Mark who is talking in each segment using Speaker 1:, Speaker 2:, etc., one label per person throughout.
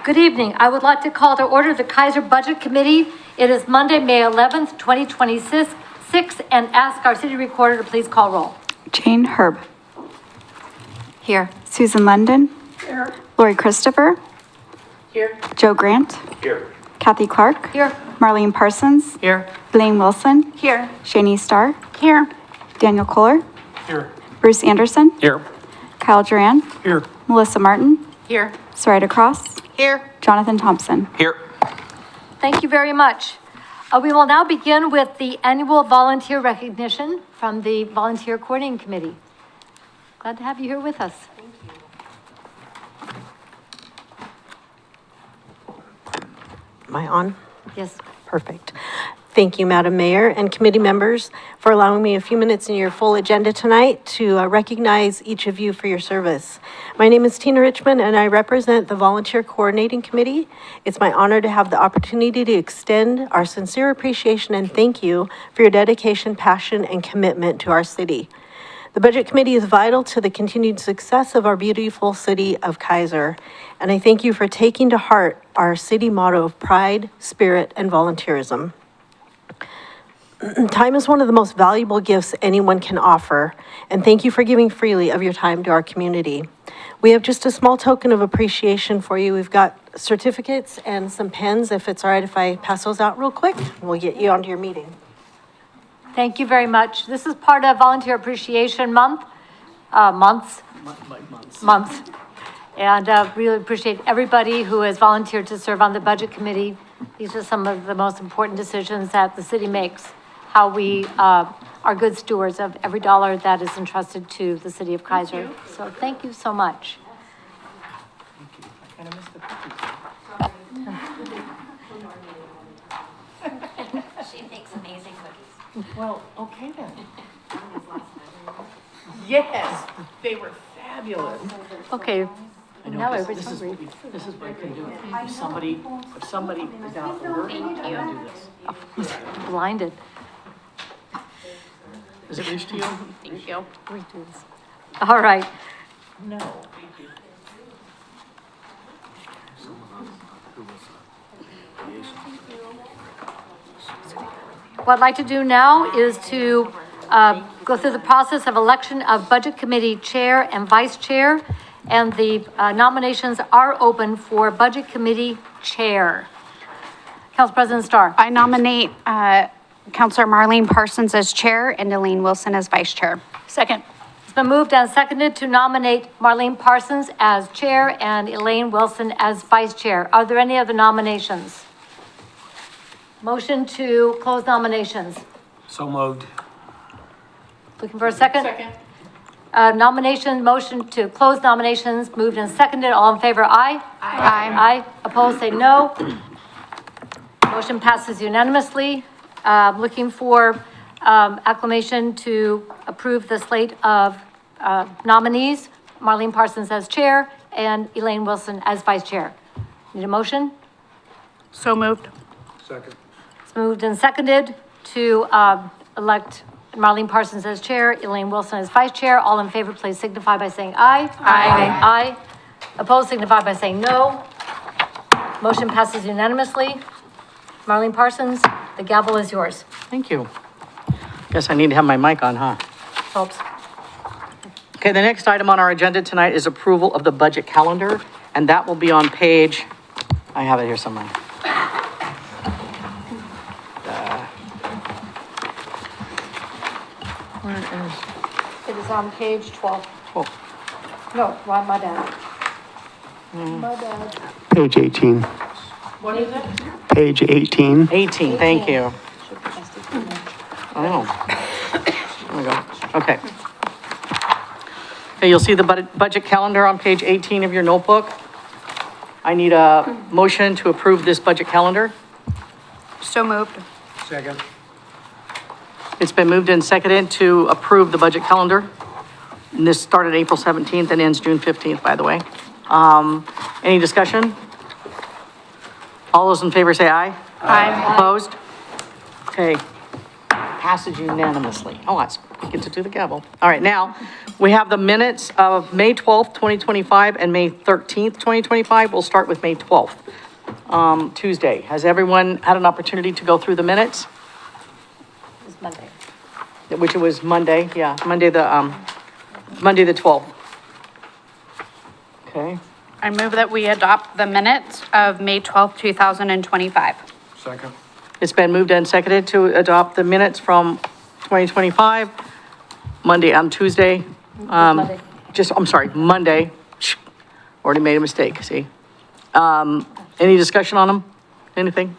Speaker 1: Good evening. I would like to call to order the Keizer Budget Committee. It is Monday, May 11th, 2026, and ask our city recorder to please call roll.
Speaker 2: Jane Herb.
Speaker 3: Here.
Speaker 2: Susan London.
Speaker 3: Here.
Speaker 2: Lori Christopher.
Speaker 3: Here.
Speaker 2: Joe Grant.
Speaker 4: Here.
Speaker 2: Kathy Clark.
Speaker 1: Here.
Speaker 2: Marlene Parsons.
Speaker 3: Here.
Speaker 2: Elaine Wilson.
Speaker 3: Here.
Speaker 2: Shani Starr. Here. Daniel Kohler.
Speaker 4: Here.
Speaker 2: Bruce Anderson.
Speaker 4: Here.
Speaker 2: Kyle Duran.
Speaker 4: Here.
Speaker 2: Melissa Martin.
Speaker 3: Here.
Speaker 2: Sarita Cross.
Speaker 3: Here.
Speaker 2: Jonathan Thompson.
Speaker 4: Here.
Speaker 1: Thank you very much. We will now begin with the annual volunteer recognition from the Volunteer Coordinating Committee. Glad to have you here with us. Thank you.
Speaker 5: Am I on?
Speaker 1: Yes.
Speaker 5: Perfect. Thank you, Madam Mayor and committee members, for allowing me a few minutes in your full agenda tonight to recognize each of you for your service. My name is Tina Richmond, and I represent the Volunteer Coordinating Committee. It's my honor to have the opportunity to extend our sincere appreciation and thank you for your dedication, passion, and commitment to our city. The Budget Committee is vital to the continued success of our beautiful city of Keizer, and I thank you for taking to heart our city motto of pride, spirit, and volunteerism. Time is one of the most valuable gifts anyone can offer, and thank you for giving freely of your time to our community. We have just a small token of appreciation for you. We've got certificates and some pens. If it's all right if I pass those out real quick, we'll get you onto your meeting.
Speaker 1: Thank you very much. This is part of Volunteer Appreciation Month, months. And really appreciate everybody who has volunteered to serve on the Budget Committee. These are some of the most important decisions that the city makes, how we are good stewards of every dollar that is entrusted to the city of Keizer. So thank you so much.
Speaker 3: She makes amazing cookies.
Speaker 6: Well, okay then. Yes, they were fabulous.
Speaker 1: Okay,
Speaker 6: I know
Speaker 1: now
Speaker 6: this
Speaker 1: everybody's
Speaker 6: is,
Speaker 1: hungry.
Speaker 6: this is what I can do. If somebody is out of order, I can do this.
Speaker 1: Blinded.
Speaker 6: Does it reach to you?
Speaker 3: Thank you.
Speaker 1: All right.
Speaker 6: No.
Speaker 1: What I'd like to do now is to go through the process of election of Budget Committee Chair and Vice Chair, and the nominations are open for Budget Committee Chair. Council President Starr.
Speaker 7: I nominate Councilor Marlene Parsons as chair and Elaine Wilson as vice chair.
Speaker 3: Second.
Speaker 1: It's been moved and seconded to nominate Marlene Parsons as chair and Elaine Wilson as vice chair. Are there any other nominations? Motion to close nominations.
Speaker 4: So moved.
Speaker 1: Looking for a second?
Speaker 6: Second.
Speaker 1: Nomination, motion to close nominations, moved and seconded. All in favor, aye?
Speaker 7: Aye.
Speaker 1: Aye. Opposed, say no. Motion passes unanimously. Looking for acclamation to approve the slate of nominees, Marlene Parsons as chair and Elaine Wilson as vice chair. Need a motion?
Speaker 7: So moved.
Speaker 4: Second.
Speaker 1: It's moved and seconded to elect Marlene Parsons as chair, Elaine Wilson as vice chair. All in favor, please signify by saying aye.
Speaker 7: Aye.
Speaker 1: Aye. Opposed, signify by saying no. Motion passes unanimously. Marlene Parsons, the gavel is yours.
Speaker 6: Thank you. Guess I need to have my mic on, huh?
Speaker 1: Helps.
Speaker 6: Okay, the next item on our agenda tonight is approval of the budget calendar, and that will be on page, I have it here somewhere. Where is,
Speaker 1: It is on page 12.
Speaker 6: oh,
Speaker 1: No, my bad. My bad.
Speaker 4: Page 18.
Speaker 6: what is it?
Speaker 4: Page 18.
Speaker 6: 18, thank you. Oh. There we go. Okay. Okay, you'll see the budget calendar on page 18 of your notebook. I need a motion to approve this budget calendar.
Speaker 7: So moved.
Speaker 4: Second.
Speaker 6: It's been moved and seconded to approve the budget calendar. And this started April 17th and ends June 15th, by the way. Any discussion? All those in favor say aye.
Speaker 7: Aye.
Speaker 6: Opposed? Okay. Passes unanimously. Oh, that's get to do the gavel. All right, now, we have the minutes of May 12th, 2025, and May 13th, 2025. We'll start with May 12th, Tuesday. Has everyone had an opportunity to go through the minutes?
Speaker 1: It's Monday.
Speaker 6: Which it was Monday, yeah, Monday the 12th. Okay,
Speaker 7: I move that we adopt the minutes of May 12th, 2025.
Speaker 4: Second.
Speaker 6: it's been moved and seconded to adopt the minutes from 2025, Monday and Tuesday.
Speaker 1: Monday.
Speaker 6: I'm sorry, Monday. Already made a mistake, see? Any discussion on them? Anything?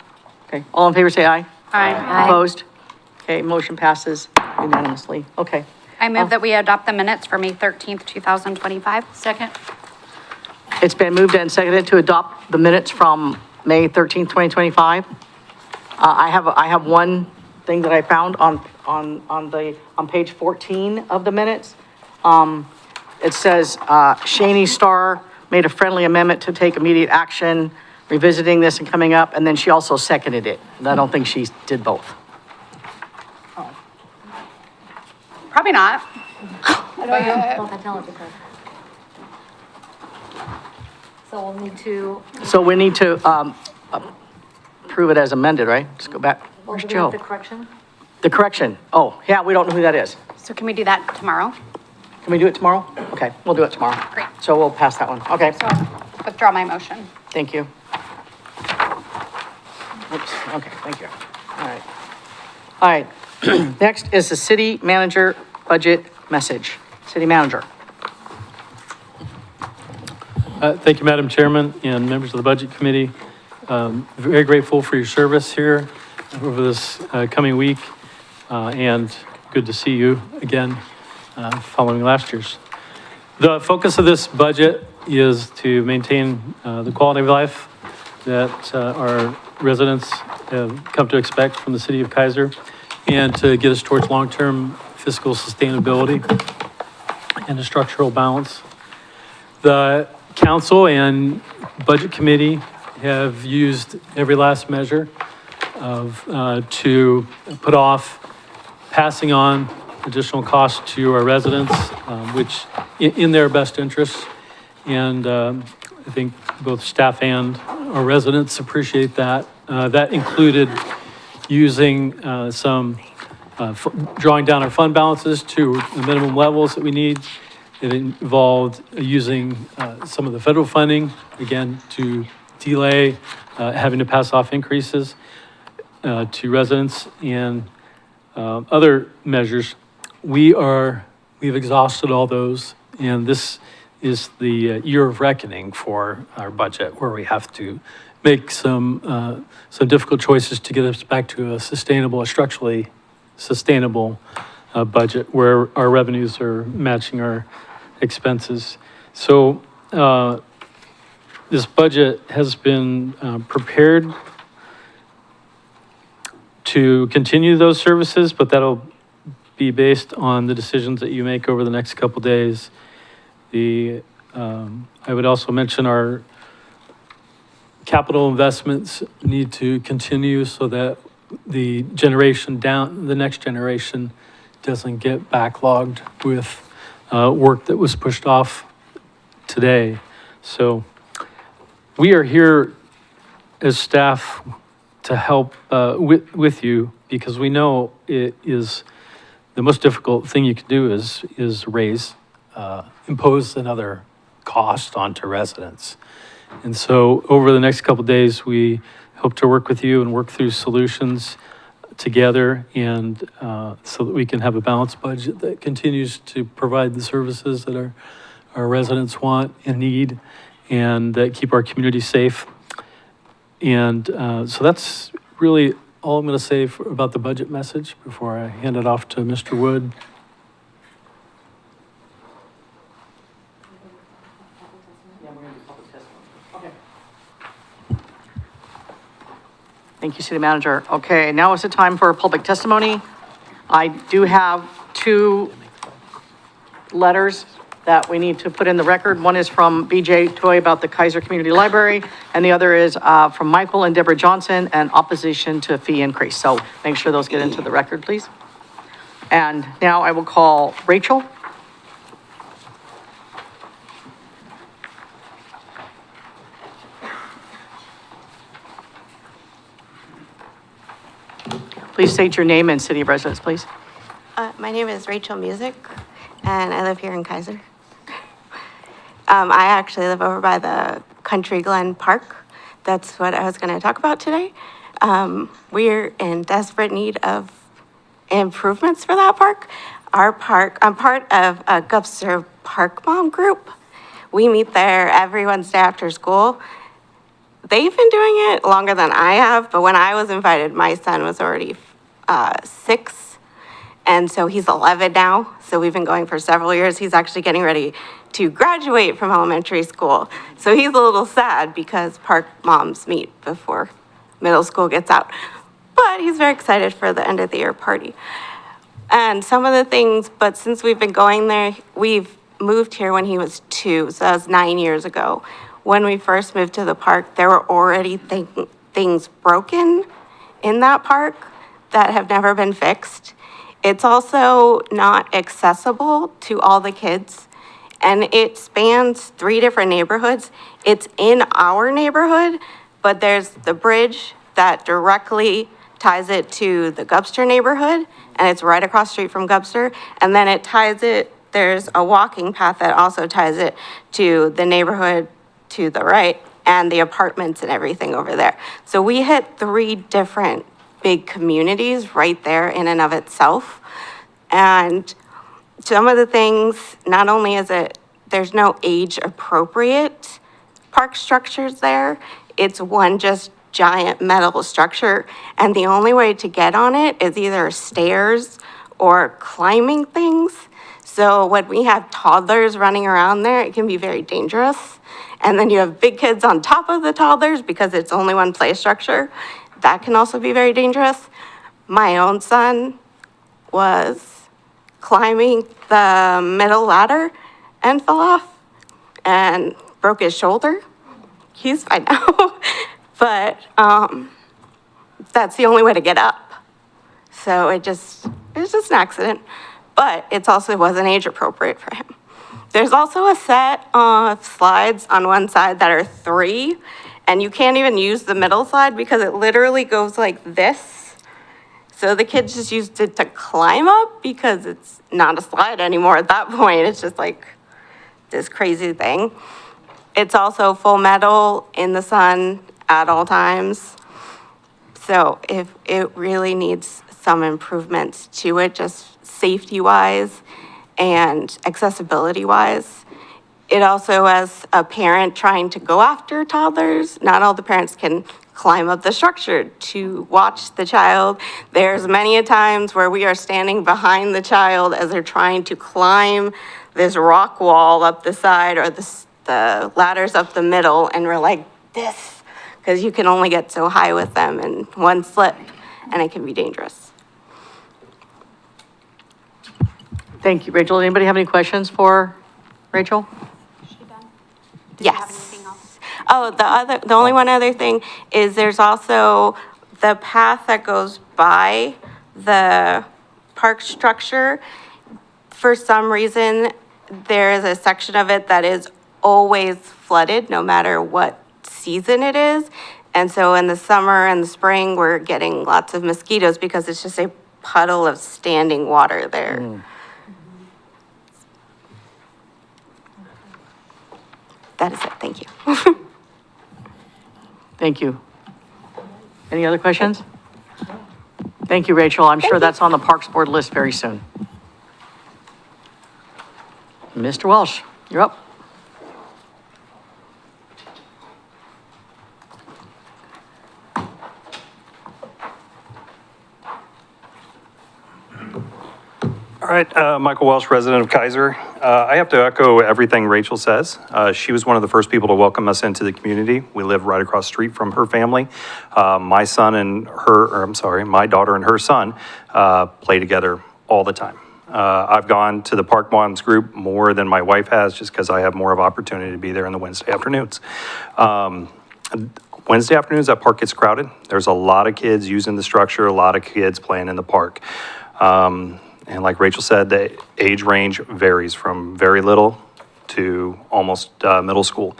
Speaker 6: Okay, all in favor, say aye.
Speaker 7: Aye.
Speaker 6: Opposed? Okay, motion passes unanimously. Okay.
Speaker 7: I move that we adopt the minutes for May 13th, 2025.
Speaker 1: Second?
Speaker 6: It's been moved and seconded to adopt the minutes from May 13th, 2025. I have one thing that I found on page 14 of the minutes. It says, Shaney Starr made a friendly amendment to take immediate action, revisiting this and coming up, and then she also seconded it. And I don't think she did both.
Speaker 7: Probably not.
Speaker 1: So we'll need to,
Speaker 6: So we need to, approve it as amended, right? Just go back. Where's
Speaker 1: do we have
Speaker 6: Joe?
Speaker 1: the correction?
Speaker 6: The correction. Oh, yeah, we don't know who that is.
Speaker 7: So can we do that tomorrow?
Speaker 6: Can we do it tomorrow? Okay, we'll do it tomorrow.
Speaker 7: Great.
Speaker 6: So we'll pass that one. Okay,
Speaker 7: So withdraw my motion.
Speaker 6: thank you. Oops, okay, thank you. All right. All right, next is the city manager budget message. City manager.
Speaker 8: Thank you, Madam Chairman and members of the Budget Committee. Very grateful for your service here over this coming week, and good to see you again following last year's. The focus of this budget is to maintain the quality of life that our residents have come to expect from the city of Keizer, and to get us towards long-term fiscal sustainability and a structural balance. The council and budget committee have used every last measure to put off passing on additional costs to our residents, which in their best interests. And I think both staff and our residents appreciate that. That included using drawing down our fund balances to the minimum levels that we need. It involved using some of the federal funding, again, to delay having to pass off increases to residents, and other measures. We've exhausted all those, and this is the year of reckoning for our budget, where we have to make some difficult choices to get us back to a structurally sustainable budget where our revenues are matching our expenses. So this budget has been prepared to continue those services, but that'll be based on the decisions that you make over the next couple days. I would also mention our capital investments need to continue so that the next generation doesn't get backlogged with work that was pushed off today. So we are here as staff to help with you, because we know it is the most difficult thing you can do is impose another cost onto residents. And so over the next couple of days, we hope to work with you and work through solutions together, and so that we can have a balanced budget that continues to provide the services that our residents want and need, and that keep our community safe. And so that's really all I'm going to say about the budget message before I hand it off to Mr. Wood.
Speaker 6: Thank you, City Manager. Okay, now is the time for public testimony. I do have two letters that we need to put in the record. One is from BJ Toy about the Keizer Community Library, and the other is from Michael and Deborah Johnson, and opposition to fee increase. So make sure those get into the record, please. And now I will call Rachel. Please state your name and city of residence, please.
Speaker 9: My name is Rachel Music, and I live here in Keizer. I actually live over by the Country Glen Park. That's what I was going to talk about today. We're in desperate need of improvements for that park. Our park, I'm part of a Gupster Park Mom group. We meet there every Wednesday after school. They've been doing it longer than I have, but when I was invited, my son was already 6, and so he's 11 now. So we've been going for several years. He's actually getting ready to graduate from elementary school. So he's a little sad because park moms meet before middle school gets out. But he's very excited for the end of the year party. And some of the things, but since we've been going there, we've moved here when he was 2, so that was 9 years ago. When we first moved to the park, there were already things broken in that park that have never been fixed. It's also not accessible to all the kids, and it spans 3 different neighborhoods. It's in our neighborhood, but there's the bridge that directly ties it to the Gupster neighborhood, and it's right across the street from Gupster, and then it ties it, there's a walking path that also ties it to the neighborhood to the right and the apartments and everything over there. So we hit 3 different big communities right there in and of itself. And some of the things, not only is it, there's no age appropriate park structures there, it's one just giant metal structure. And the only way to get on it is either stairs or climbing things. So when we have toddlers running around there, it can be very dangerous. And then you have big kids on top of the toddlers because it's only one play structure. That can also be very dangerous. My own son was climbing the middle ladder and fell off and broke his shoulder. He's fine now. But that's the only way to get up. So it was just an accident. But it also wasn't age appropriate for him. There's also a set of slides on one side that are 3, and you can't even use the middle slide because it literally goes like this. So the kids just used it to climb up because it's not a slide anymore at that point. It's just like this crazy thing. It's also full metal in the sun at all times. So if it really needs some improvements to it, just safety-wise and accessibility-wise. It also, as a parent trying to go after toddlers, not all the parents can climb up the structure to watch the child. There's many a times where we are standing behind the child as they're trying to climb this rock wall up the side or the ladders up the middle, and we're like this, because you can only get so high with them, and one slip, and it can be dangerous.
Speaker 6: Thank you, Rachel. Anybody have any questions for Rachel?
Speaker 9: Yes. Oh, the only one other thing is there's also the path that goes by the park structure. For some reason, there is a section of it that is always flooded, no matter what season it is. And so in the summer and the spring, we're getting lots of mosquitoes because it's just a puddle of standing water there. That is it. Thank you.
Speaker 6: Thank you. Any other questions? Thank you, Rachel. I'm sure that's on the Parks Board list very soon. Mr. Welsh, you're up.
Speaker 10: All right, Michael Welsh, resident of Keizer. I have to echo everything Rachel says. She was one of the first people to welcome us into the community. We live right across the street from her family. My daughter and her son play together all the time. I've gone to the Park Moms group more than my wife has, just because I have more of opportunity to be there in the Wednesday afternoons. Wednesday afternoons, that park gets crowded. There's a lot of kids using the structure, a lot of kids playing in the park. And like Rachel said, the age range varies from very little to almost middle school.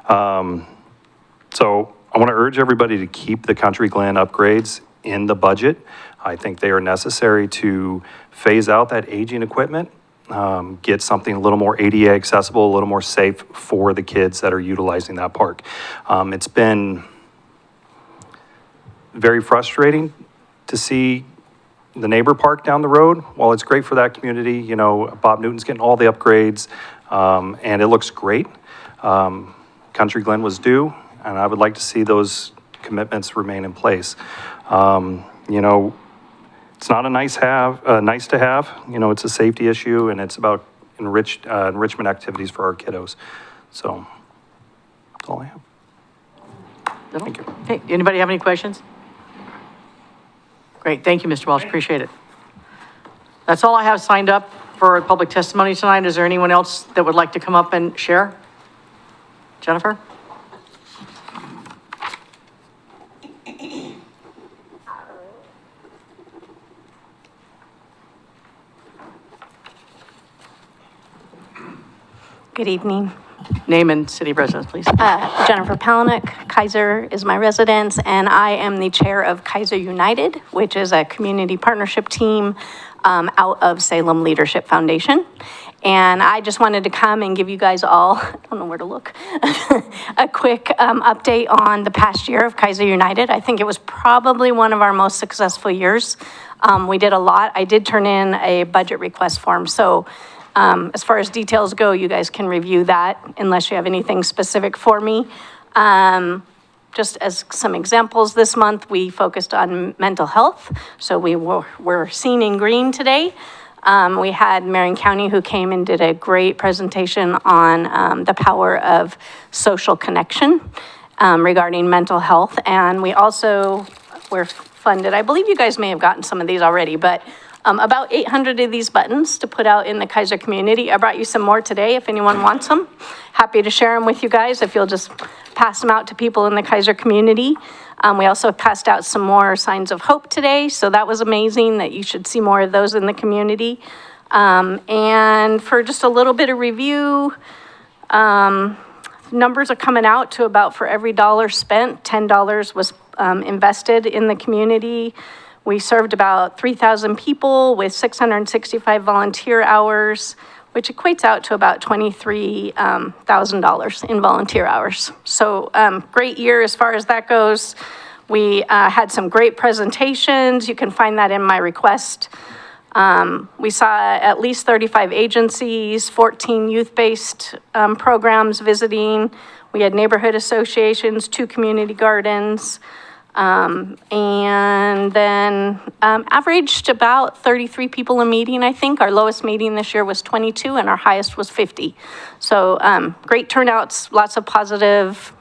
Speaker 10: So I want to urge everybody to keep the Country Glen upgrades in the budget. I think they are necessary to phase out that aging equipment, get something a little more ADA accessible, a little more safe for the kids that are utilizing that park. It's been very frustrating to see the neighbor park down the road. While it's great for that community, you know, Bob Newton's getting all the upgrades, and it looks great. Country Glen was due, and I would like to see those commitments remain in place. You know, it's not a nice to have, you know, it's a safety issue, and it's about enrichment activities for our kiddos. So, that's all I have.
Speaker 6: Thank you. Okay, anybody have any questions? Great, thank you, Mr. Welch, appreciate it. That's all I have signed up for public testimony tonight. Is there anyone else that would like to come up and share? Jennifer?
Speaker 11: Good evening.
Speaker 6: Name and city of residence, please.
Speaker 11: Jennifer Palaniuk. Keizer is my residence, and I am the chair of Keizer United, which is a community partnership team out of Salem Leadership Foundation. And I just wanted to come and give you guys all, I don't know where to look, a quick update on the past year of Keizer United. I think it was probably one of our most successful years. We did a lot. I did turn in a budget request form, so as far as details go, you guys can review that unless you have anything specific for me. Just as some examples, this month we focused on mental health. So we're seen in green today. We had Marion County who came and did a great presentation on the power of social connection regarding mental health. And we also were funded, I believe you guys may have gotten some of these already, but about 800 of these buttons to put out in the Keizer community. I brought you some more today if anyone wants them. Happy to share them with you guys if you'll just pass them out to people in the Keizer community. We also passed out some more signs of hope today, so that was amazing that you should see more of those in the community. And for just a little bit of review, numbers are coming out to about for every dollar spent, $10 was invested in the community. We served about 3,000 people with 665 volunteer hours, which equates out to about $23,000 in volunteer hours. So great year as far as that goes. We had some great presentations. You can find that in my request. We saw at least 35 agencies, 14 youth-based programs visiting. We had neighborhood associations, 2 community gardens. And then averaged about 33 people a meeting, I think. Our lowest meeting this year was 22 and our highest was 50. So great turnouts, lots of positive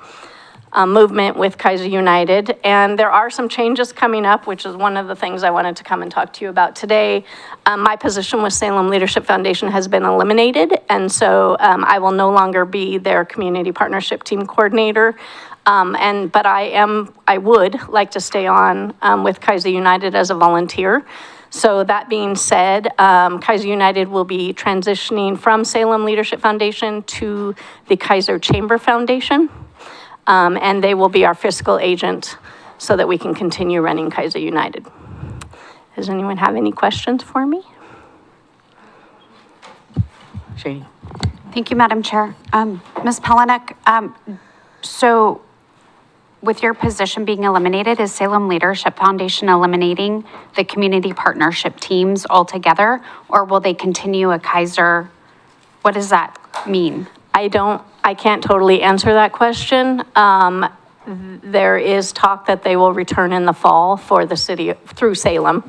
Speaker 11: movement with Keizer United. And there are some changes coming up, which is one of the things I wanted to come and talk to you about today. My position with Salem Leadership Foundation has been eliminated. And so I will no longer be their community partnership team coordinator. But I would like to stay on with Keizer United as a volunteer. So that being said, Keizer United will be transitioning from Salem Leadership Foundation to the Keizer Chamber Foundation. And they will be our fiscal agent so that we can continue running Keizer United. Does anyone have any questions for me?
Speaker 6: Shani?
Speaker 7: Thank you, Madam Chair. Ms. Palaniuk, so with your position being eliminated, is Salem Leadership Foundation eliminating the community partnership teams altogether, or will they continue a Keizer? What does that mean?
Speaker 11: I can't totally answer that question. There is talk that they will return in the fall for the city through Salem.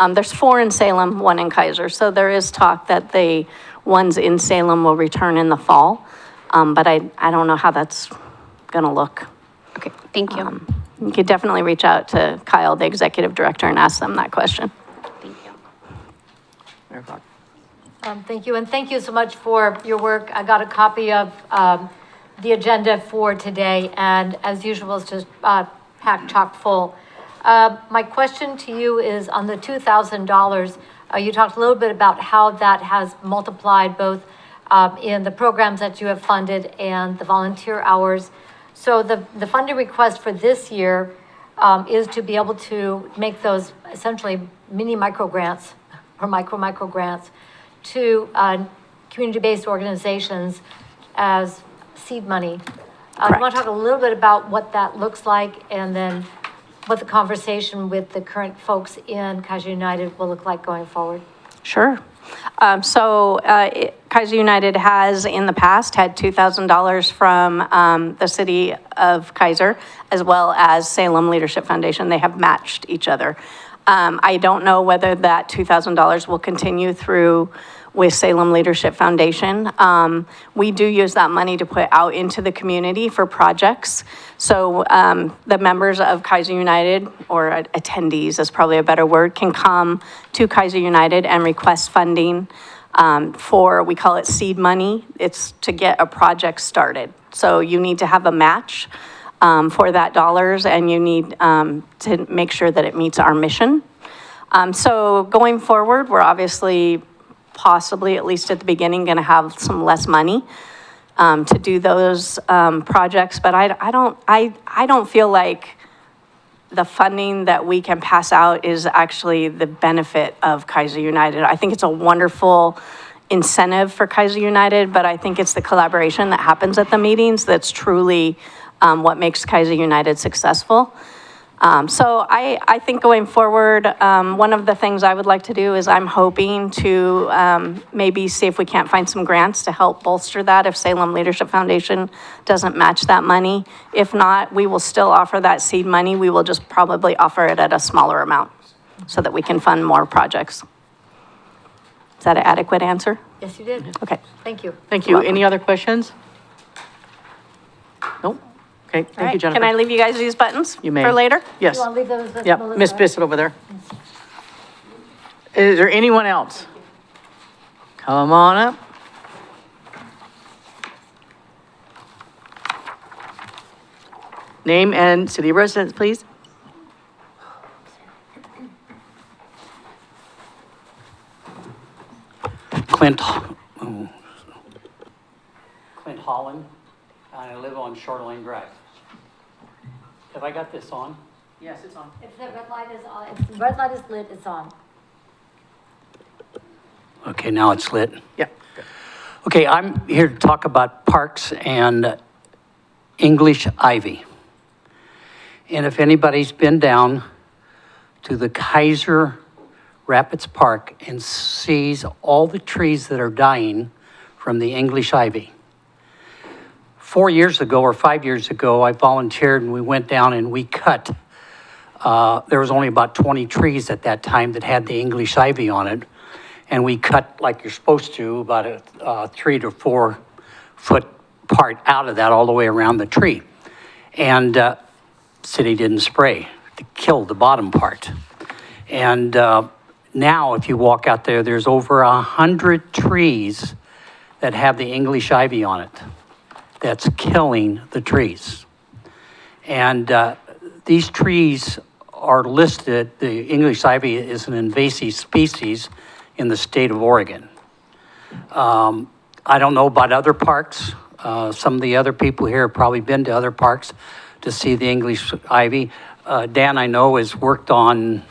Speaker 11: There's 4 in Salem, 1 in Keizer. So there is talk that the ones in Salem will return in the fall. But I don't know how that's gonna look.
Speaker 7: Okay, thank you.
Speaker 11: You could definitely reach out to Kyle, the executive director, and ask them that question.
Speaker 7: Thank you.
Speaker 6: Mayor Clark?
Speaker 1: Thank you, and thank you so much for your work. I got a copy of the agenda for today, and as usual, it's just packed chock full. My question to you is on the $2,000, You talked a little bit about how that has multiplied both in the programs that you have funded and the volunteer hours. So the funding request for this year is to be able to make those essentially mini micro grants or micro grants to community-based organizations as seed money. I want
Speaker 11: Correct.
Speaker 1: to talk a little bit about what that looks like and then what the conversation with the current folks in Keizer United will look like going forward.
Speaker 11: Sure. Keizer United has in the past had $2,000 from the city of Keizer as well as Salem Leadership Foundation. They have matched each other. I don't know whether that $2,000 will continue through with Salem Leadership Foundation. We do use that money to put out into the community for projects. So the members of Keizer United, or attendees is probably a better word, can come to Keizer United and request funding for, we call it seed money. It's to get a project started. So you need to have a match for that dollars, and you need to make sure that it meets our mission. So going forward, we're obviously possibly, at least at the beginning, going to have some less money to do those projects. But I don't feel like the funding that we can pass out is actually the benefit of Keizer United. I think it's a wonderful incentive for Keizer United, but I think it's the collaboration that happens at the meetings that's truly what makes Keizer United successful. So I think going forward, one of the things I would like to do is I'm hoping to maybe see if we can't find some grants to help bolster that if Salem Leadership Foundation doesn't match that money. If not, we will still offer that seed money. We will just probably offer it at a smaller amount so that we can fund more projects. Is that an adequate answer?
Speaker 1: Yes, you did.
Speaker 11: Okay.
Speaker 1: Thank you.
Speaker 6: Thank you. Any other questions? Nope. Okay,
Speaker 11: All
Speaker 6: thank
Speaker 11: right.
Speaker 6: you, Jennifer.
Speaker 11: Can I leave you guys these buttons
Speaker 6: You may.
Speaker 11: for later?
Speaker 6: Yes.
Speaker 1: You want to leave those with
Speaker 6: Yep,
Speaker 1: Melissa?
Speaker 6: Miss Bissett over there. Is there anyone else? Come on up. Name and city of residence, please.
Speaker 12: Clint Holland, and I live on Shoreline Drive. Have I got this on?
Speaker 6: Yes, it's on.
Speaker 1: If the red light is on, if the red light is lit, it's on.
Speaker 12: Okay, now it's lit.
Speaker 6: Yeah.
Speaker 12: Okay, I'm here to talk about parks and English ivy. And if anybody's been down to the Keizer Rapids Park and sees all the trees that are dying from the English ivy. 4 years ago or 5 years ago, I volunteered and we went down and we cut. There was only about 20 trees at that time that had the English ivy on it. And we cut, like you're supposed to, about a 3 to 4 foot part out of that all the way around the tree. And city didn't spray to kill the bottom part. And now if you walk out there, there's over 100 trees that have the English ivy on it. That's killing the trees. And these trees are listed, the English ivy is an invasive species in the state of Oregon. I don't know about other parks. Some of the other people here have probably been to other parks to see the English ivy. Dan, I know, has worked on,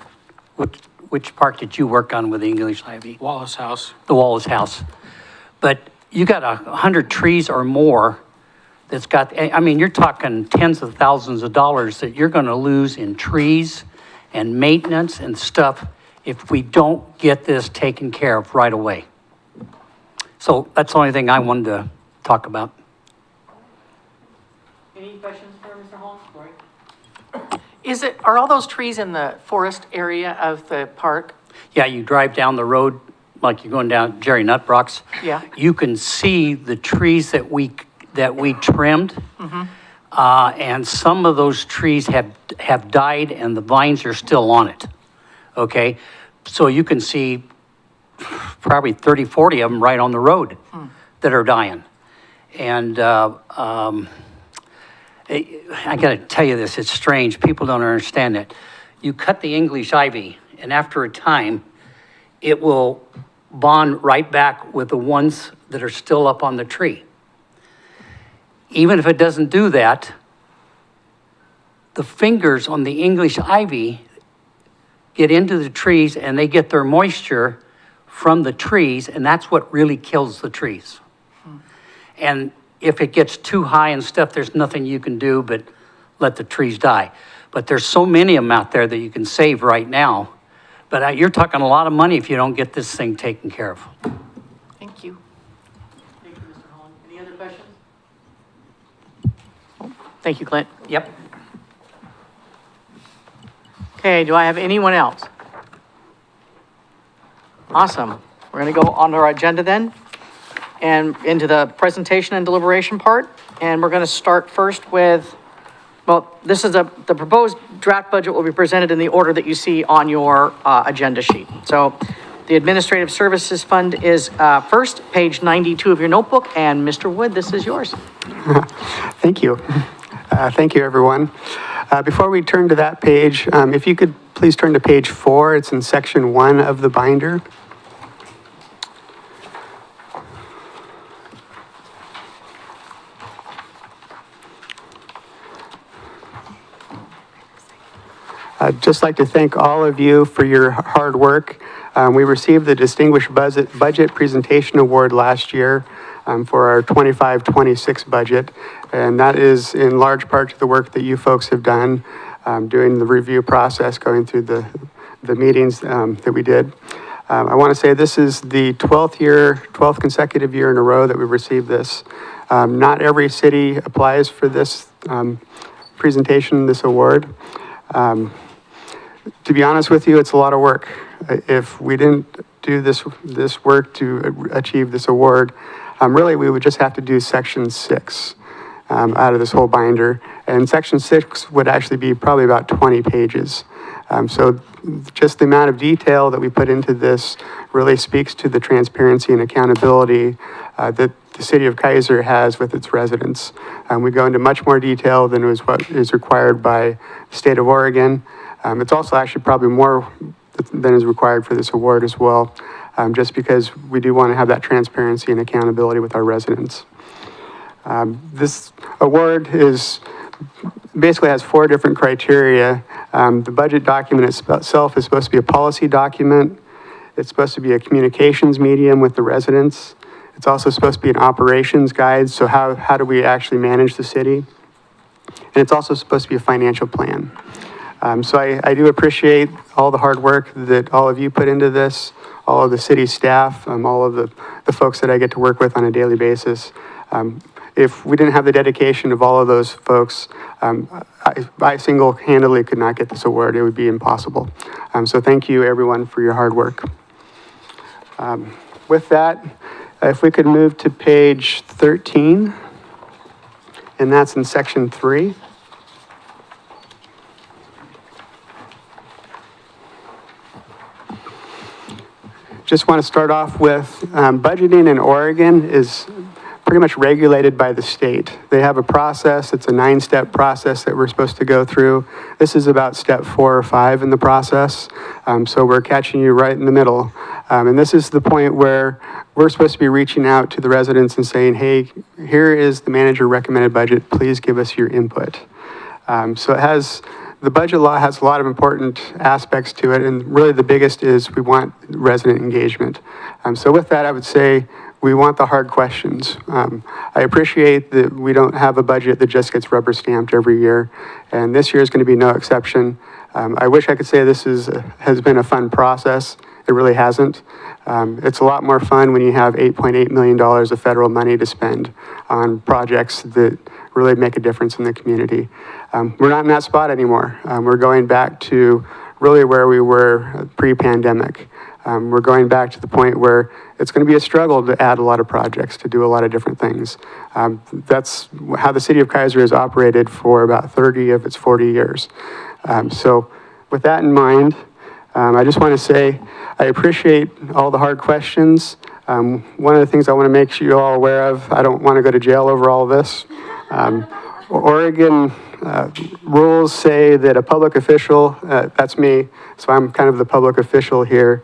Speaker 12: which park did you work on with the English ivy?
Speaker 4: Wallace House.
Speaker 12: The Wallace House. But you got 100 trees or more that's got, I mean, you're talking tens of thousands of dollars that you're gonna lose in trees and maintenance and stuff if we don't get this taken care of right away. So that's the only thing I wanted to talk about.
Speaker 6: Any questions for Mr. Holmes? Are all those trees in the forest area of the park?
Speaker 12: Yeah, you drive down the road, like you're going down Jerry Nutbrock's.
Speaker 6: Yeah.
Speaker 12: You can see the trees that we trimmed. And some of those trees have died and the vines are still on it. Okay? So you can see probably 30, 40 of them right on the road that are dying. And I got to tell you this, it's strange. People don't understand it. You cut the English ivy, and after a time, it will bond right back with the ones that are still up on the tree. Even if it doesn't do that, the fingers on the English ivy get into the trees and they get their moisture from the trees, and that's what really kills the trees. And if it gets too high and stuff, there's nothing you can do but let the trees die. But there's so many of them out there that you can save right now. But you're talking a lot of money if you don't get this thing taken care of.
Speaker 6: Thank you. Thank you, Mr. Holland. Any other questions? Thank you, Clint.
Speaker 12: Yep.
Speaker 6: Okay, do I have anyone else? Awesome. We're going to go on to our agenda then and into the presentation and deliberation part. And we're going to start first with, well, this is the proposed draft budget will be presented in the order that you see on your agenda sheet. So the Administrative Services Fund is first, page 92 of your notebook. And Mr. Wood, this is yours.
Speaker 4: Thank you. Thank you, everyone. Before we turn to that page, if you could please turn to page 4. It's in section 1 of the binder. I'd just like to thank all of you for your hard work. We received the Distinguished Budget Presentation Award last year for our 25-26 budget, and that is in large part to the work that you folks have done during the review process, going through the meetings that we did. I want to say this is the 12th consecutive year in a row that we've received this. Not every city applies for this presentation, this award. To be honest with you, it's a lot of work. If we didn't do this work to achieve this award, really we would just have to do section 6 out of this whole binder. And section 6 would actually be probably about 20 pages. So just the amount of detail that we put into this really speaks to the transparency and accountability that the city of Keizer has with its residents. We go into much more detail than what is required by the state of Oregon. It's also actually probably more than is required for this award as well, just because we do want to have that transparency and accountability with our residents. This award basically has 4 different criteria. The budget document itself is supposed to be a policy document. It's supposed to be a communications medium with the residents. It's also supposed to be an operations guide, so how do we actually manage the city? And it's also supposed to be a financial plan. So I do appreciate all the hard work that all of you put into this, all of the city staff, all of the folks that I get to work with on a daily basis. If we didn't have the dedication of all of those folks, I single-handedly could not get this award. It would be impossible. So thank you, everyone, for your hard work. With that, if we could move to page 13, and that's in section 3. Just want to start off with budgeting in Oregon is pretty much regulated by the state. They have a process. It's a 9-step process that we're supposed to go through. This is about step 4 or 5 in the process. So we're catching you right in the middle. And this is the point where we're supposed to be reaching out to the residents and saying, hey, here is the manager recommended budget. Please give us your input. The budget law has a lot of important aspects to it, and really the biggest is we want resident engagement. So with that, I would say we want the hard questions. I appreciate that we don't have a budget that just gets rubber stamped every year, and this year is going to be no exception. I wish I could say this has been a fun process. It really hasn't. It's a lot more fun when you have $8.8 million of federal money to spend on projects that really make a difference in the community. We're not in that spot anymore. We're going back to really where we were pre-pandemic. We're going back to the point where it's going to be a struggle to add a lot of projects, to do a lot of different things. That's how the city of Keizer has operated for about 30 of its 40 years. So with that in mind, I just want to say I appreciate all the hard questions. One of the things I want to make sure you're all aware of, I don't want to go to jail over all of this. Oregon rules say that a public official, that's me, so I'm kind of the public official here,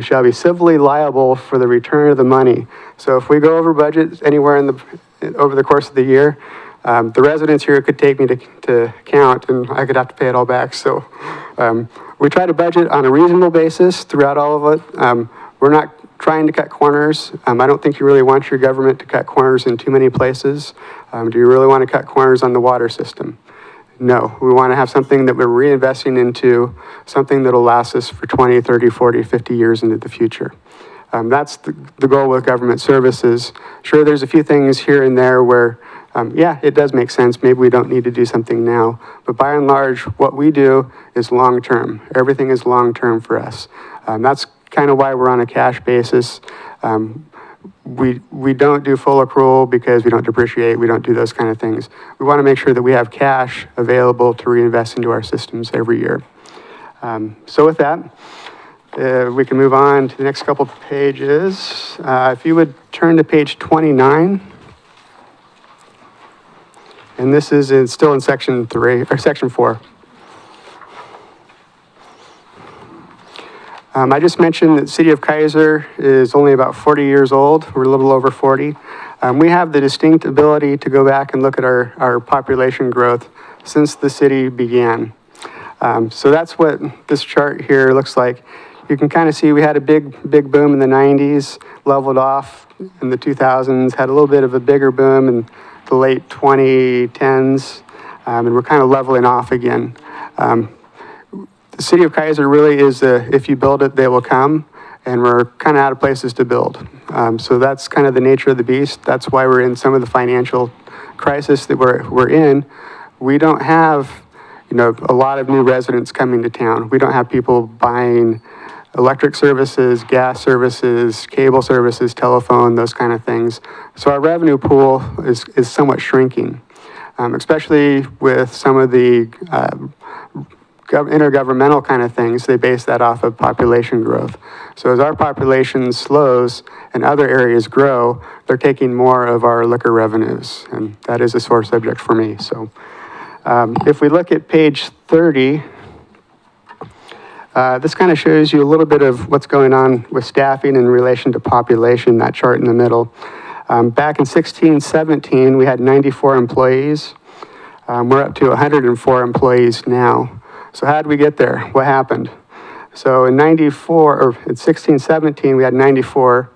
Speaker 4: shall be civilly liable for the return of the money. So if we go over budget anywhere over the course of the year, the residents here could take me to count and I could have to pay it all back. So we try to budget on a reasonable basis throughout all of it. We're not trying to cut corners. I don't think you really want your government to cut corners in too many places. Do you really want to cut corners on the water system? No, we want to have something that we're reinvesting into, something that'll last us for 20, 30, 40, 50 years into the future. That's the goal with government services. Sure, there's a few things here and there where, yeah, it does make sense. Maybe we don't need to do something now. But by and large, what we do is long-term. Everything is long-term for us. That's kind of why we're on a cash basis. We don't do full accrual because we don't depreciate, we don't do those kind of things. We want to make sure that we have cash available to reinvest into our systems every year. So with that, we can move on to the next couple pages. If you would turn to page 29. And this is still in section 4. I just mentioned that the city of Keizer is only about 40 years old. We're a little over 40. We have the distinct ability to go back and look at our population growth since the city began. So that's what this chart here looks like. You can kind of see we had a big boom in the 90s, leveled off in the 2000s, had a little bit of a bigger boom in the late 2010s, and we're kind of leveling off again. The city of Keizer really is if you build it, they will come, and we're kind of out of places to build. So that's kind of the nature of the beast. That's why we're in some of the financial crisis that we're in. We don't have, a lot of new residents coming to town. We don't have people buying electric services, gas services, cable services, telephone, those kind of things. So our revenue pool is somewhat shrinking, especially with some of the intergovernmental kind of things. They base that off of population growth. So as our population slows and other areas grow, they're taking more of our liquor revenues, and that is a sore subject for me. So if we look at page 30, this kind of shows you a little bit of what's going on with staffing in relation to population, that chart in the middle. Back in 16-17, we had 94 employees. We're up to 104 employees now. So how did we get there? What happened? So in 16-17, we had 94.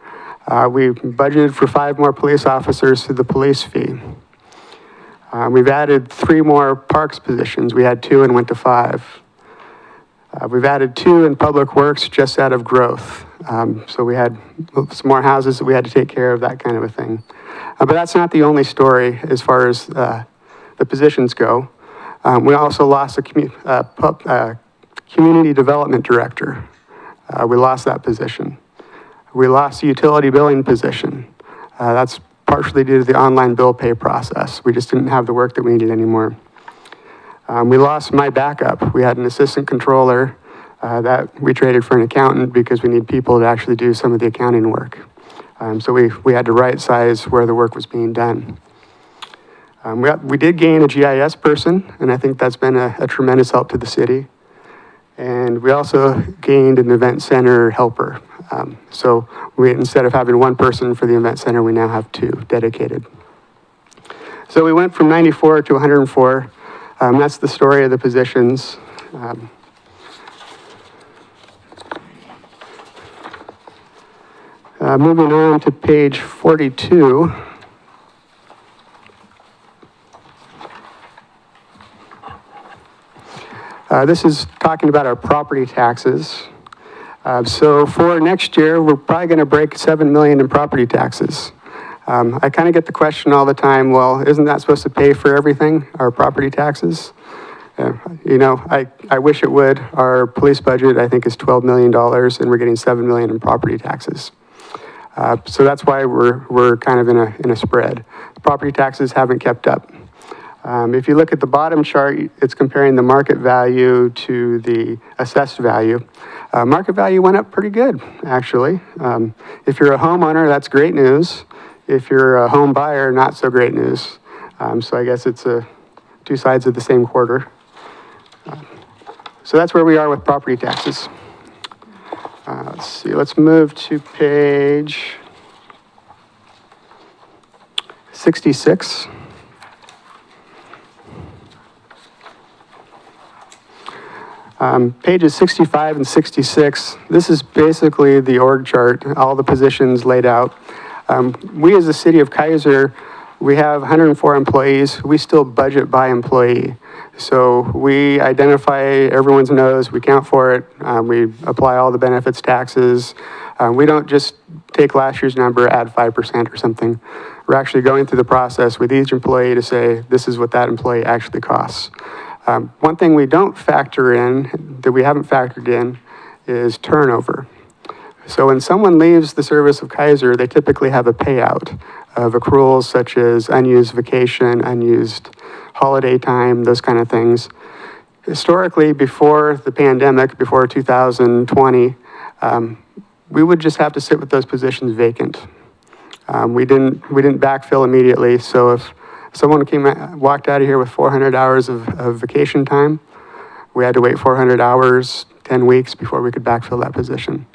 Speaker 4: We budgeted for 5 more police officers through the police fee. We've added 3 more parks positions. We had 2 and went to 5. We've added 2 in public works just out of growth. So we had some more houses that we had to take care of, that kind of a thing. But that's not the only story as far as the positions go. We also lost a community development director. We lost that position. We lost the utility billing position. That's partially due to the online bill pay process. We just didn't have the work that we needed anymore. We lost my backup. We had an assistant controller that we traded for an accountant because we need people to actually do some of the accounting work. So we had to right size where the work was being done. We did gain a GIS person, and I think that's been a tremendous help to the city. And we also gained an event center helper. So instead of having 1 person for the event center, we now have 2 dedicated. So we went from 94 to 104. That's the story of the positions. Moving on to page 42. This is talking about our property taxes. So for next year, we're probably going to break $7 million in property taxes. I kind of get the question all the time, well, isn't that supposed to pay for everything, our property taxes? I wish it would. Our police budget, I think, is $12 million, and we're getting $7 million in property taxes. So that's why we're kind of in a spread. Property taxes haven't kept up. If you look at the bottom chart, it's comparing the market value to the assessed value. Market value went up pretty good, actually. If you're a homeowner, that's great news. If you're a home buyer, not so great news. So I guess it's 2 sides of the same quarter. So that's where we are with property taxes. Let's see, let's move to page 66. Pages 65 and 66, this is basically the org chart, all the positions laid out. We as the city of Keizer, we have 104 employees. We still budget by employee. So we identify everyone's nose, we count for it, we apply all the benefits, taxes. We don't just take last year's number, add 5% or something. We're actually going through the process with each employee to say, this is what that employee actually costs. One thing we don't factor in, that we haven't factored in, is turnover. So when someone leaves the service of Keizer, they typically have a payout of accruals such as unused vacation, unused holiday time, those kind of things. Historically, before the pandemic, before 2020, we would just have to sit with those positions vacant. We didn't backfill immediately, so if someone walked out of here with 400 hours of vacation time, we had to wait 400 hours, 10 weeks before we could backfill that position.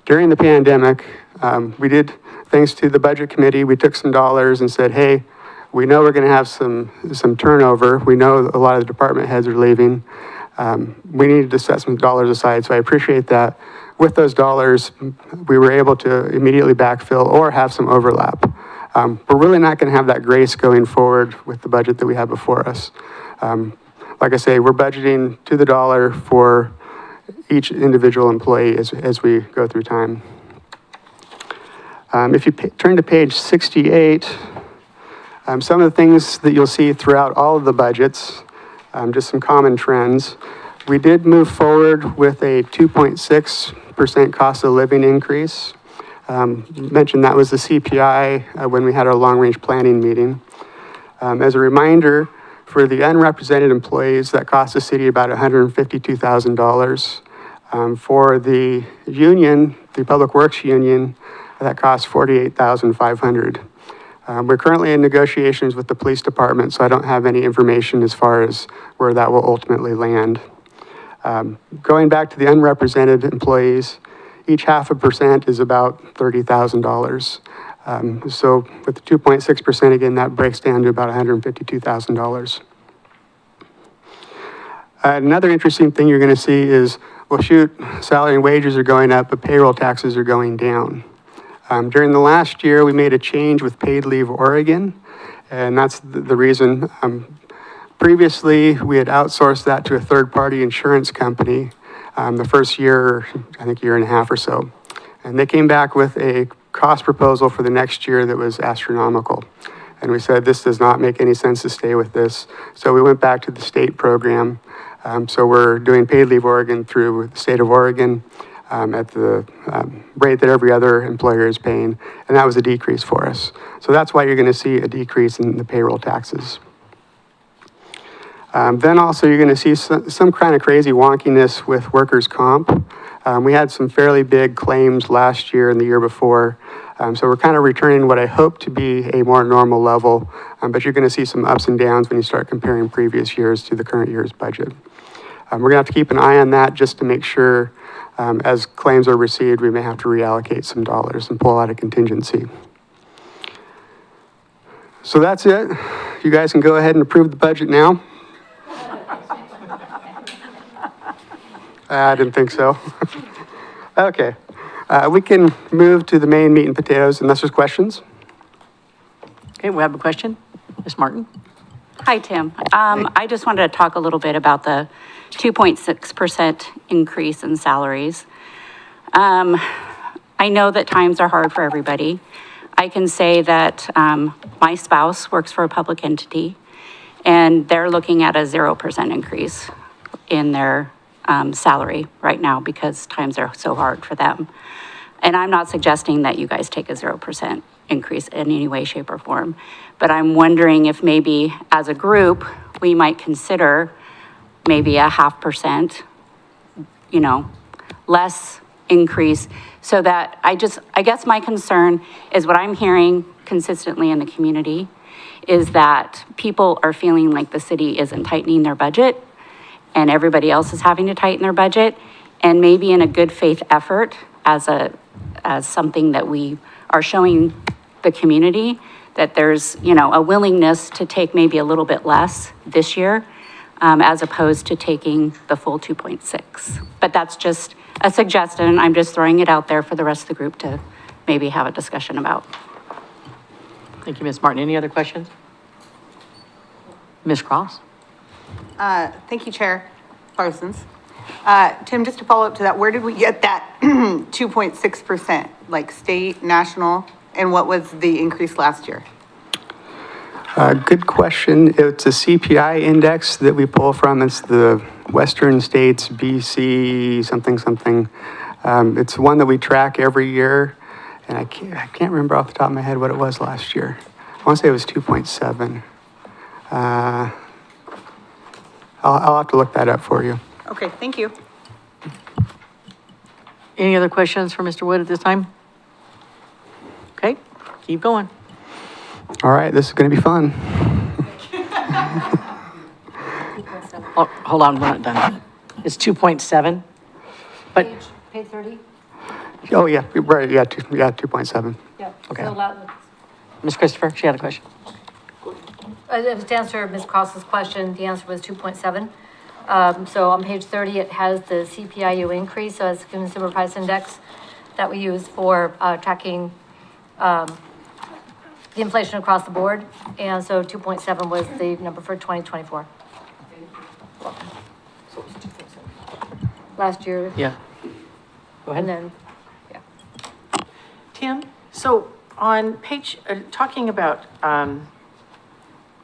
Speaker 4: During the pandemic, we did, thanks to the budget committee, we took some dollars and said, hey, we know we're going to have some turnover. We know a lot of the department heads are leaving. We needed to set some dollars aside, so I appreciate that. With those dollars, we were able to immediately backfill or have some overlap. We're really not going to have that grace going forward with the budget that we have before us. Like I say, we're budgeting to the dollar for each individual employee as we go through time. If you turn to page 68, some of the things that you'll see throughout all of the budgets, just some common trends. We did move forward with a 2.6% cost of living increase. Mentioned that was the CPI when we had our long-range planning meeting. As a reminder, for the unrepresented employees, that cost the city about $152,000. For the union, the Public Works Union, that costs $48,500. We're currently in negotiations with the police department, so I don't have any information as far as where that will ultimately land. Going back to the unrepresented employees, each 0.5% is about $30,000. So with the 2.6%, again, that breaks down to about $152,000. Another interesting thing you're going to see is, well, shoot, salary and wages are going up, but payroll taxes are going down. During the last year, we made a change with Paid Leave Oregon, and that's the reason. Previously, we had outsourced that to a third-party insurance company the first year, I think year and a half or so. And they came back with a cost proposal for the next year that was astronomical. And we said, this does not make any sense to stay with this. So we went back to the state program. So we're doing Paid Leave Oregon through the state of Oregon at the rate that every other employer is paying. And that was a decrease for us. So that's why you're going to see a decrease in the payroll taxes. Then also you're going to see some kind of crazy wonkiness with workers' comp. We had some fairly big claims last year and the year before. So we're kind of returning what I hope to be a more normal level, but you're going to see some ups and downs when you start comparing previous years to the current year's budget. We're going to have to keep an eye on that just to make sure as claims are received, we may have to reallocate some dollars and pull out a contingency. So that's it. You guys can go ahead and approve the budget now. I didn't think so. Okay, we can move to the main meat and potatoes unless there's questions.
Speaker 6: Okay, we have a question. Ms. Martin?
Speaker 7: Hi, Tim. I just wanted to talk a little bit about the 2.6% increase in salaries. I know that times are hard for everybody. I can say that my spouse works for a public entity, and they're looking at a 0% increase in their salary right now because times are so hard for them. And I'm not suggesting that you guys take a 0% increase in any way, shape, or form, but I'm wondering if maybe as a group, we might consider maybe a 0.5%, you know, less increase, so that I guess my concern is what I'm hearing consistently in the community is that people are feeling like the city isn't tightening their budget and everybody else is having to tighten their budget. And maybe in a good faith effort as something that we are showing the community, that there's, a willingness to take maybe a little bit less this year, as opposed to taking the full 2.6. But that's just a suggestion. I'm just throwing it out there for the rest of the group to maybe have a discussion about.
Speaker 6: Thank you, Ms. Martin. Any other questions? Ms. Cross?
Speaker 13: Thank you, Chair Parsons. Tim, just to follow up to that, where did we get that 2.6%? Like state, national, and what was the increase last year?
Speaker 4: Good question. It's a CPI index that we pull from. It's the Western States, BC, something, something. It's one that we track every year, and I can't remember off the top of my head what it was last year. I want to say it was 2.7. I'll have to look that up for you.
Speaker 13: Okay, thank you.
Speaker 6: Any other questions for Mr. Wood at this time? Okay, keep going.
Speaker 4: All right, this is going to be fun.
Speaker 6: Oh, hold on, we're not done. It's 2.7, but,
Speaker 1: Page 30?
Speaker 4: Oh, yeah, right, yeah, 2.7.
Speaker 1: Yeah.
Speaker 6: Okay.
Speaker 1: So
Speaker 6: Ms. Christopher, she had a question.
Speaker 1: to answer Ms. Cross's question, the answer was 2.7. So on page 30, it has the CPIU increase, so it's Consumer Price Index that we use for tracking the inflation across the board. And so 2.7 was the number for 2024. Last year,
Speaker 6: Yeah. Go
Speaker 1: and
Speaker 6: ahead.
Speaker 1: then, yeah.
Speaker 14: Tim, so on page, talking about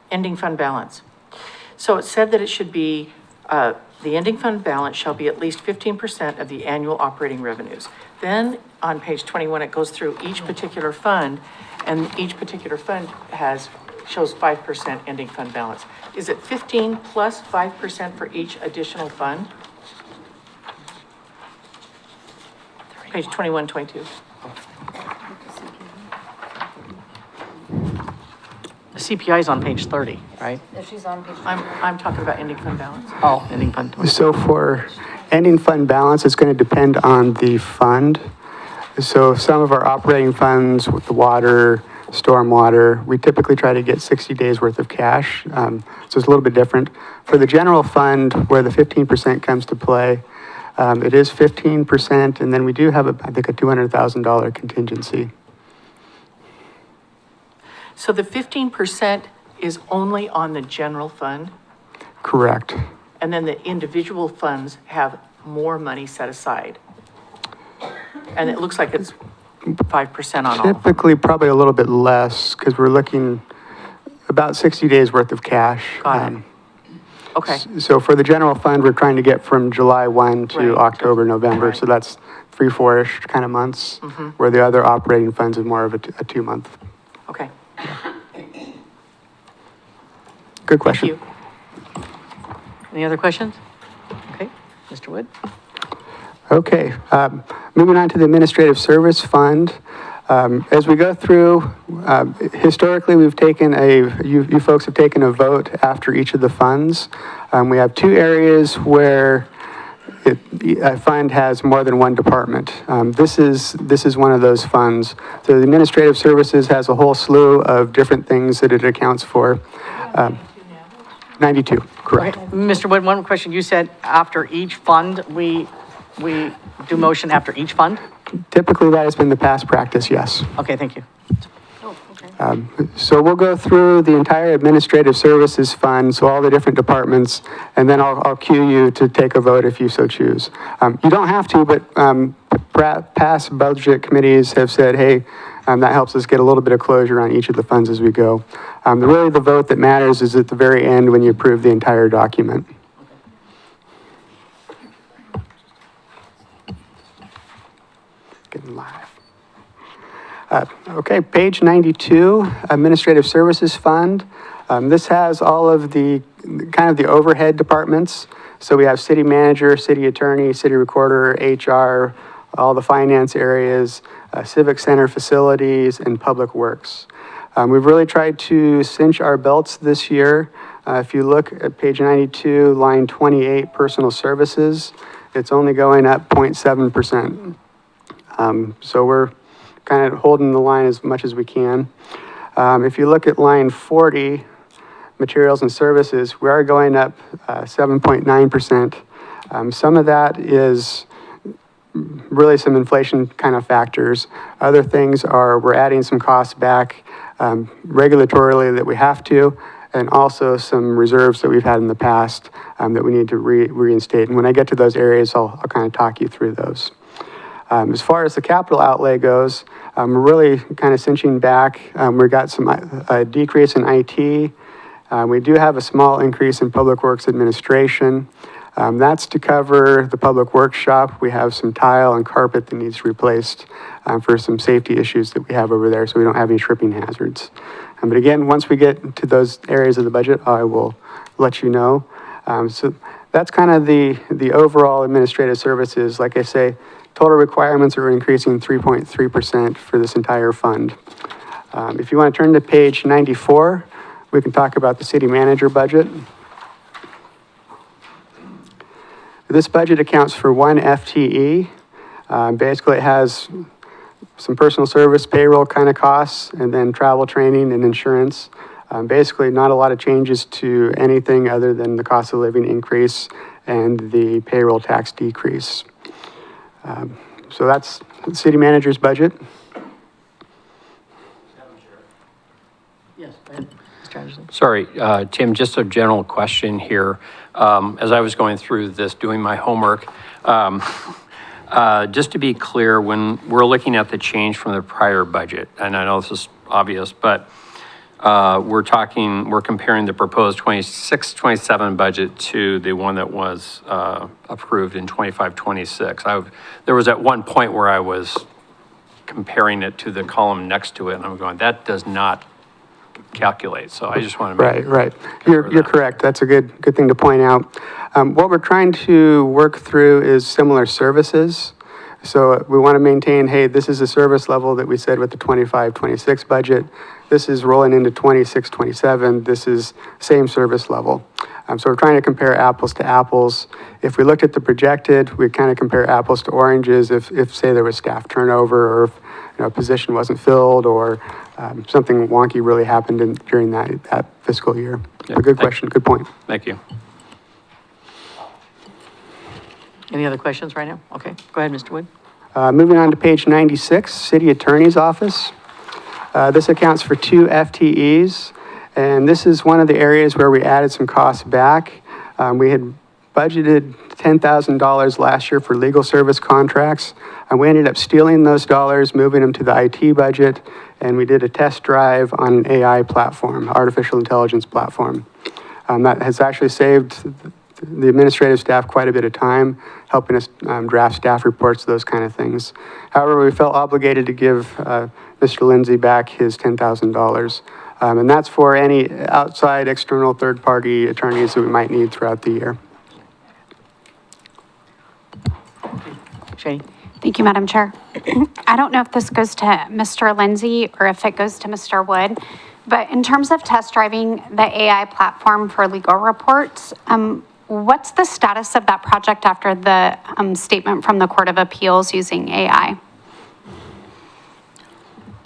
Speaker 14: ending fund balance. So it said that it should be, the ending fund balance shall be at least 15% of the annual operating revenues. Then on page 21, it goes through each particular fund, and each particular fund shows 5% ending fund balance. Is it 15 plus 5% for each additional fund? Page 21, 22.
Speaker 6: The CPI is on page 30, right?
Speaker 1: If she's on page.
Speaker 14: I'm talking about ending fund balance.
Speaker 6: Oh, ending fund.
Speaker 4: So for ending fund balance, it's going to depend on the fund. So some of our operating funds with the water, stormwater, we typically try to get 60 days worth of cash. So it's a little bit different. For the general fund, where the 15% comes to play, it is 15%, and then we do have, I think, a $200,000 contingency.
Speaker 14: So the 15% is only on the general fund,
Speaker 4: Correct.
Speaker 14: and then the individual funds have more money set aside. And it looks like it's 5% on all of them.
Speaker 4: Typically, probably a little bit less, because we're looking about 60 days worth of cash.
Speaker 14: Got it. Okay,
Speaker 4: So for the general fund, we're trying to get from July 1 to
Speaker 14: Right.
Speaker 4: October, November,
Speaker 14: Right.
Speaker 4: so that's 3-4-ish kind of months, where the other operating funds is more of a 2-month.
Speaker 14: okay.
Speaker 4: Good question.
Speaker 14: Thank you.
Speaker 6: Any other questions? Okay, Mr. Wood?
Speaker 4: Okay, moving on to the Administrative Service Fund. As we go through, historically, we've taken you folks have taken a vote after each of the funds. We have two areas where a fund has more than one department. This is one of those funds. So the Administrative Services has a whole slew of different things that it accounts for. 92, correct.
Speaker 6: Okay, Mr. Wood, one question. You said after each fund, we do motion after each fund?
Speaker 4: Typically, that has been the past practice, yes.
Speaker 6: Okay, thank you.
Speaker 4: So we'll go through the entire Administrative Services Fund, so all the different departments, and then I'll cue you to take a vote if you so choose. You don't have to, but past budget committees have said, hey, that helps us get a little bit of closure on each of the funds as we go. Really, the vote that matters is at the very end when you approve the entire document. Getting live. Okay, page 92, Administrative Services Fund. This has all of the, kind of the overhead departments. So we have city manager, city attorney, city recorder, HR, all the finance areas, civic center facilities, and public works. We've really tried to cinch our belts this year. If you look at page 92, line 28, personal services, it's only going up 0.7%. So we're kind of holding the line as much as we can. If you look at line 40, materials and services, we are going up 7.9%. Some of that is really some inflation kind of factors. Other things are we're adding some costs back regulatorily that we have to, and also some reserves that we've had in the past that we need to reinstate. And when I get to those areas, I'll kind of talk you through those. As far as the capital outlay goes, we're really kind of cinching back. We've got some decrease in IT. We do have a small increase in Public Works Administration. That's to cover the Public Works shop. We have some tile and carpet that needs replaced for some safety issues that we have over there, so we don't have any tripping hazards. But again, once we get to those areas of the budget, I will let you know. So that's kind of the overall administrative services. Like I say, total requirements are increasing 3.3% for this entire fund. If you want to turn to page 94, we can talk about the city manager budget. This budget accounts for 1 FTE. Basically, it has some personal service, payroll kind of costs, and then travel, training, and insurance. Basically, not a lot of changes to anything other than the cost of living increase and the payroll tax decrease. So that's the city manager's budget.
Speaker 6: Yes, go ahead. Mr. Anderson.
Speaker 15: Sorry, Tim, just a general question here. As I was going through this, doing my homework, just to be clear, when we're looking at the change from the prior budget, and I know this is obvious, but we're comparing the proposed 26-27 budget to the one that was approved in 25-26. There was at one point where I was comparing it to the column next to it, and I'm going, that does not calculate. So I just want to make
Speaker 4: Right. You're correct. That's a good thing to point out. What we're trying to work through is similar services. So we want to maintain, hey, this is a service level that we said with the 25-26 budget. This is rolling into 26-27. This is same service level. So we're trying to compare apples to apples. If we looked at the projected, we kind of compare apples to oranges if say there was staff turnover, or if a position wasn't filled, or something wonky really happened during that fiscal year.
Speaker 15: Yeah,
Speaker 4: A good question, good point.
Speaker 15: Thank you.
Speaker 6: Any other questions right now? Okay, go ahead, Mr. Wood.
Speaker 4: Moving on to page 96, City Attorney's Office. This accounts for 2 FTEs, and this is one of the areas where we added some costs back. We had budgeted $10,000 last year for legal service contracts, and we ended up stealing those dollars, moving them to the IT budget, and we did a test drive on an AI platform, artificial intelligence platform. That has actually saved the administrative staff quite a bit of time, helping us draft staff reports, those kind of things. However, we felt obligated to give Mr. Lindsay back his $10,000. And that's for any outside, external, third-party attorneys that we might need throughout the year.
Speaker 6: Shani?
Speaker 7: Thank you, Madam Chair. I don't know if this goes to Mr. Lindsay or if it goes to Mr. Wood, but in terms of test driving the AI platform for legal reports, what's the status of that project after the statement from the Court of Appeals using AI?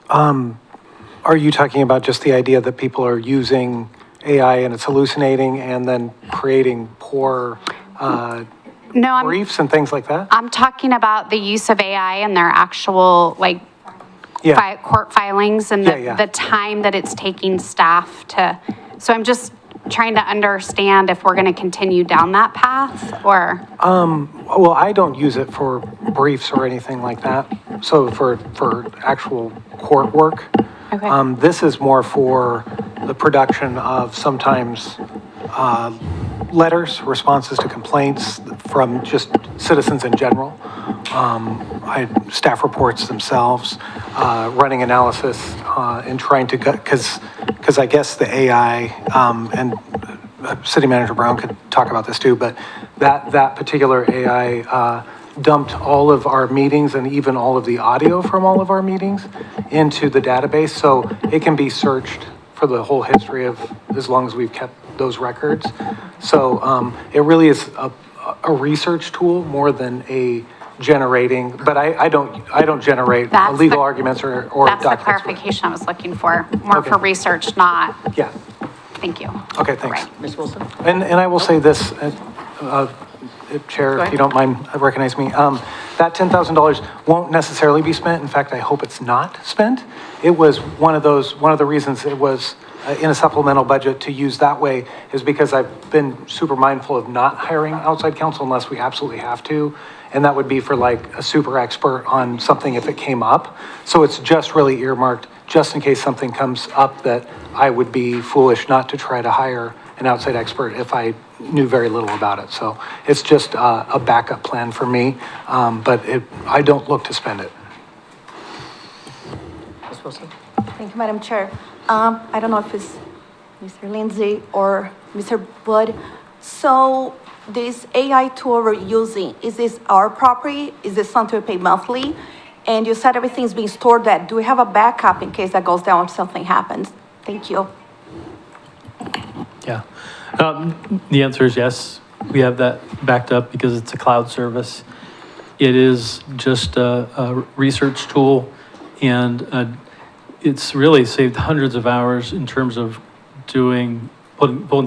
Speaker 16: Are you talking about just the idea that people are using AI and it's hallucinating and then creating poor briefs and things like that?
Speaker 7: I'm talking about the use of AI and their actual, court filings and the time that it's taking staff to, so I'm just trying to understand if we're going to continue down that path, or?
Speaker 16: Well, I don't use it for briefs or anything like that, so for actual court work.
Speaker 7: Okay.
Speaker 16: This is more for the production of sometimes letters, responses to complaints from just citizens in general. Staff reports themselves, running analysis and trying to, because I guess the AI, and City Manager Brown could talk about this too, but that particular AI dumped all of our meetings and even all of the audio from all of our meetings into the database, so it can be searched for the whole history of as long as we've kept those records. So it really is a research tool more than a generating, but I don't generate
Speaker 7: That's
Speaker 16: legal
Speaker 7: the-
Speaker 16: arguments or
Speaker 7: That's the
Speaker 16: documents.
Speaker 7: clarification I was looking for, more for
Speaker 16: Okay.
Speaker 7: research, not,
Speaker 16: Yeah,
Speaker 7: thank you.
Speaker 16: okay, thanks.
Speaker 7: Right.
Speaker 6: Ms. Wilson?
Speaker 16: And I will say this, Chair,
Speaker 6: Go
Speaker 16: if you don't mind recognizing me, that $10,000 won't necessarily be spent. In fact, I hope it's not spent. It was one of the reasons it was in a supplemental budget to use that way is because I've been super mindful of not hiring outside counsel unless we absolutely have to. And that would be for like a super expert on something if it came up. So it's just really earmarked just in case something comes up that I would be foolish not to try to hire an outside expert if I knew very little about it. So it's just a backup plan for me, but I don't look to spend it.
Speaker 6: Ms. Wilson?
Speaker 17: Thank you, Madam Chair. I don't know if it's Mr. Lindsay or Mr. Wood. So this AI tool we're using, is this our property? Is this something we pay monthly? And you said everything's being stored that. Do we have a backup in case that goes down if something happens? Thank you.
Speaker 8: Yeah. The answer is yes. We have that backed up because it's a cloud service. It is just a research tool, and it's really saved hundreds of hours in terms of pulling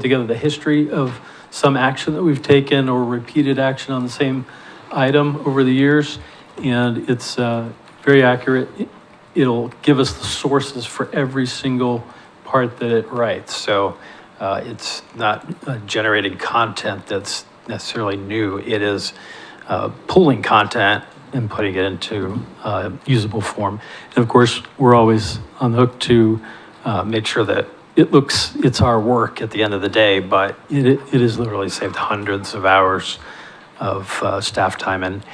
Speaker 8: together the history of some action that we've taken or repeated action on the same item over the years. And it's very accurate. It'll give us the sources for every single part that it writes. So it's not generating content that's necessarily new. It is pulling content and putting it into usable form. And of course, we're always on the hook to make sure that it's our work at the end of the day, but it has literally saved hundreds of hours of staff time. And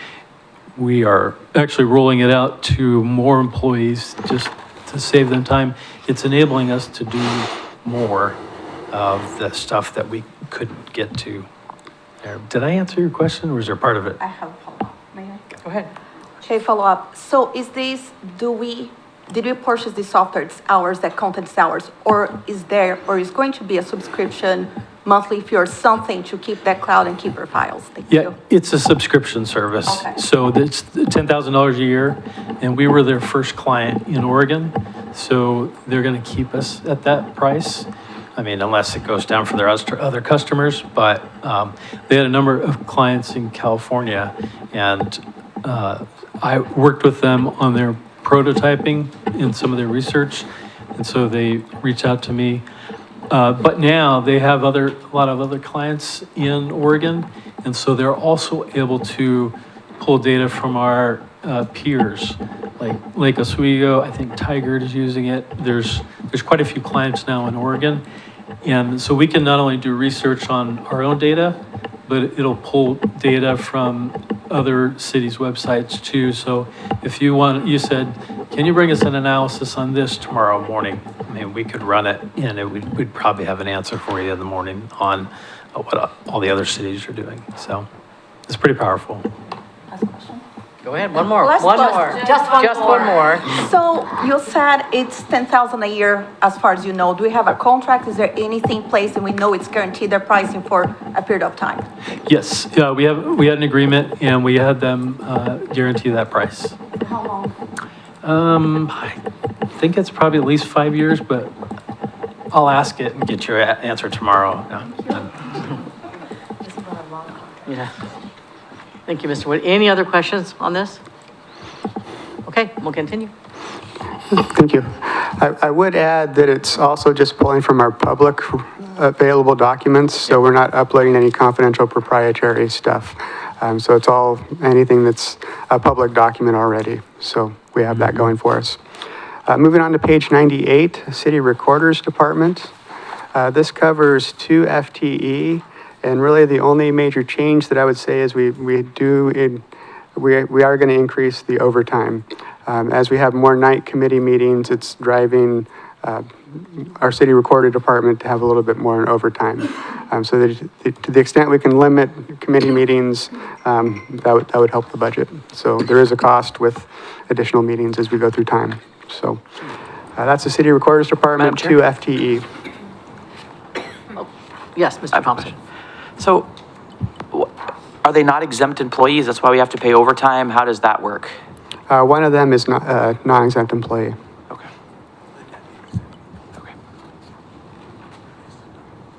Speaker 8: we are actually rolling it out to more employees just to save them time. It's enabling us to do more of the stuff that we couldn't get to there. Did I answer your question, or was there part of it?
Speaker 17: I have a follow-up. May I?
Speaker 6: Go ahead.
Speaker 17: Okay, follow-up. So is this, did we purchase the software, it's ours, that contents ours? Or is going to be a subscription monthly fee or something to keep that cloud and keep our files? Thank
Speaker 8: Yeah,
Speaker 17: you.
Speaker 8: it's a subscription service.
Speaker 17: Okay.
Speaker 8: So it's $10,000 a year, and we were their first client in Oregon. So they're going to keep us at that price. I mean, unless it goes down for their other customers, but they had a number of clients in California, and I worked with them on their prototyping in some of their research, and so they reached out to me. But now they have a lot of other clients in Oregon, and so they're also able to pull data from our peers, like Lake Oswego. I think Tigard is using it. There's quite a few clients now in Oregon, and so we can not only do research on our own data, but it'll pull data from other cities' websites too. So if you said, can you bring us an analysis on this tomorrow morning? I mean, we could run it, and we'd probably have an answer for you in the morning on what all the other cities are doing. So it's pretty powerful.
Speaker 6: Go ahead, one more.
Speaker 17: Just
Speaker 6: one more.
Speaker 17: So you said it's 10,000 a year, as far as you know. Do we have a contract? Is there anything in place and we know it's guaranteed their pricing for a period of time?
Speaker 8: Yes, we had an agreement, and we had them guarantee that price.
Speaker 17: How long?
Speaker 8: I think it's probably at least 5 years, but I'll ask it and get your answer tomorrow.
Speaker 6: Yeah. Thank you, Mr. Wood. Any other questions on this? Okay, we'll continue.
Speaker 4: Thank you. I would add that it's also just pulling from our public available documents, so we're not uploading any confidential proprietary stuff. So it's all, anything that's a public document already. So we have that going for us. Moving on to page 98, City Recorder's Department. This covers 2 FTE, and really the only major change that I would say is we are going to increase the overtime. As we have more night committee meetings, it's driving our City Recorder Department to have a little bit more in overtime. So that to the extent we can limit committee meetings, that would help the budget. So there is a cost with additional meetings as we go through time. So that's the City Recorder's Department, 2 FTE.
Speaker 6: Yes, Mr. Thompson.
Speaker 18: So Are they not exempt employees? That's why we have to pay overtime? How does that work?
Speaker 4: One of them is not, non-exempt employee.
Speaker 18: Okay.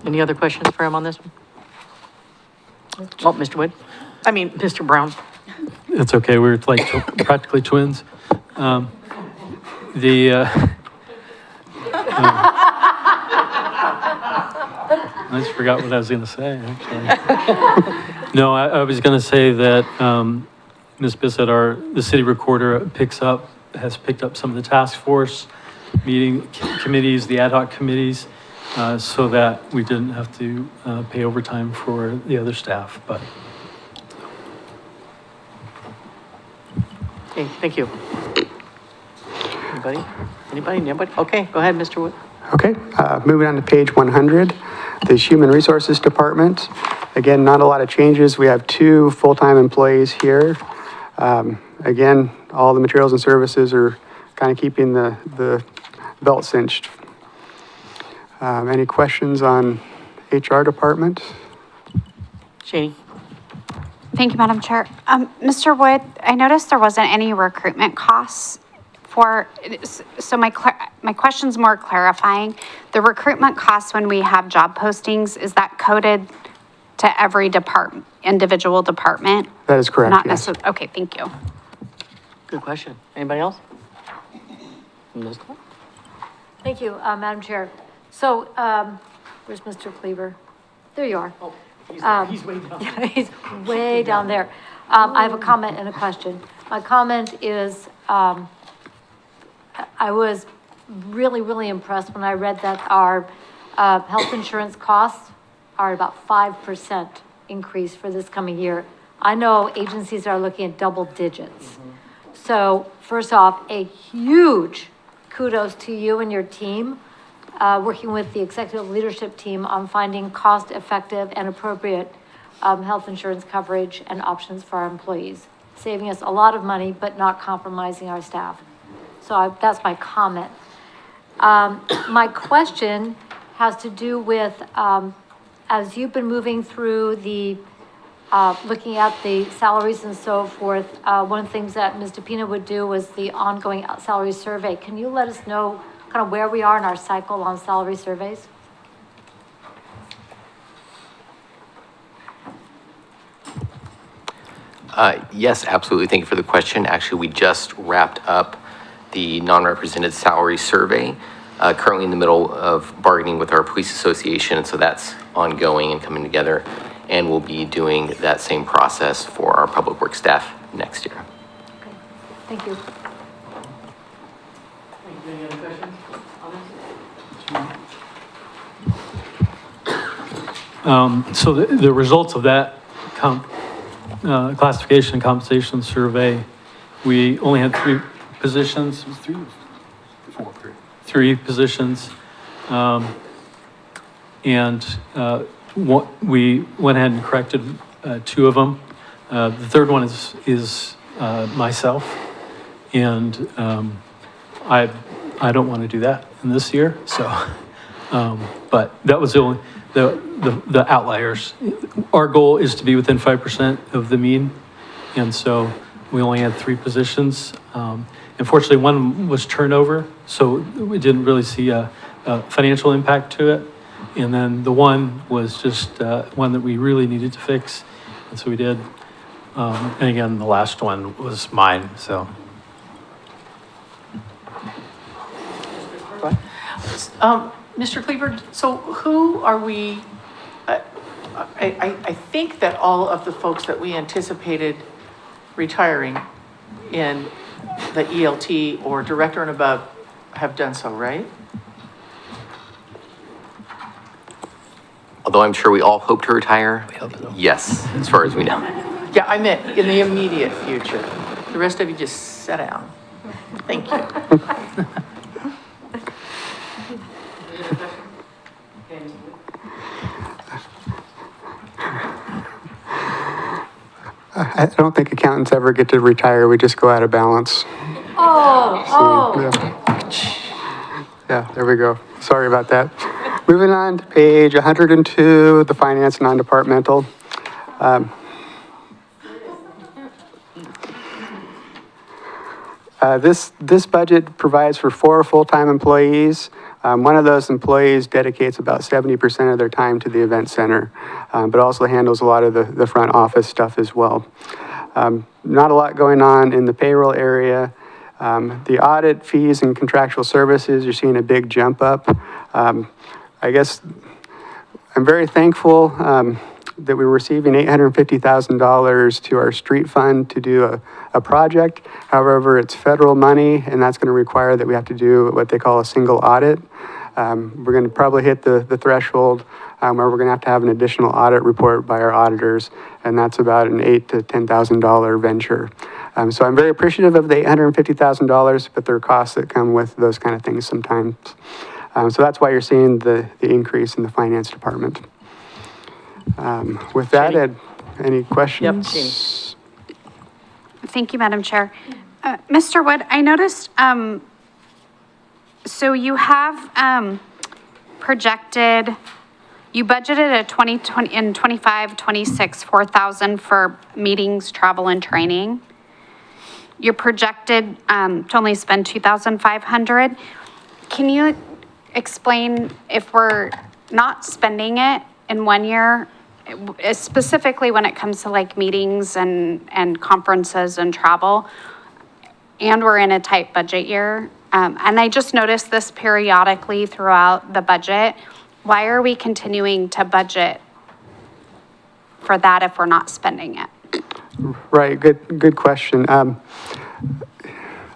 Speaker 6: Any other questions for him on this one? Oh, Mr. Wood? I mean, Mr. Brown.
Speaker 8: It's okay, we're like practically twins. I just forgot what I was gonna say, actually. No, I was gonna say that, Ms. Bissett, the city recorder has picked up some of the task force meeting committees, the ad hoc committees, so that we didn't have to, pay overtime for the other staff, but.
Speaker 6: Okay, thank you. Anybody? Anybody? Nobody? Okay, go ahead, Mr. Wood.
Speaker 4: Okay, moving on to page 100, the Human Resources Department. Again, not a lot of changes. We have 2 full-time employees here. Again, all the materials and services are kind of keeping the belt cinched. Any questions on HR department?
Speaker 6: Shani?
Speaker 7: Thank you, Madam Chair. Mr. Wood, I noticed there wasn't any recruitment costs so my question's more clarifying. The recruitment costs when we have job postings, is that coded to every individual department?
Speaker 4: That is correct,
Speaker 7: Not
Speaker 4: yes.
Speaker 7: necessarily, okay, thank you.
Speaker 6: Good question. Anybody else? Ms. Clark?
Speaker 1: Thank you, Madam Chair. So, where's Mr. Cleaver? There you are.
Speaker 6: Oh, he's way down.
Speaker 1: He's way down there. I have a comment and a question. My comment is, I was really, really impressed when I read that our health insurance costs are about 5% increase for this coming year. I know agencies are looking at double digits. So first off, a huge kudos to you and your team, working with the executive leadership team on finding cost-effective and appropriate health insurance coverage and options for our employees, saving us a lot of money, but not compromising our staff. So that's my comment. My question has to do with, as you've been moving through the, looking at the salaries and so forth, one of the things that Ms. DePina would do was the ongoing salary survey. Can you let us know kind of where we are in our cycle on salary surveys?
Speaker 19: Yes, absolutely. Thank you for the question. Actually, we just wrapped up the non-represented salary survey, currently in the middle of bargaining with our police association, and so that's ongoing and coming together, and we'll be doing that same process for our public works staff next year.
Speaker 1: Okay, thank you.
Speaker 6: Any other questions on this?
Speaker 8: So the results of that classification and compensation survey, we only had 3 positions. It was 3 or 4? 3 positions. We went ahead and corrected 2 of them. The third one is myself, and I don't want to do that in this year. So, but that was the only the outliers. Our goal is to be within 5% of the mean, and so we only had 3 positions. Unfortunately, one was turnover, so we didn't really see a financial impact to it. And then the one was just one that we really needed to fix, and so we did. And again, the last one was mine, so.
Speaker 14: Mr. Cleaver, so who are we, I think that all of the folks that we anticipated retiring in the ELT or director and above have done so, right?
Speaker 19: Although I'm sure we all hope to retire, yes, as far as we know.
Speaker 14: Yeah, I meant in the immediate future. The rest of you just sit down. Thank you.
Speaker 4: I don't think accountants ever get to retire. We just go out of balance. Yeah, there we go. Sorry about that. Moving on to page 102, the finance non-departmental. This budget provides for 4 full-time employees. One of those employees dedicates about 70% of their time to the event center, but also handles a lot of the front office stuff as well. Not a lot going on in the payroll area. The audit fees and contractual services, you're seeing a big jump up. I guess I'm very thankful that we're receiving $850,000 to our street fund to do a project. However, it's federal money, and that's going to require that we have to do what they call a single audit. We're going to probably hit the threshold where we're going to have an additional audit report by our auditors, and that's about an $8,000 to $10,000 venture. So I'm very appreciative of the $850,000, but there are costs that come with those kind of things sometimes. So that's why you're seeing the increase in the finance department. With that, Ed, any questions?
Speaker 7: Thank you, Madam Chair. Mr. Wood, I noticed, so you have projected, you budgeted a 2020 in 25, 26, 4,000 for meetings, travel, and training. You're projected to only spend 2,500. Can you explain if we're not spending it in 1 year, specifically when it comes to like meetings and conferences and travel, and we're in a tight budget year? And I just noticed this periodically throughout the budget. Why are we continuing to budget for that if we're not spending it?
Speaker 4: Right, good question.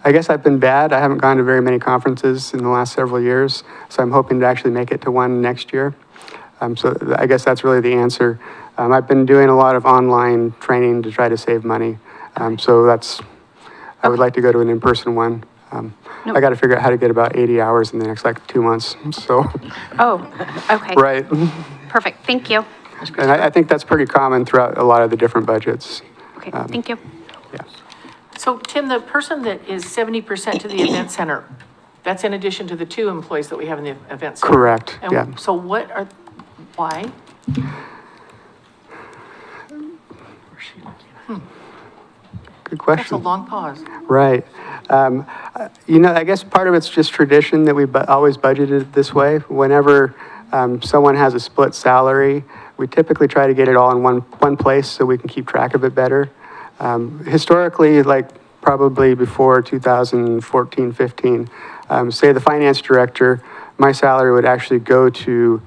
Speaker 4: I guess I've been bad. I haven't gone to very many conferences in the last several years, so I'm hoping to actually make it to one next year. So I guess that's really the answer. I've been doing a lot of online training to try to save money. So I would like to go to an in-person one. I got to figure out how to get about 80 hours in the next 2 months, so.
Speaker 7: Oh, okay.
Speaker 4: Right.
Speaker 7: Perfect, thank you.
Speaker 4: And I think that's pretty common throughout a lot of the different budgets.
Speaker 7: Okay, thank you.
Speaker 4: Yeah.
Speaker 14: So Tim, the person that is 70% to the event center, that's in addition to the 2 employees that we have in the event center?
Speaker 4: Correct,
Speaker 14: And
Speaker 4: yeah.
Speaker 14: So why?
Speaker 4: Good question.
Speaker 14: That's a long pause.
Speaker 4: Right. I guess part of it's just tradition that we've always budgeted this way. Whenever someone has a split salary, we typically try to get it all in one place so we can keep track of it better. Historically, probably before 2014, 15, say the finance director, my salary would actually go to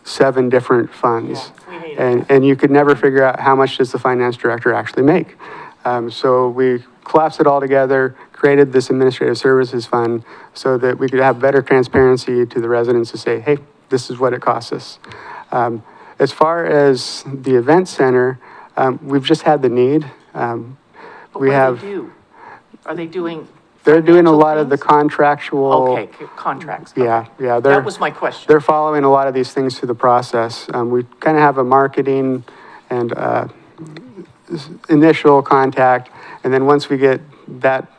Speaker 4: 7 different funds. And you could never figure out how much does the finance director actually make. So we collapsed it all together, created this administrative services fund so that we could have better transparency to the residents to say, hey, this is what it costs us. As far as the event center, we've just had the need.
Speaker 14: But what do they do? Are they doing?
Speaker 4: They're doing a lot of the contractual.
Speaker 14: Okay, contracts.
Speaker 4: Yeah.
Speaker 14: That was my question.
Speaker 4: They're following a lot of these things through the process. We kind of have a marketing and initial contact, and then once we get that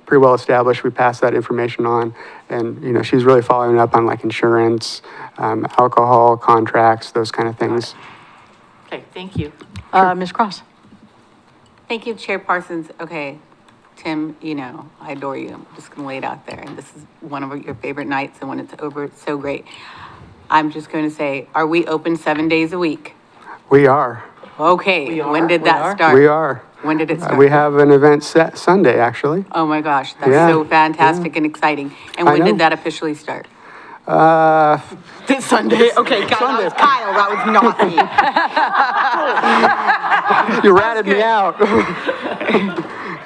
Speaker 4: pretty well established, we pass that information on, and she's really following up on insurance, alcohol contracts, those kind of things.
Speaker 14: Okay, thank you.
Speaker 6: Ms. Cross?
Speaker 13: Thank you, Chair Parsons. Okay, Tim, I adore you. I'm just going to lay it out there. And this is one of your favorite nights, and when it's over, it's so great. I'm just going to say, are we open 7 days a week?
Speaker 4: We are.
Speaker 13: Okay, when did that start?
Speaker 4: We are.
Speaker 13: When did it start?
Speaker 4: We have an event set Sunday, actually.
Speaker 13: Oh my gosh, that's so fantastic and exciting. And when did that officially start?
Speaker 14: This Sunday. Okay,
Speaker 13: Kyle, that was not me.
Speaker 4: You ratted me out.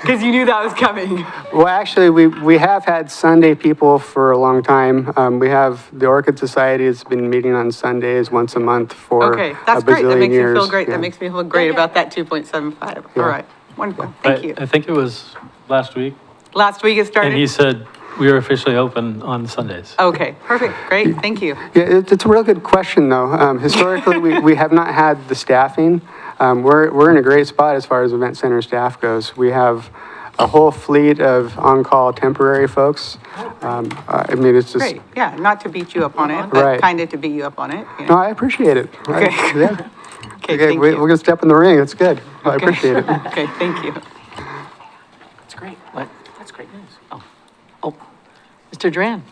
Speaker 13: Because you knew that was coming.
Speaker 4: Well, actually, we have had Sunday people for a long time. We have the Orchid Society has been meeting on Sundays once a month for
Speaker 13: Okay, that's
Speaker 4: a
Speaker 13: great. That
Speaker 4: bazillion
Speaker 13: makes
Speaker 4: years.
Speaker 13: me feel great.
Speaker 4: Yeah.
Speaker 13: That makes me feel great about that 2.75.
Speaker 4: Yeah.
Speaker 13: All right, wonderful. Thank you.
Speaker 8: I think it was last week,
Speaker 13: Last week it started?
Speaker 8: and he said we are officially open on Sundays.
Speaker 13: Okay, perfect, great, thank you.
Speaker 4: Yeah, it's a real good question, though. Historically, we have not had the staffing. We're in a great spot as far as event center staff goes. We have a whole fleet of on-call temporary folks. It's just...
Speaker 13: Great, yeah, not to beat you up on it,
Speaker 4: Right.
Speaker 13: but kind of to beat you up on it.
Speaker 4: No, I appreciate it.
Speaker 13: Okay.
Speaker 4: Yeah.
Speaker 13: Okay, thank
Speaker 4: we're
Speaker 13: you.
Speaker 4: going to step in the ring. It's good. I appreciate it.
Speaker 13: Okay, thank you.
Speaker 14: That's great. That's great news.
Speaker 6: Mr. Duran?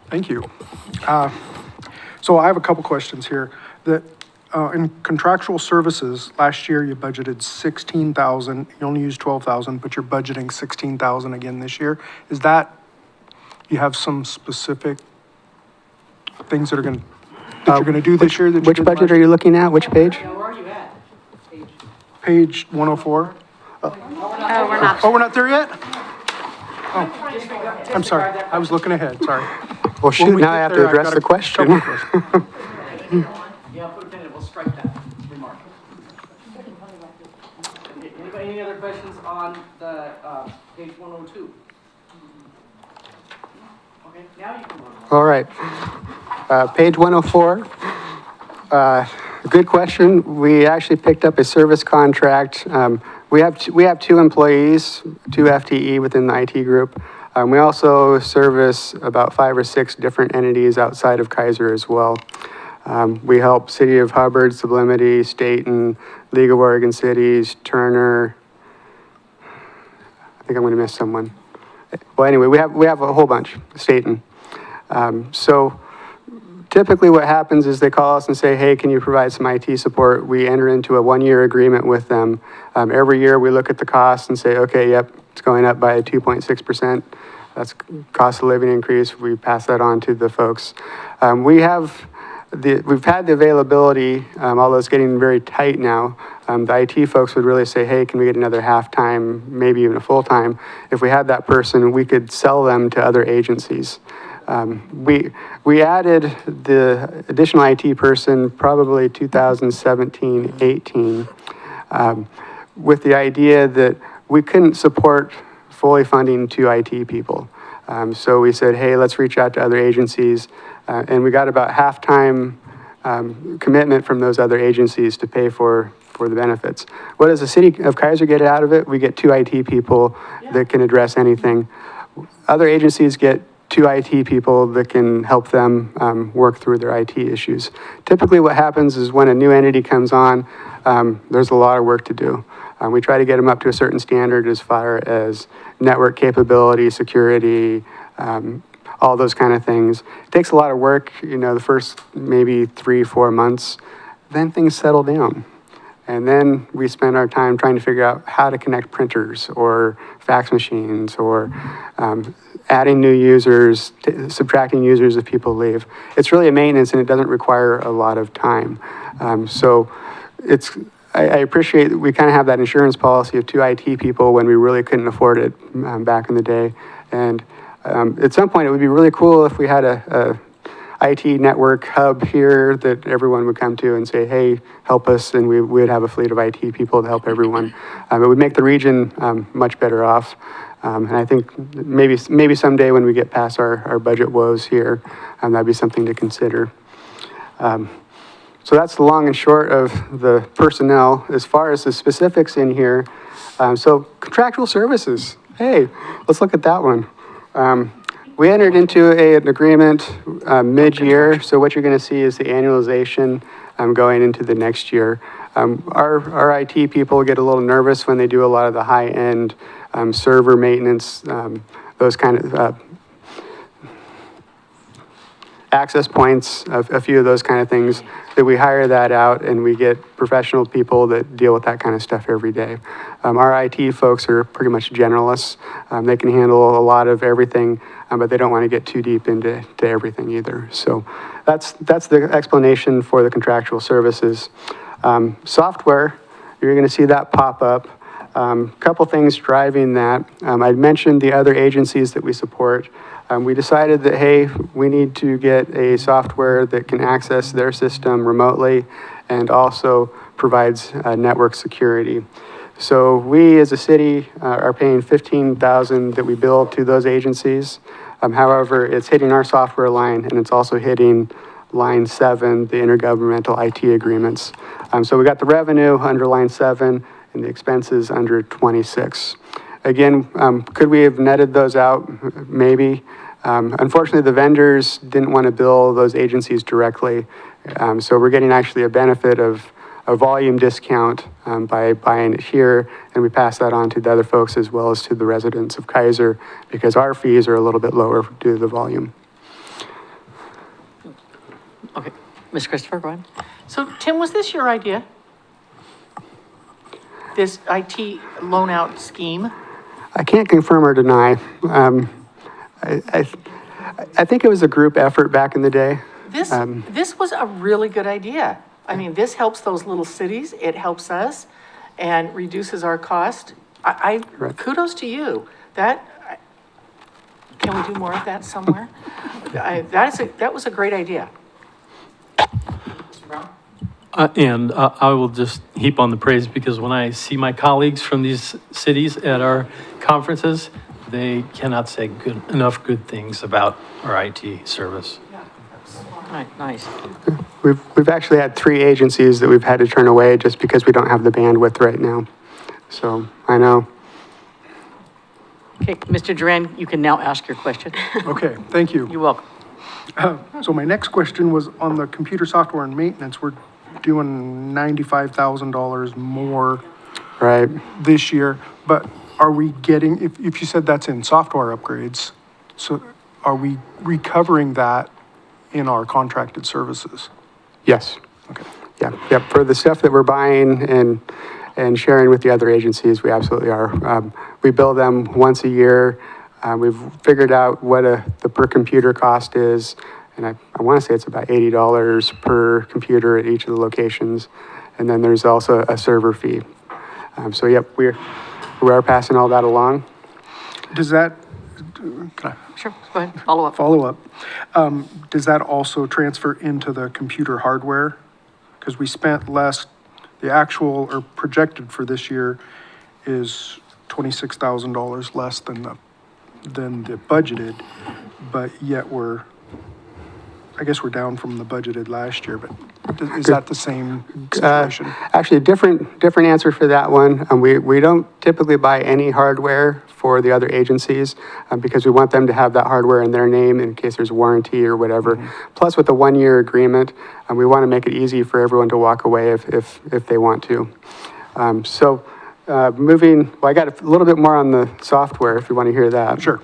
Speaker 20: Thank you. So I have a couple questions here. In contractual services, last year you budgeted 16,000, you only used 12,000, but you're budgeting 16,000 again this year. Is that, you have some specific things that you're gonna do this year that you
Speaker 4: Which
Speaker 20: did
Speaker 4: budget
Speaker 20: last
Speaker 4: are you looking at? Which page?
Speaker 20: year? Page 104?
Speaker 7: Oh, we're not.
Speaker 20: Oh, we're not there yet? Oh, I'm sorry. I was looking ahead, sorry.
Speaker 4: Well,
Speaker 20: When
Speaker 4: shoot,
Speaker 20: we
Speaker 4: now
Speaker 20: get
Speaker 4: I have
Speaker 20: there,
Speaker 4: to
Speaker 20: I've
Speaker 4: address
Speaker 20: got
Speaker 4: the
Speaker 20: a
Speaker 4: question.
Speaker 20: couple questions.
Speaker 12: Yeah, put a pin in it, we'll strike that remark. Any other questions on the, page 102? Okay, now you can move on.
Speaker 4: All right. Page 104. Good question. We actually picked up a service contract. We have two employees, two FTE within the IT group. We also service about 5 or 6 different entities outside of Keizer as well. We help City of Hubbard, Sublimity, Staten, League of Oregon Cities, Turner. I think I'm going to miss someone. Well, anyway, we have a whole bunch, Staten. So typically what happens is they call us and say, hey, can you provide some IT support? We enter into a 1-year agreement with them. Every year we look at the cost and say, okay, yep, it's going up by 2.6%. That's cost of living increase. We pass that on to the folks. We've had the availability, although it's getting very tight now. The IT folks would really say, hey, can we get another half-time, maybe even a full-time? If we had that person, we could sell them to other agencies. We added the additional IT person probably 2017-18 with the idea that we couldn't support fully funding 2 IT people. So we said, hey, let's reach out to other agencies. And we got about half-time commitment from those other agencies to pay for the benefits. What does the City of Keizer get out of it? We get 2 IT people that can address anything. Other agencies get 2 IT people that can help them work through their IT issues. Typically what happens is when a new entity comes on, there's a lot of work to do. We try to get them up to a certain standard as far as network capability, security, all those kind of things. It takes a lot of work, the first maybe 3-4 months, then things settle down. And then we spend our time trying to figure out how to connect printers or fax machines or adding new users, subtracting users if people leave. It's really a maintenance and it doesn't require a lot of time. I appreciate that we kind of have that insurance policy of 2 IT people when we really couldn't afford it back in the day. And at some point it would be really cool if we had a IT network hub here that everyone would come to and say, hey, help us, and we would have a fleet of IT people to help everyone. It would make the region much better off. And I think maybe someday when we get past our budget woes here, that'd be something to consider. So that's the long and short of the personnel. As far as the specifics in here, so contractual services, hey, let's look at that one. We entered into an agreement mid-year, so what you're going to see is the annualization going into the next year. Our IT people get a little nervous when they do a lot of the high-end server maintenance, those kind of access points, a few of those kind of things, that we hire that out and we get professional people that deal with that kind of stuff every day. Our IT folks are pretty much generalists. They can handle a lot of everything, but they don't want to get too deep into everything either. So that's the explanation for the contractual services. Software, you're going to see that pop up. Couple things driving that. I mentioned the other agencies that we support. We decided that, hey, we need to get a software that can access their system remotely and also provides network security. So we as a city are paying $15,000 that we bill to those agencies. However, it's hitting our software line and it's also hitting line 7, the intergovernmental IT agreements. So we got the revenue under line 7 and the expenses under 26. Again, could we have netted those out? Maybe. Unfortunately, the vendors didn't want to bill those agencies directly. So we're getting actually a benefit of a volume discount by buying it here, and we pass that on to the other folks as well as to the residents of Keizer, because our fees are a little bit lower due to the volume.
Speaker 6: Okay, Ms. Christopher, go ahead.
Speaker 14: So Tim, was this your idea? This IT loan out scheme?
Speaker 4: I can't confirm or deny. I think it was a group effort back in the day.
Speaker 14: This was a really good idea. I mean, this helps those little cities, it helps us and reduces our cost. Kudos to you. Can we do more of that somewhere? That was a great idea.
Speaker 8: And I will just heap on the praise, because when I see my colleagues from these cities at our conferences, they cannot say enough good things about our IT service.
Speaker 6: Nice.
Speaker 4: We've actually had 3 agencies that we've had to turn away just because we don't have the bandwidth right now. So I know.
Speaker 6: Okay, Mr. Duran, you can now ask your question.
Speaker 20: Okay, thank you.
Speaker 6: You're welcome.
Speaker 20: So my next question was on the computer software and maintenance. We're doing $95,000 more
Speaker 4: right
Speaker 20: this year, but are we getting, if you said that's in software upgrades, so are we recovering that in our contracted services?
Speaker 4: Yes.
Speaker 20: Okay.
Speaker 4: Yeah. For the stuff that we're buying and sharing with the other agencies, we absolutely are. We bill them once a year. We've figured out what the per computer cost is, and I want to say it's about $80 per computer at each of the locations. And then there's also a server fee. So yep, we are passing all that along.
Speaker 20: Does that, can I?
Speaker 6: Sure, go ahead, follow up.
Speaker 20: Follow up. Does that also transfer into the computer hardware? Because we spent less, the actual or projected for this year is $26,000 less than the budgeted, but yet I guess we're down from the budgeted last year, but is that the same situation?
Speaker 4: Actually, a different answer for that one. We don't typically buy any hardware for the other agencies because we want them to have that hardware in their name in case there's warranty or whatever. Mm-hmm. Plus, with the 1-year agreement, we want to make it easy for everyone to walk away if they want to. Moving, well, I got a little bit more on the software if you want to hear that.
Speaker 20: Sure.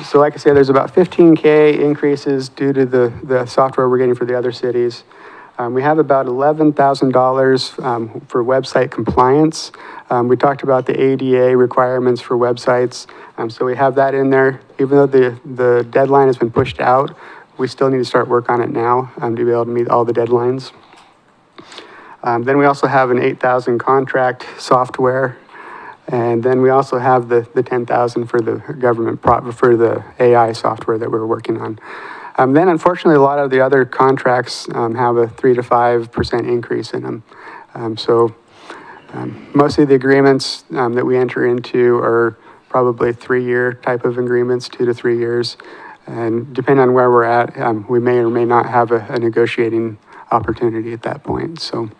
Speaker 4: So like I say, there's about 15K increases due to the software we're getting for the other cities. We have about $11,000 for website compliance. We talked about the ADA requirements for websites. So we have that in there. Even though the deadline has been pushed out, we still need to start work on it now to be able to meet all the deadlines. Then we also have an $8,000 contract software. And then we also have the $10,000 for the government for the AI software that we're working on. Then unfortunately, a lot of the other contracts have a 3 to 5% increase in them. Most of the agreements that we enter into are probably 3-year type of agreements, 2 to 3 years. And depending on where we're at, we may or may not have a negotiating opportunity at that point. So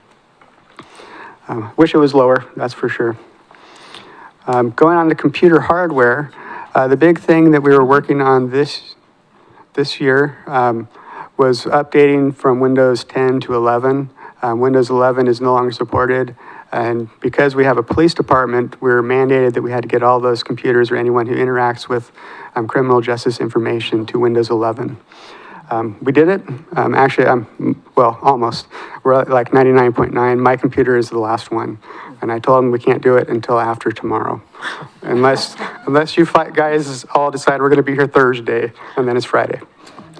Speaker 4: wish it was lower, that's for sure. Going on to computer hardware, the big thing that we were working on this year was updating from Windows 10 to 11. Windows 11 is no longer supported, and because we have a police department, we're mandated that we had to get all those computers or anyone who interacts with criminal justice information to Windows 11. We did it. Actually, well, almost. We're at like 99.9. My computer is the last one. And I told them we can't do it until after tomorrow. Unless you guys all decide we're going to be here Thursday, and then it's Friday.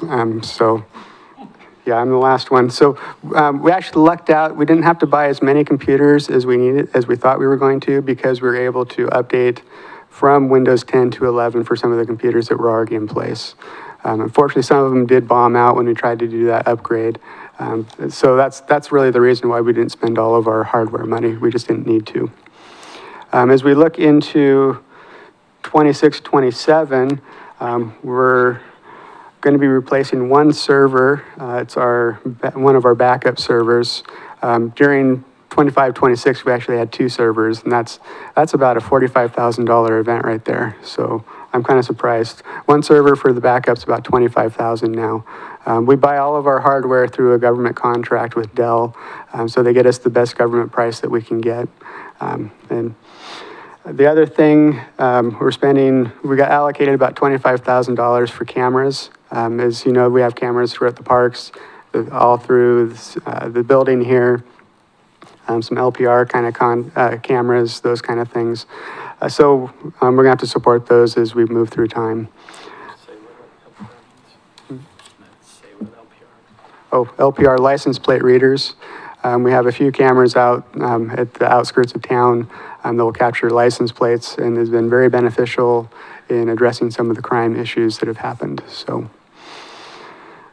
Speaker 4: Yeah, I'm the last one. So we actually lucked out. We didn't have to buy as many computers as we thought we were going to, because we were able to update from Windows 10 to 11 for some of the computers that were already in place. Unfortunately, some of them did bomb out when we tried to do that upgrade. So that's really the reason why we didn't spend all of our hardware money. We just didn't need to. As we look into 26, 27, we're going to be replacing one server. It's one of our backup servers. During 25, 26, we actually had 2 servers, and that's about a $45,000 event right there. So I'm kind of surprised. One server for the backup's about $25,000 now. We buy all of our hardware through a government contract with Dell, so they get us the best government price that we can get. And the other thing, we got allocated about $25,000 for cameras. As you know, we have cameras throughout the parks, all through the building here, some LPR kind of cameras, those kind of things. So we're gonna have to support those as we move through time. Oh, LPR license plate readers. We have a few cameras out at the outskirts of town that will capture license plates and has been very beneficial in addressing some of the crime issues that have happened. So,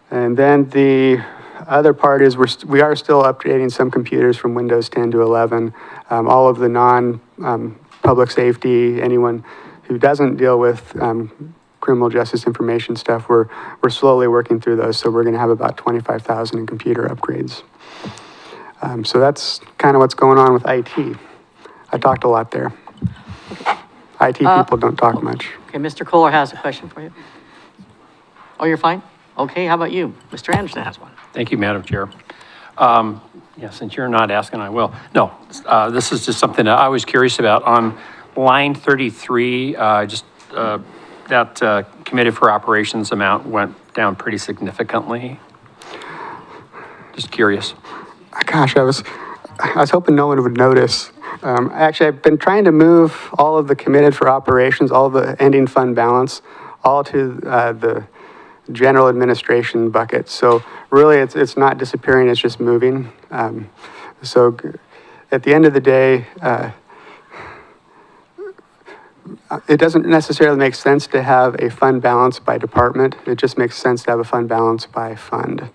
Speaker 4: and then the other part is we are still updating some computers from Windows 10 to 11. All of the non-public safety, anyone who doesn't deal with criminal justice information stuff, we're slowly working through those. So we're going to have about 25,000 in computer upgrades. So that's kind of what's going on with IT. I talked a lot there. IT people don't talk much.
Speaker 6: Okay, Mr. Kohler has a question for you. Oh, you're fine? Okay, how about you? Mr. Anderson has one.
Speaker 15: Thank you, Madam Chair. Yeah, since you're not asking, I will. No, this is just something that I was curious about. On line 33, that committed for operations amount went down pretty significantly. Just curious.
Speaker 4: Gosh, I was hoping no one would notice. Actually, I've been trying to move all of the committed for operations, all the ending fund balance, all to the general administration bucket. So really, it's not disappearing, it's just moving. So at the end of the day, it doesn't necessarily make sense to have a fund balance by department. It just makes sense to have a fund balance by fund.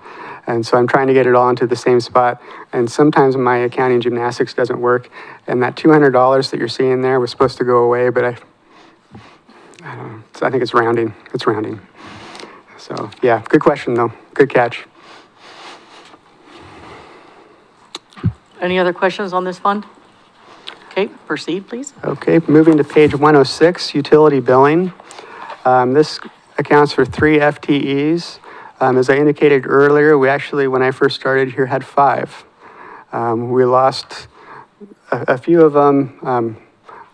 Speaker 4: And so I'm trying to get it all into the same spot. And sometimes my accounting gymnastics doesn't work. And that $200 that you're seeing there was supposed to go away, but I don't know. So I think it's rounding. It's rounding. So yeah, good question though. Good catch.
Speaker 6: Any other questions on this fund? Okay, proceed, please.
Speaker 4: Okay, moving to page 106, utility billing. This accounts for 3 FTEs. As I indicated earlier, we actually, when I first started here, had 5. We lost a few of them.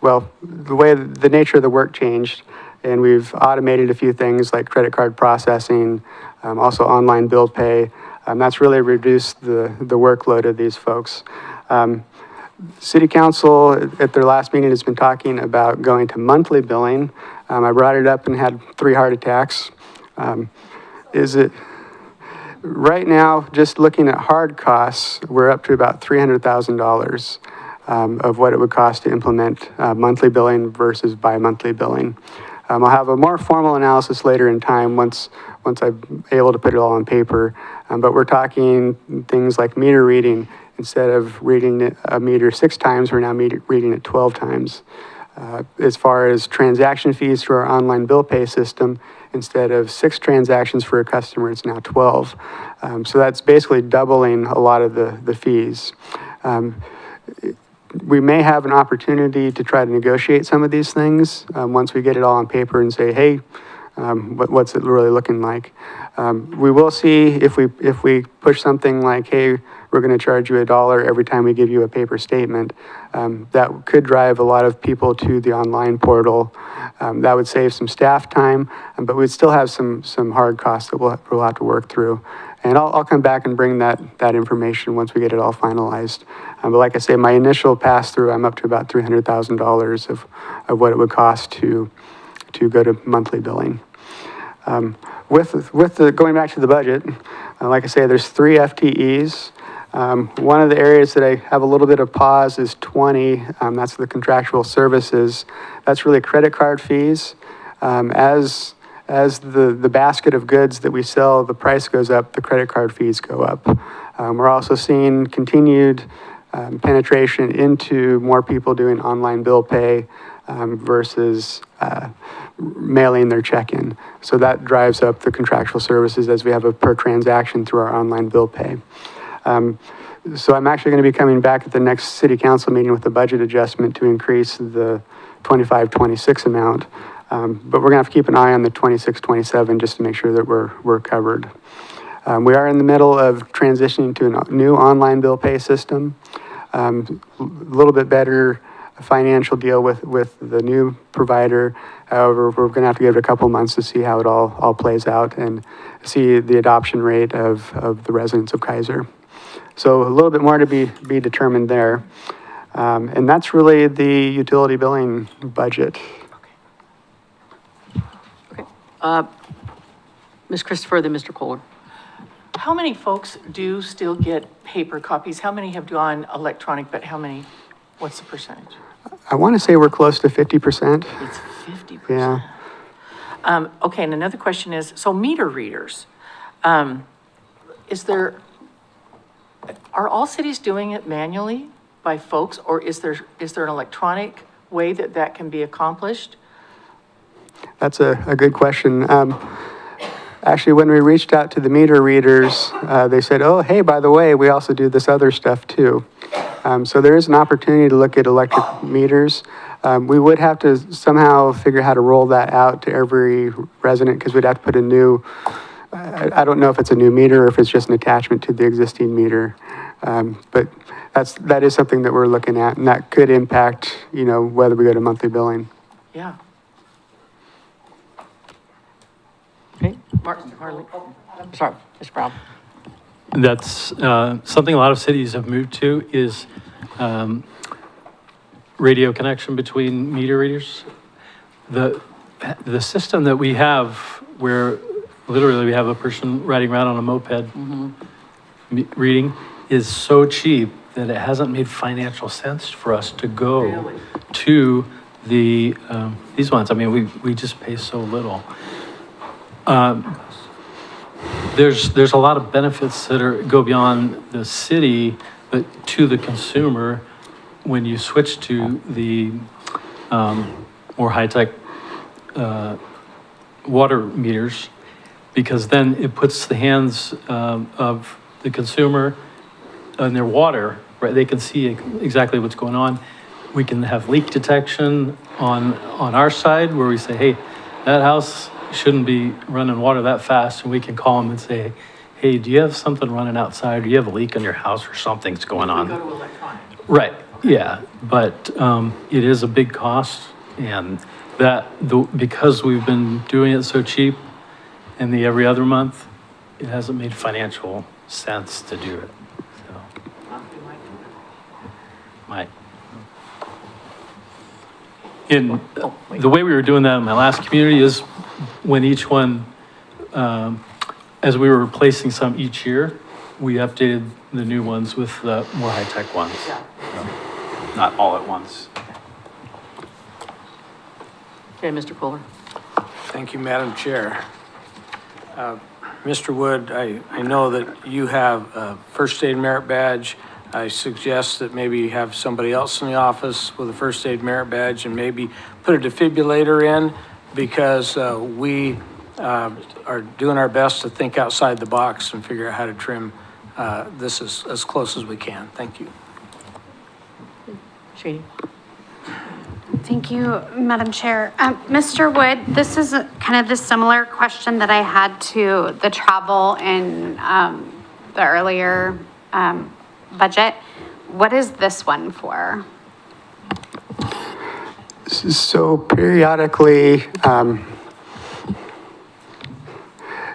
Speaker 4: Well, the nature of the work changed, and we've automated a few things like credit card processing, also online bill pay. That's really reduced the workload of these folks. City Council at their last meeting has been talking about going to monthly billing. I brought it up and had 3 heart attacks. Right now, just looking at hard costs, we're up to about $300,000 of what it would cost to implement monthly billing versus bi-monthly billing. I'll have a more formal analysis later in time once I'm able to put it all on paper. But we're talking things like meter reading. Instead of reading a meter 6 times, we're now reading it 12 times. As far as transaction fees through our online bill pay system, instead of 6 transactions for a customer, it's now 12. So that's basically doubling a lot of the fees. We may have an opportunity to try to negotiate some of these things once we get it all on paper and say, hey, what's it really looking like? We will see if we push something like, hey, we're going to charge you $1 every time we give you a paper statement. That could drive a lot of people to the online portal. That would save some staff time, but we'd still have some hard costs that we'll have to work through. And I'll come back and bring that information once we get it all finalized. But like I say, my initial pass-through, I'm up to about $300,000 of what it would cost to go to monthly billing. Going back to the budget, like I say, there's 3 FTEs. One of the areas that I have a little bit of pause is 20. That's the contractual services. That's really credit card fees. As the basket of goods that we sell, the price goes up, the credit card fees go up. We're also seeing continued penetration into more people doing online bill pay versus mailing their check in. So that drives up the contractual services as we have a per transaction through our online bill pay. So I'm actually going to be coming back at the next city council meeting with a budget adjustment to increase the 25-26 amount. But we're going to have to keep an eye on the 26-27 just to make sure that we're covered. We are in the middle of transitioning to a new online bill pay system. A little bit better financial deal with the new provider. However, we're going to have to give it a couple months to see how it all plays out and see the adoption rate of the residents of Keizer. So a little bit more to be determined there. And that's really the utility billing budget.
Speaker 6: Ms. Christopher, then Mr. Kohler.
Speaker 14: How many folks do still get paper copies? How many have gone electronic, but how many, what's the percentage?
Speaker 4: I want to say we're close to 50%.
Speaker 14: It's 50%.
Speaker 4: Yeah.
Speaker 14: Okay, and another question is, so meter readers, are all cities doing it manually by folks, or is there an electronic way that can be accomplished?
Speaker 4: That's a good question. Actually, when we reached out to the meter readers, they said, oh, hey, by the way, we also do this other stuff too. So there is an opportunity to look at electric meters. We would have to somehow figure out how to roll that out to every resident because we'd have to put a new, I don't know if it's a new meter or if it's just an attachment to the existing meter. But that is something that we're looking at, and that could impact, whether we go to monthly billing.
Speaker 14: Yeah. Okay, Marley. Sorry, Ms. Brown.
Speaker 8: That's something a lot of cities have moved to is radio connection between meter readers. The system that we have where literally we have a person riding around on a moped reading is so cheap that it hasn't made financial sense for us to go to these ones. I mean, we just pay so little. There's a lot of benefits that go beyond the city, but to the consumer when you switch to the more high-tech water meters, because then it puts the hands of the consumer on their water, right? They can see exactly what's going on. We can have leak detection on our side where we say, hey, that house shouldn't be running water that fast, and we can call them and say, hey, do you have something running outside? Do you have a leak in your house or something's going on?
Speaker 14: We go to electronic.
Speaker 8: Right, yeah, but it is a big cost, and because we've been doing it so cheap in the every other month, it hasn't made financial sense to do it, so. Might. The way we were doing that in my last community is when each one, as we were replacing some each year, we updated the new ones with the more high-tech ones.
Speaker 14: Yeah.
Speaker 8: Not all at once.
Speaker 6: Okay, Mr. Kohler.
Speaker 21: Thank you, Madam Chair. Mr. Wood, I know that you have a first aid merit badge. I suggest that maybe you have somebody else in the office with a first aid merit badge and maybe put a defibrillator in, because we are doing our best to think outside the box and figure out how to trim this as close as we can. Thank you.
Speaker 14: Shady.
Speaker 7: Thank you, Madam Chair. Mr. Wood, this is kind of the similar question that I had to the travel in the earlier budget. What is this one for?
Speaker 4: So periodically,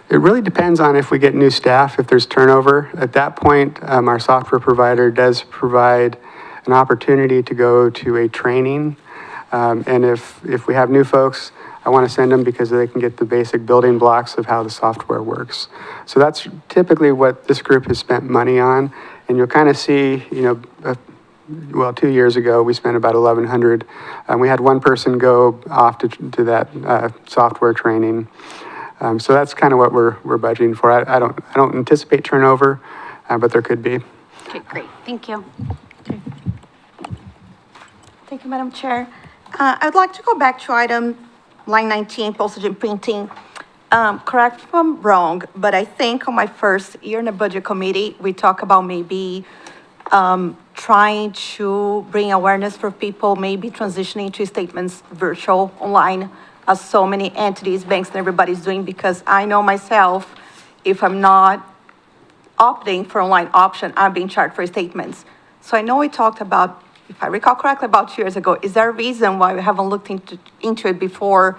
Speaker 4: it really depends on if we get new staff, if there's turnover. At that point, our software provider does provide an opportunity to go to a training. And if we have new folks, I want to send them because they can get the basic building blocks of how the software works. So that's typically what this group has spent money on. And you'll kind of see, 2 years ago, we spent about $1,100. We had one person go off to that software training. So that's kind of what we're budgeting for. I don't anticipate turnover, but there could be.
Speaker 7: Okay, great. Thank you.
Speaker 17: Thank you, Madam Chair. I'd like to go back to item line 19, postage and printing. Correct if I'm wrong, but I think on my first year in the budget committee, we talk about maybe trying to bring awareness for people, maybe transitioning to statements virtual online, as so many entities, banks, and everybody's doing, because I know myself, if I'm not opting for online option, I'm being charged for statements. So I know we talked about, if I recall correctly, about 2 years ago. Is there a reason why we haven't looked into it before,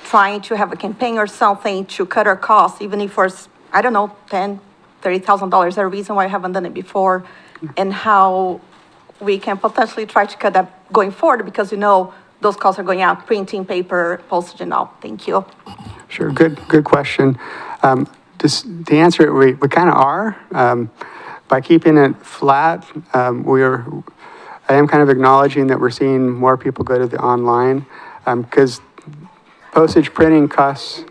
Speaker 17: trying to have a campaign or something to cut our costs, even if it's, I don't know, $30,000? Is there a reason why I haven't done it before? And how we can potentially try to cut that going forward, because those costs are going out, printing, paper, postage and all. Thank you.
Speaker 4: Sure, good question. Just to answer it, we kind of are. By keeping it flat, I am kind of acknowledging that we're seeing more people go to the online, because postage printing costs,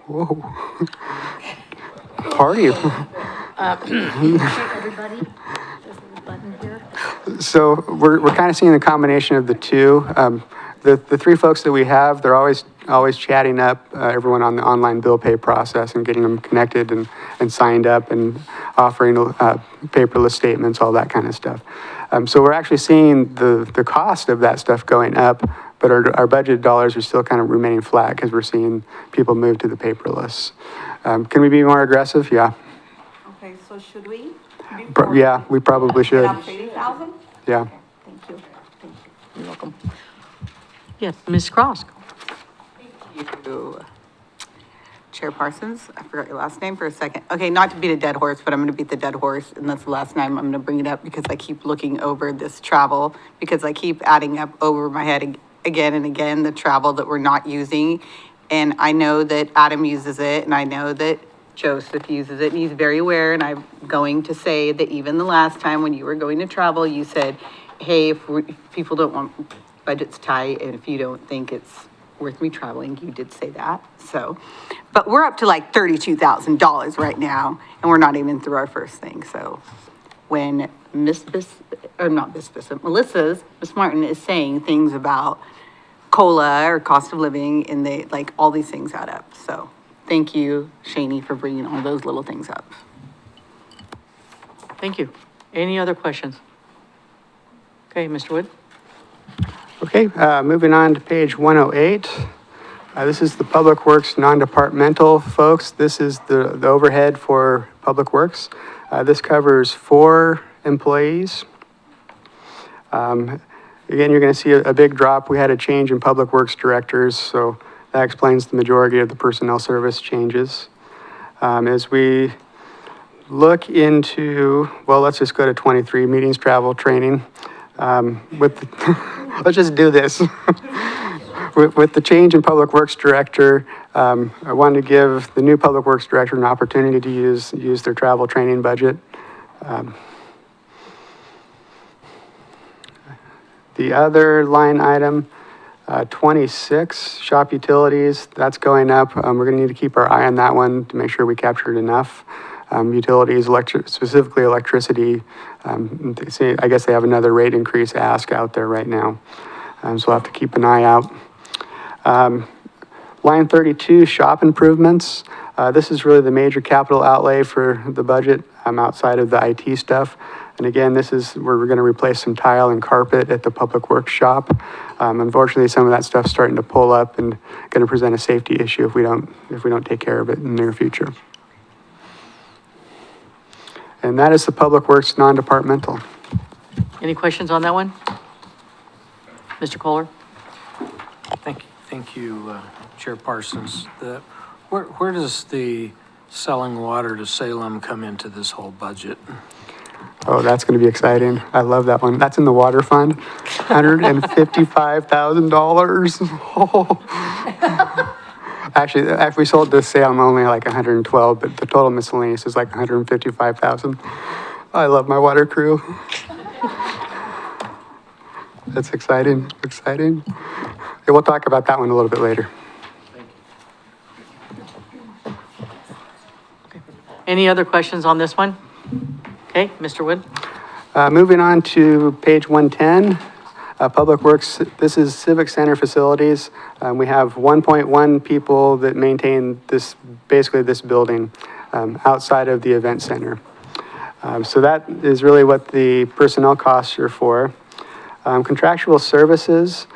Speaker 4: whoa, party.
Speaker 1: Everybody, there's a button here.
Speaker 4: So we're kind of seeing a combination of the two. The three folks that we have, they're always chatting up everyone on the online bill pay process and getting them connected and signed up and offering paperless statements, all that kind of stuff. So we're actually seeing the cost of that stuff going up, but our budget dollars are still kind of remaining flat because we're seeing people move to the paperless. Can we be more aggressive? Yeah.
Speaker 17: Okay, so should we?
Speaker 4: Yeah, we probably should.
Speaker 17: Up 80,000?
Speaker 4: Yeah.
Speaker 17: Thank you.
Speaker 6: You're welcome. Yes, Ms. Cross.
Speaker 13: You. Chair Parsons, I forgot your last name for a second. Okay, not to beat a dead horse, but I'm gonna beat the dead horse, and that's the last time I'm gonna bring it up because I keep looking over this travel, because I keep adding up over my head again and again, the travel that we're not using. And I know that Adam uses it, and I know that Joseph uses it, and he's very aware, and I'm going to say that even the last time when you were going to travel, you said, hey, if people don't want budgets tight, and if you don't think it's worth me traveling, you did say that, so. But we're up to like $32,000 right now, and we're not even through our first thing, so. When Miss Martin is saying things about COLA or cost of living, and they, like, all these things add up, so. Thank you, Shani, for bringing all those little things up.
Speaker 6: Thank you. Any other questions? Okay, Mr. Wood?
Speaker 4: Okay, moving on to page 108. This is the Public Works non-departmental folks. This is the overhead for Public Works. This covers 4 employees. Again, you're going to see a big drop. We had a change in Public Works directors, so that explains the majority of the personnel service changes. As we look into, well, let's just go to 23, meetings, travel, training. Let's just do this. With the change in Public Works Director, I wanted to give the new Public Works Director an opportunity to use their travel training budget. The other line item, 26, shop utilities, that's going up. We're gonna need to keep our eye on that one to make sure we captured enough. Utilities, specifically electricity, I guess they have another rate increase ask out there right now. So we'll have to keep an eye out. Line 32, shop improvements. This is really the major capital outlay for the budget outside of the IT stuff. And again, this is where we're gonna replace some tile and carpet at the Public Works shop. Unfortunately, some of that stuff's starting to pull up and gonna present a safety issue if we don't take care of it in the near future. And that is the Public Works non-departmental.
Speaker 6: Any questions on that one? Mr. Kohler?
Speaker 21: Thank you, Chair Parsons. Where does the selling water to Salem come into this whole budget?
Speaker 4: Oh, that's going to be exciting. I love that one. That's in the water fund, $155,000. Actually, after we sold this Salem, only like 112, but the total miscellaneous is like 155,000. I love my water crew. That's exciting, exciting. Okay, we'll talk about that one a little bit later.
Speaker 6: Any other questions on this one? Okay, Mr. Wood?
Speaker 4: Moving on to page 110, Public Works. This is Civic Center facilities. We have 1.1 people that maintain basically this building outside of the event center. So that is really what the personnel costs are for. Contractual services,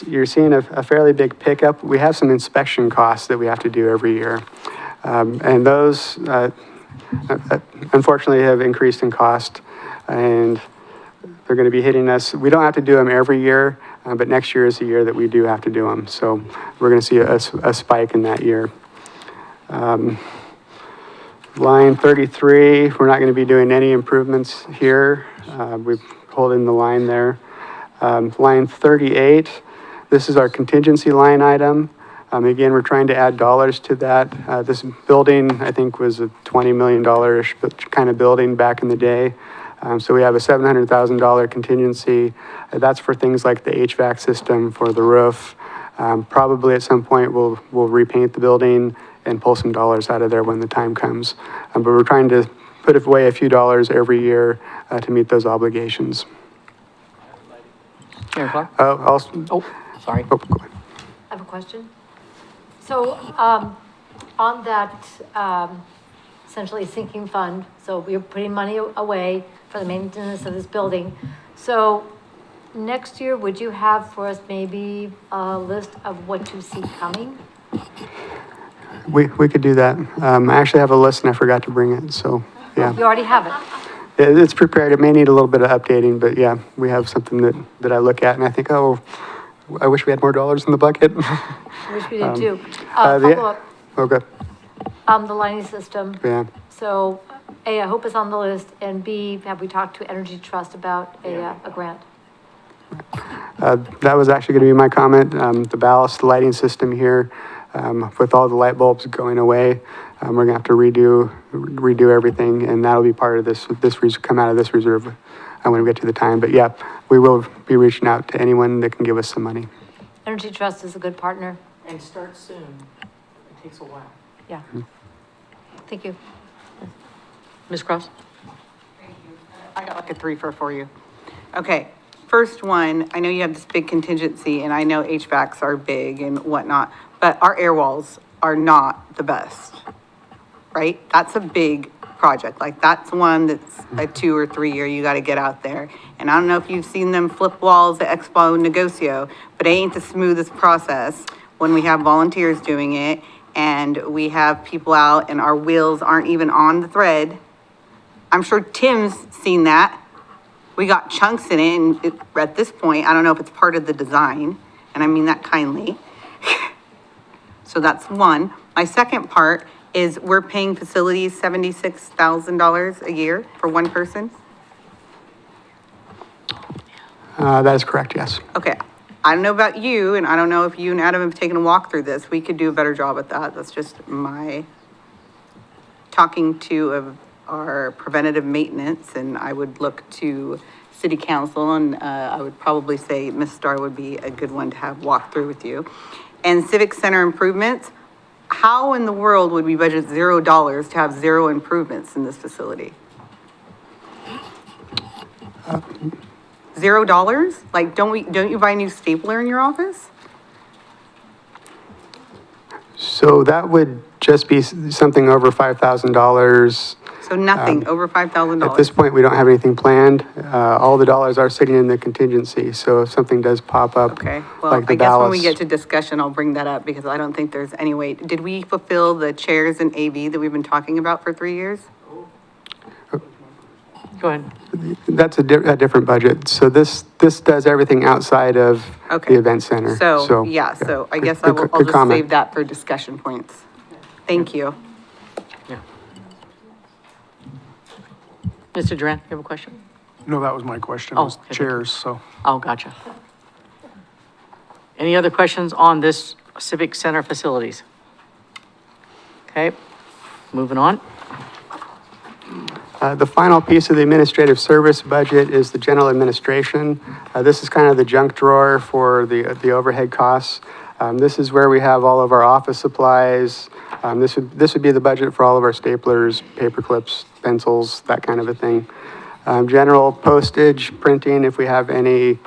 Speaker 4: you're seeing a fairly big pickup. We have some inspection costs that we have to do every year. And those, unfortunately have increased in cost, and they're going to be hitting us. We don't have to do them every year, but next year is the year that we do have to do them. So we're going to see a spike in that year. Line 33, we're not going to be doing any improvements here. We've pulled in the line there. Line 38, this is our contingency line item. Again, we're trying to add dollars to that. This building, I think, was a $20 million-ish kind of building back in the day. So we have a $700,000 contingency. That's for things like the HVAC system, for the roof. Probably at some point we'll repaint the building and pull some dollars out of there when the time comes. But we're trying to put away a few dollars every year to meet those obligations.
Speaker 6: Mayor Clark?
Speaker 4: Sorry.
Speaker 1: I have a question. So, on that, essentially sinking fund, so we're putting money away for the maintenance of this building. So, next year, would you have for us maybe a list of what you see coming?
Speaker 4: We could do that. I actually have a list and I forgot to bring it, so, yeah.
Speaker 1: You already have it.
Speaker 4: It's prepared. It may need a little bit of updating, but yeah, we have something that I look at and I think, oh, I wish we had more dollars in the bucket.
Speaker 1: Wish we did too.
Speaker 4: Okay.
Speaker 1: The lighting system.
Speaker 4: Yeah.
Speaker 1: So, A, I hope it's on the list, and B, have we talked to Energy Trust about a grant?
Speaker 4: That was actually going to be my comment. The ballast lighting system here, with all the light bulbs going away, we're going to have to redo everything, and that'll be part of this come out of this reserve when we get to the time. But yeah, we will be reaching out to anyone that can give us some money.
Speaker 1: Energy Trust is a good partner.
Speaker 14: And start soon. It takes a while.
Speaker 1: Yeah. Thank you.
Speaker 6: Ms. Cross?
Speaker 13: I got like a three for you. Okay, first one, I know you have this big contingency, and I know HVACs are big and whatnot, but our air walls are not the best, right? That's a big project. Like, that's one that's a 2 or 3 year, you gotta get out there. And I don't know if you've seen them flip walls at Expo Negocio, but it ain't the smoothest process when we have volunteers doing it, and we have people out and our wheels aren't even on the thread. I'm sure Tim's seen that. We got chunks in it, and at this point, I don't know if it's part of the design, and I mean that kindly. So that's one. My second part is we're paying facilities $76,000 a year for one person.
Speaker 4: That is correct, yes.
Speaker 13: Okay, I don't know about you, and I don't know if you and Adam have taken a walk through this. We could do a better job at that. That's just my talking to of our preventative maintenance, and I would look to city council, and I would probably say Ms. Starr would be a good one to have walk through with you. And civic center improvements, how in the world would we budget $0 to have 0 improvements in this facility? $0? Like, don't you buy a new stapler in your office?
Speaker 4: So that would just be something over $5,000.
Speaker 13: So nothing, over $5,000?
Speaker 4: At this point, we don't have anything planned. All the dollars are sitting in the contingency, so if something does pop up,
Speaker 13: Okay, well,
Speaker 4: like the
Speaker 13: I guess when we
Speaker 4: ballast.
Speaker 13: get to discussion, I'll bring that up, because I don't think there's any way. Did we fulfill the chairs and AV that we've been talking about for 3 years?
Speaker 6: Go ahead.
Speaker 4: That's a different budget. So this does everything outside of the event center.
Speaker 13: So, yeah, so I guess I'll
Speaker 4: Good
Speaker 13: just
Speaker 4: comment.
Speaker 13: save that for discussion points. Thank you.
Speaker 6: Mr. Duran, you have a question?
Speaker 20: No, that was my question,
Speaker 6: Oh,
Speaker 20: was
Speaker 6: okay.
Speaker 20: chairs, so.
Speaker 6: Oh, gotcha. Any other questions on this civic center facilities? Okay, moving on.
Speaker 4: The final piece of the administrative service budget is the general administration. This is kind of the junk drawer for the overhead costs. This is where we have all of our office supplies. This would be the budget for all of our staplers, paper clips, pencils, that kind of a thing. General postage, printing, if we have any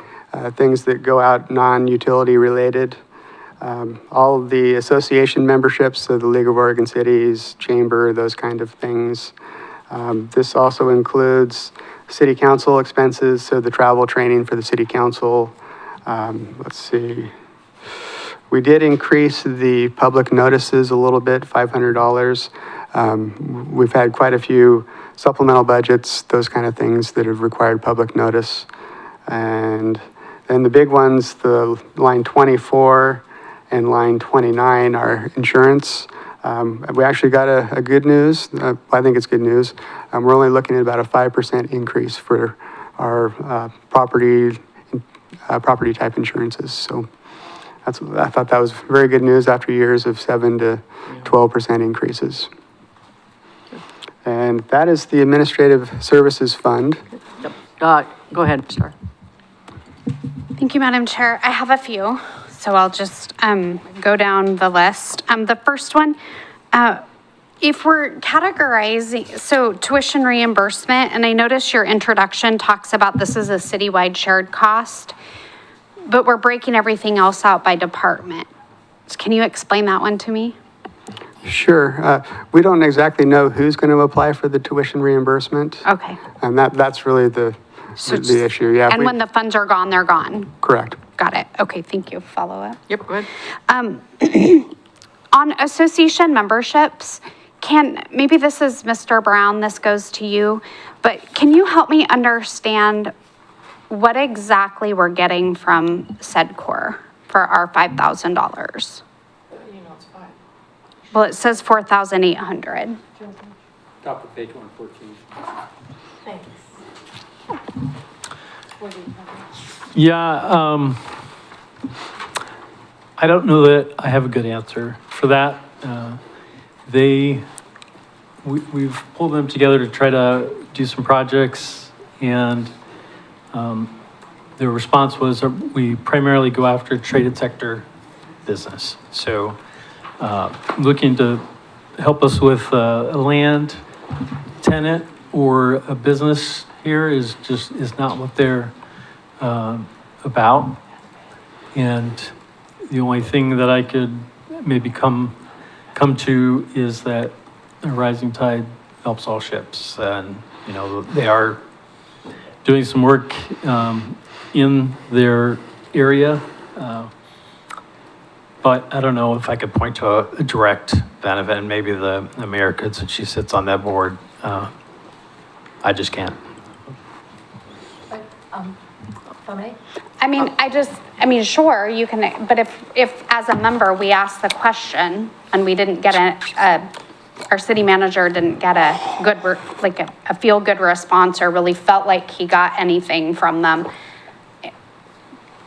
Speaker 4: things that go out non-utility related. All of the association memberships, so the League of Oregon Cities, Chamber, those kind of things. This also includes city council expenses, so the travel training for the city council. Let's see. We did increase the public notices a little bit, $500. We've had quite a few supplemental budgets, those kind of things that have required public notice. And then the big ones, the line 24 and line 29 are insurance. We actually got a good news. I think it's good news. We're only looking at about a 5% increase for our property type insurances. So I thought that was very good news after years of 7 to 12% increases. And that is the Administrative Services Fund.
Speaker 6: Go ahead, Star.
Speaker 7: Thank you, Madam Chair. I have a few, so I'll just go down the list. The first one, if we're categorizing, so tuition reimbursement, and I notice your introduction talks about this is a citywide shared cost, but we're breaking everything else out by department. Can you explain that one to me?
Speaker 4: Sure. We don't exactly know who's going to apply for the tuition reimbursement.
Speaker 7: Okay.
Speaker 4: And that's really the issue. Yeah.
Speaker 7: And when the funds are gone, they're gone.
Speaker 4: Correct.
Speaker 7: Got it. Okay, thank you. Follow up.
Speaker 6: Yep, go ahead.
Speaker 7: On association memberships, maybe this is Mr. Brown, this goes to you, but can you help me understand what exactly we're getting from SEDCOR for our $5,000? Well, it says 4,800.
Speaker 8: Top of page 114. Yeah, I don't know that I have a good answer for that. We've pulled them together to try to do some projects, and their response was we primarily go after traded sector business. So looking to help us with a land tenant or a business here is not what they're about. And the only thing that I could maybe come to is that a rising tide helps all ships. And, they are doing some work in their area. But I don't know if I could point to a direct benefit, and maybe the mayor could, since she sits on that board. I just can't.
Speaker 7: Sure, you can, but if as a member, we asked the question and we didn't get our city manager didn't get a good, a feel-good response or really felt like he got anything from them,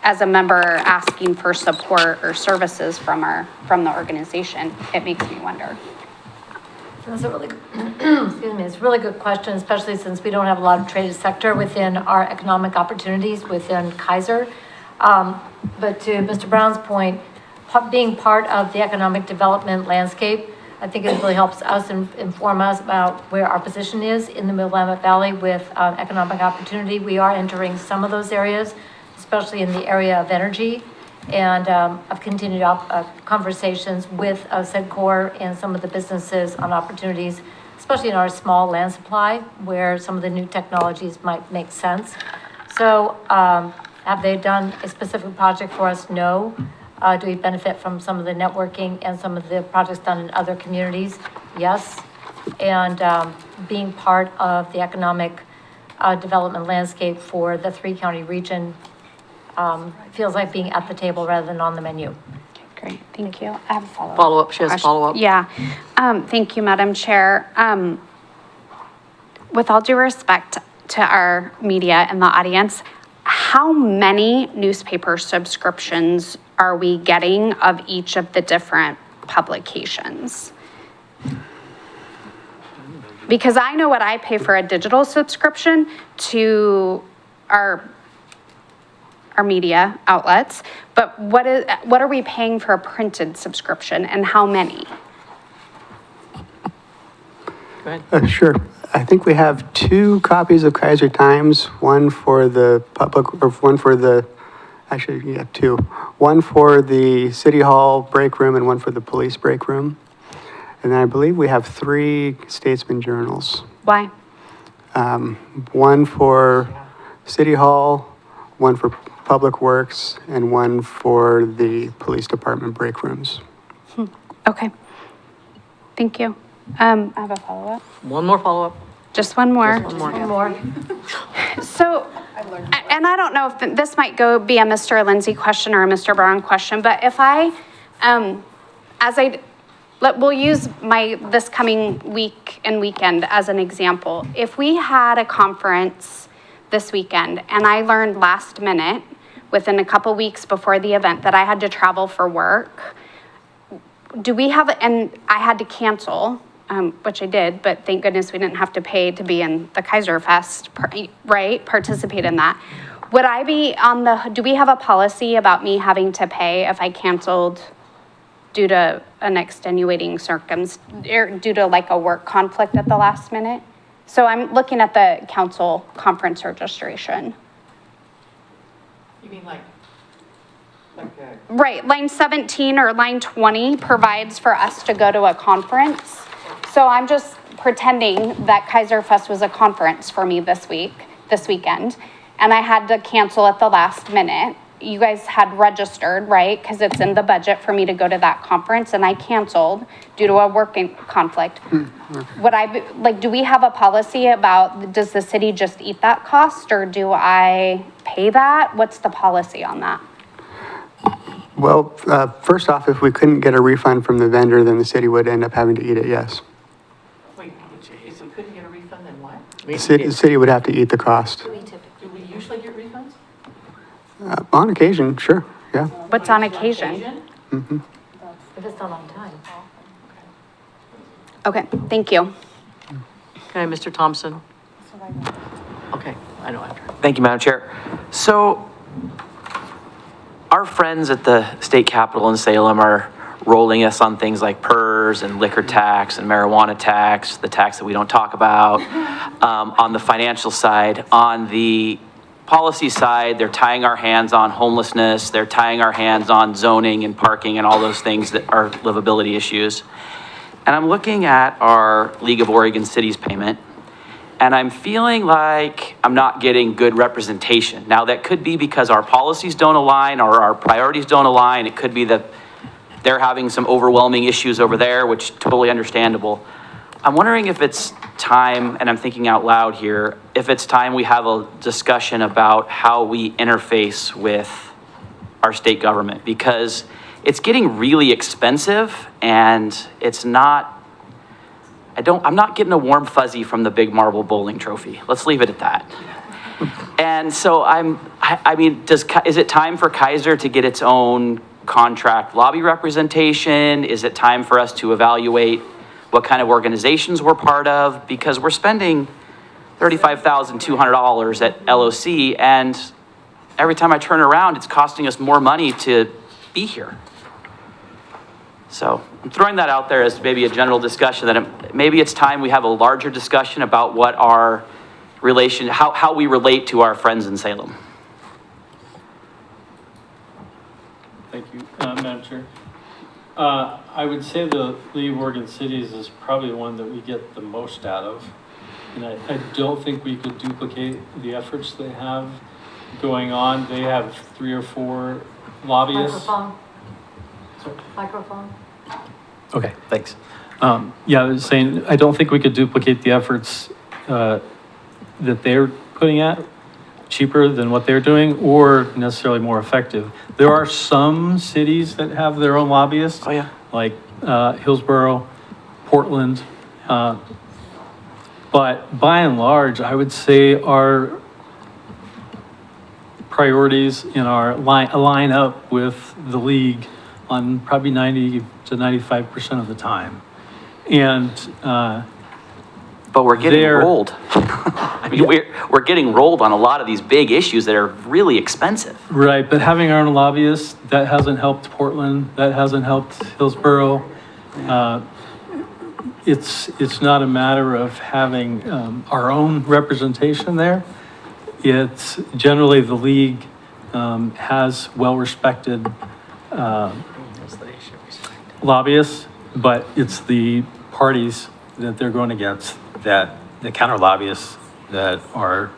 Speaker 7: as a member asking for support or services from the organization, it makes me wonder.
Speaker 1: That's a really, excuse me, it's a really good question, especially since we don't have a lot of traded sector within our economic opportunities within Keizer. But to Mr. Brown's point, being part of the economic development landscape, I think it really helps us inform us about where our position is in the Willamette Valley with economic opportunity. We are entering some of those areas, especially in the area of energy. And I've continued conversations with SEDCOR and some of the businesses on opportunities, especially in our small land supply, where some of the new technologies might make sense. So have they done a specific project for us? No. Do we benefit from some of the networking and some of the projects done in other communities? Yes. And being part of the economic development landscape for the three-county region feels like being at the table rather than on the menu.
Speaker 7: Okay, great, thank you. I have a follow-up.
Speaker 6: Follow-up, she has a
Speaker 7: question.
Speaker 6: follow-up.
Speaker 7: Yeah, thank you, Madam Chair. With all due respect to our media and the audience, how many newspaper subscriptions are we getting of each of the different publications? Because I know what I pay for a digital subscription to our media outlets, but what are we paying for a printed subscription and how many?
Speaker 6: Go ahead.
Speaker 4: Sure. I think we have 2 copies of Keizer Times, one for the public, or one for the, actually, yeah, 2. One for the City Hall break room and one for the police break room. And then I believe we have 3 Statesman Journals.
Speaker 7: Why?
Speaker 4: One for City Hall, one for Public Works, and one for the police department break rooms.
Speaker 7: Okay. Thank you. I have a follow-up.
Speaker 6: One more follow-up.
Speaker 7: Just one more.
Speaker 6: Just one
Speaker 1: One more.
Speaker 7: So, and I don't know if this might be a Mr. Lindsay question or a Mr. Brown question, but if we'll use this coming week and weekend as an example. If we had a conference this weekend and I learned last minute, within a couple weeks before the event, that I had to travel for work, and I had to cancel, which I did, but thank goodness we didn't have to pay to be in the Keizer Fest, right? Participate in that. Would I be do we have a policy about me having to pay if I canceled due to an extenuating due to like a work conflict at the last minute? So I'm looking at the council conference registration.
Speaker 14: You mean like
Speaker 7: Right, line 17 or line 20 provides for us to go to a conference. So I'm just pretending that Keizer Fest was a conference for me this weekend, and I had to cancel at the last minute. You guys had registered, right? Because it's in the budget for me to go to that conference, and I canceled due to a working conflict. Would do we have a policy about, does the city just eat that cost, or do I pay that? What's the policy on that?
Speaker 4: Well, first off, if we couldn't get a refund from the vendor, then the city would end up having to eat it, yes.
Speaker 14: wait, if we couldn't get a refund, then what?
Speaker 4: The city would have to eat the cost.
Speaker 14: Do we usually get refunds?
Speaker 4: On occasion, sure, yeah.
Speaker 7: What's on occasion?
Speaker 4: Mm-hmm.
Speaker 1: If it's done on time.
Speaker 7: Okay, thank you.
Speaker 6: Okay, Mr. Thompson. Okay, I know after.
Speaker 18: Thank you, Madam Chair. So our friends at the state capitol in Salem are rolling us on things like PERS and liquor tax and marijuana tax, the tax that we don't talk about, on the financial side. On the policy side, they're tying our hands on homelessness, they're tying our hands on zoning and parking and all those things that are livability issues. And I'm looking at our League of Oregon Cities payment, and I'm feeling like I'm not getting good representation. Now, that could be because our policies don't align or our priorities don't align. It could be that they're having some overwhelming issues over there, which totally understandable. I'm wondering if it's time, and I'm thinking out loud here, if it's time we have a discussion about how we interface with our state government, because it's getting really expensive and it's not, I'm not getting a warm fuzzy from the big marble bowling trophy. Let's leave it at that. And so I mean, is it time for Keizer to get its own contract lobby representation? Is it time for us to evaluate what kind of organizations we're part of? Because we're spending $35,200 at LOC, and every time I turn around, it's costing us more money to be here. So I'm throwing that out there as maybe a general discussion, that maybe it's time we have a larger discussion about what our relation, how we relate to our friends in Salem.
Speaker 8: Thank you, Madam Chair. I would say the League of Oregon Cities is probably the one that we get the most out of. And I don't think we could duplicate the efforts they have going on. They have 3 or 4 lobbyists.
Speaker 1: Microphone. Microphone.
Speaker 8: Okay, thanks. Yeah, I was saying, I don't think we could duplicate the efforts that they're putting out cheaper than what they're doing, or necessarily more effective. There are some cities that have their own lobbyists.
Speaker 18: Oh, yeah.
Speaker 8: Like Hillsborough, Portland. But by and large, I would say our priorities in our line up with the league on probably 90 to 95% of the time. And
Speaker 18: but we're getting rolled. I mean, we're getting rolled on a lot of these big issues that are really expensive.
Speaker 8: Right, but having our own lobbyists, that hasn't helped Portland, that hasn't helped Hillsborough. It's not a matter of having our own representation there. It's generally the league has well-respected lobbyists, but it's the parties that they're going against, that the counter lobbyists that are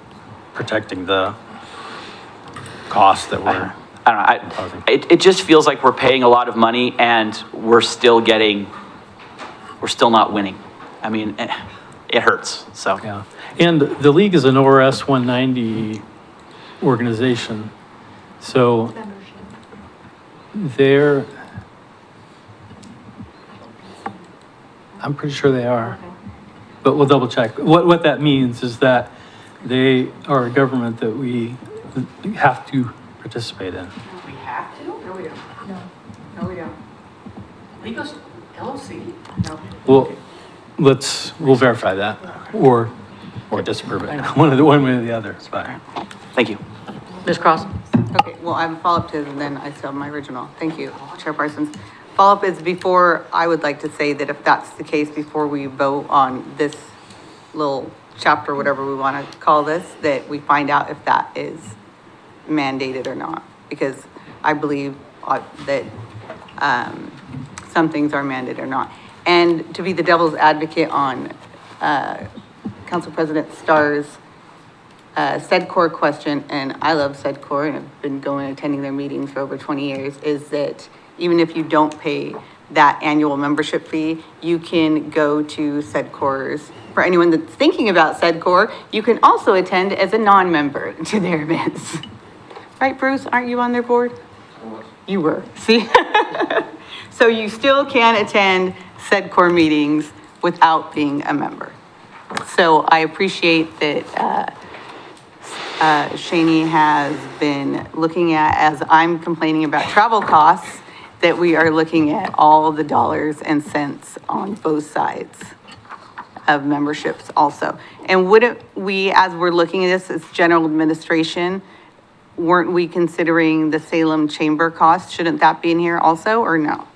Speaker 8: protecting the costs that we're
Speaker 18: I don't know. It just feels like we're paying a lot of money and we're still not winning. I mean, it hurts, so.
Speaker 8: Yeah, and the league is an ORS 190 organization, so they're, I'm pretty sure they are, but we'll double check. What that means is that they are a government that we have to participate in.
Speaker 6: We have to? No, we don't. No, we don't. Legos, LLC? No.
Speaker 8: Well, we'll verify that, or disapprove it, one way or the other, but.
Speaker 18: Thank you.
Speaker 6: Ms. Cross?
Speaker 13: Okay, well, I have a follow-up to, and then I still have my original. Thank you, Chair Parsons. Follow-up is before, I would like to say that if that's the case, before we vote on this little chapter, whatever we want to call this, that we find out if that is mandated or not. Because I believe that some things are mandated or not. And to be the devil's advocate on Council President Starr's SEDCOR question, and I love SEDCOR and have been attending their meetings for over 20 years, is that even if you don't pay that annual membership fee, you can go to SEDCOR's. For anyone that's thinking about SEDCOR, you can also attend as a non-member to their events. Right, Bruce? Aren't you on their board? You were, see? So you still can attend SEDCOR meetings without being a member. So I appreciate that Shani has been looking at, as I'm complaining about travel costs, that we are looking at all the dollars and cents on both sides of memberships also. And wouldn't we, as we're looking at this as general administration, weren't we considering the Salem Chamber cost? Shouldn't that be in here also, or no?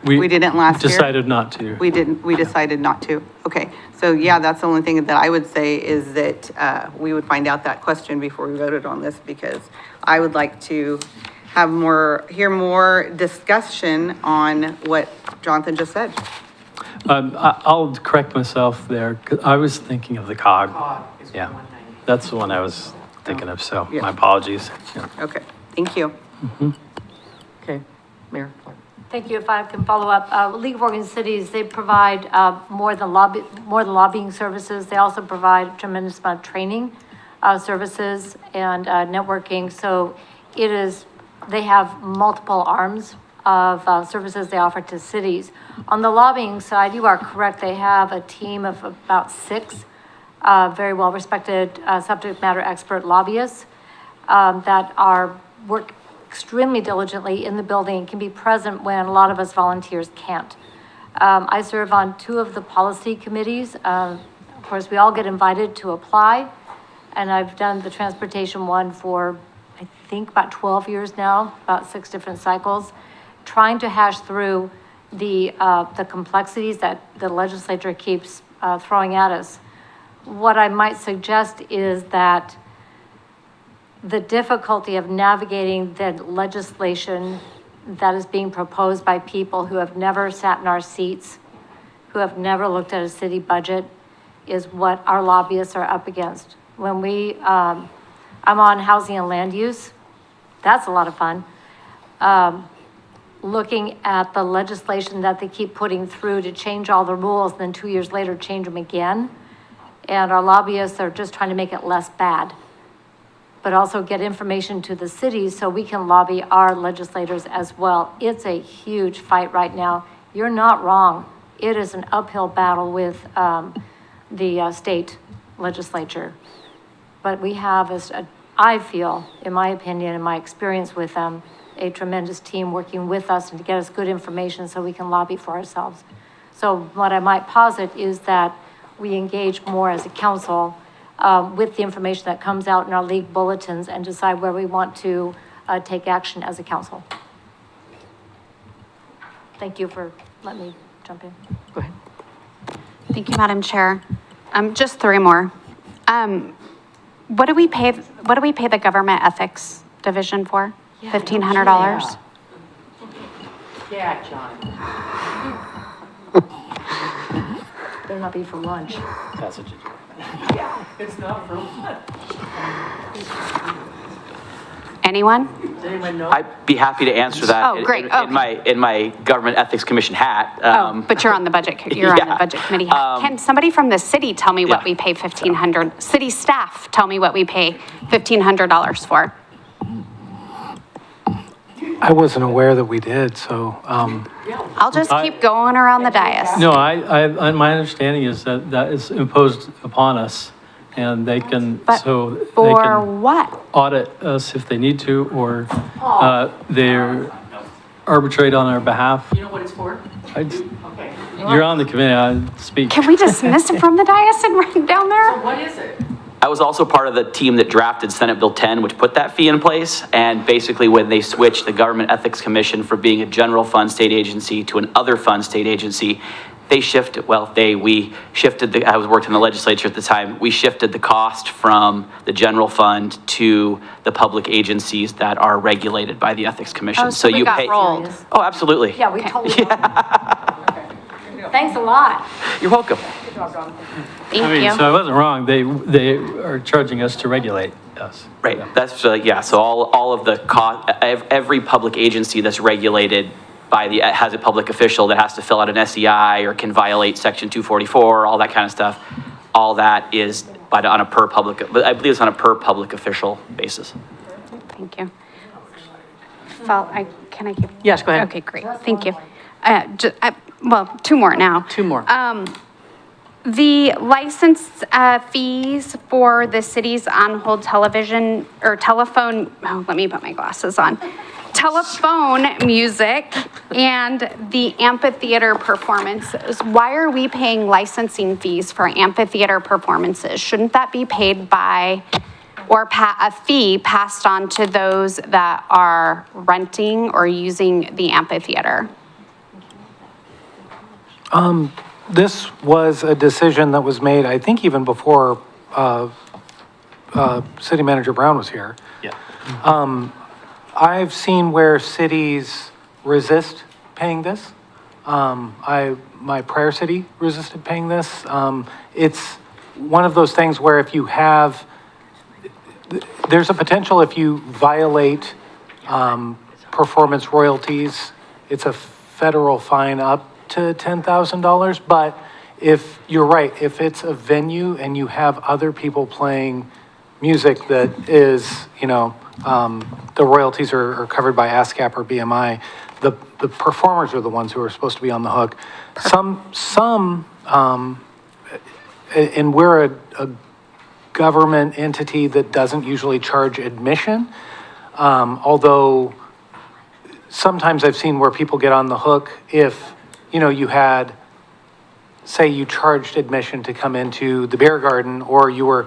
Speaker 13: We didn't last year?
Speaker 8: Decided not to.
Speaker 13: We didn't, we decided not to. Okay, so yeah, that's the only thing that I would say is that we would find out that question before we voted on this, because I would like to have hear more discussion on what Jonathan just said.
Speaker 8: I'll correct myself there, 'cause I was thinking of the COG. Yeah, that's the one I was thinking of, so
Speaker 13: Yeah.
Speaker 8: my apologies. Yeah.
Speaker 13: Okay, thank you.
Speaker 6: Okay, Mayor.
Speaker 1: Thank you. If I can follow up, League of Oregon Cities, they provide more than lobbying services. They also provide a tremendous amount of training services and networking. So they have multiple arms of services they offer to cities. On the lobbying side, you are correct. They have a team of about 6 very well-respected subject matter expert lobbyists that work extremely diligently in the building and can be present when a lot of us volunteers can't. I serve on 2 of the policy committees. Of course, we all get invited to apply, and I've done the transportation one for, I think, about 12 years now, about 6 different cycles, trying to hash through the complexities that the legislature keeps throwing at us. What I might suggest is that the difficulty of navigating the legislation that is being proposed by people who have never sat in our seats, who have never looked at a city budget, is what our lobbyists are up against. When I'm on housing and land use, that's a lot of fun. Looking at the legislation that they keep putting through to change all the rules, then 2 years later, change them again. And our lobbyists are just trying to make it less bad, but also get information to the cities so we can lobby our legislators as well. It's a huge fight right now. You're not wrong. It is an uphill battle with the state legislature. But we have, I feel, in my opinion, in my experience with them, a tremendous team working with us and to get us good information so we can lobby for ourselves. So what I might posit is that we engage more as a council with the information that comes out in our league bulletins and decide where we want to take action as a council. Thank you for letting me jump in.
Speaker 6: Go ahead.
Speaker 7: Thank you, Madam Chair. Just 3 more. What do we pay the government ethics division for? $1,500?
Speaker 6: Yeah, John.
Speaker 1: Better not be for lunch.
Speaker 8: Passage.
Speaker 6: Yeah, it's not for lunch.
Speaker 7: Anyone?
Speaker 14: Does anyone know?
Speaker 18: I'd be happy to answer that.
Speaker 7: Oh, great.
Speaker 18: In my Government Ethics Commission hat.
Speaker 7: But you're on the budget, you're on the
Speaker 18: yeah.
Speaker 7: budget committee. Can somebody from the city tell me what
Speaker 18: Yeah.
Speaker 7: we pay $1,500, city staff tell me what we pay $1,500 for?
Speaker 16: I wasn't aware that we did, so,
Speaker 7: I'll just keep going around the dais.
Speaker 8: No, my understanding is that that is imposed upon us, and they can,
Speaker 7: But
Speaker 8: so they
Speaker 7: For
Speaker 8: can
Speaker 7: what?
Speaker 8: audit us if they need to, or they're arbitrate on our behalf.
Speaker 14: You know what it's for?
Speaker 8: You're on the committee, I speak.
Speaker 7: Can we dismiss it from the dais and run down there?
Speaker 14: What is it?
Speaker 18: I was also part of the team that drafted Senate Bill 10, which put that fee in place. And basically when they switched the Government Ethics Commission from being a general fund state agency to an other fund state agency, we shifted I was working in the legislature at the time, we shifted the cost from the general fund to the public agencies that are regulated by the Ethics Commission.
Speaker 7: Oh, so we
Speaker 18: you
Speaker 7: got
Speaker 18: pay.
Speaker 7: rolled.
Speaker 18: Oh, absolutely.
Speaker 1: Yeah, we totally. Thanks a lot.
Speaker 18: You're welcome.
Speaker 7: Thank you.
Speaker 8: So I wasn't wrong, they are charging us to regulate us.
Speaker 18: Right, that's, so all of the cost, every public agency that's regulated by has a public official that has to fill out an SEI or can violate section 244, all that kind of stuff, all that is on a per public, I believe it's on a per public official basis.
Speaker 7: Thank you. Can I keep?
Speaker 14: Yes, go ahead.
Speaker 7: Okay, great, thank you. Well, two more now.
Speaker 14: Two more.
Speaker 7: The license fees for the city's on-hold television or telephone, let me put my glasses on. Telephone music and the amphitheater performances. Why are we paying licensing fees for amphitheater performances? Shouldn't that be paid by, or a fee passed on to those that are renting or using the amphitheater?
Speaker 16: this was a decision that was made, I think even before, City Manager Brown was here.
Speaker 10: Yeah.
Speaker 16: I've seen where cities resist paying this. My prior city resisted paying this. It's one of those things where if you have, there's a potential if you violate performance royalties, it's a federal fine up to $10,000. But if you're right, if it's a venue and you have other people playing music that is, you know, the royalties are covered by ASCAP or BMI, the performers are the ones who are supposed to be on the hook. And we're a government entity that doesn't usually charge admission, although sometimes I've seen where people get on the hook if, you know, you had, say you charged admission to come into the beer garden, or you were,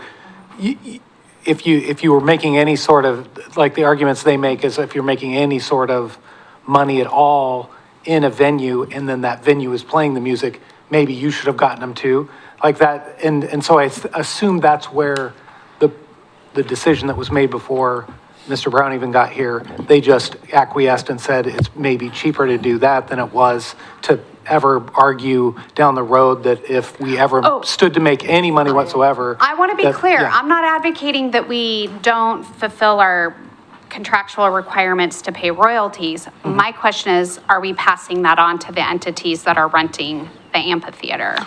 Speaker 16: if you were making any sort of, like the arguments they make is if you're making any sort of money at all in a venue and then that venue is playing the music, maybe you should have gotten them too, like that. And so I assume that's where the decision that was made before Mr. Brown even got here, they just acquiesced and said it's maybe cheaper to do that than it was to ever argue down the road that if we ever stood to make any money whatsoever.
Speaker 7: I want to be
Speaker 16: that-
Speaker 7: clear.
Speaker 16: yeah.
Speaker 7: I'm not advocating that we don't fulfill our contractual requirements to pay royalties. My question is, are we passing that on to the entities that are renting the amphitheater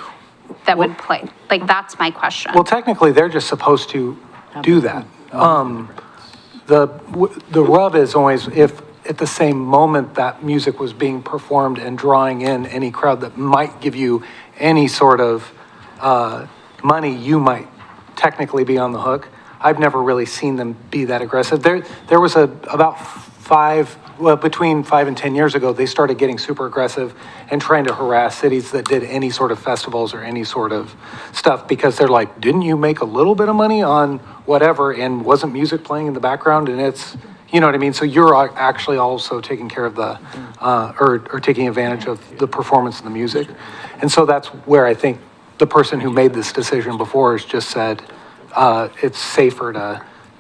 Speaker 7: that would play? Like, that's my question.
Speaker 16: Well, technically, they're just supposed to do that. The rub is always if at the same moment that music was being performed and drawing in any crowd that might give you any sort of money, you might technically be on the hook. I've never really seen them be that aggressive. There was between 5 and 10 years ago, they started getting super aggressive and trying to harass cities that did any sort of festivals or any sort of stuff, because they're like, didn't you make a little bit of money on whatever, and wasn't music playing in the background? And it's, you know what I mean? So you're actually also taking care of the, or taking advantage of the performance of the music. And so that's where I think the person who made this decision before has just said, it's safer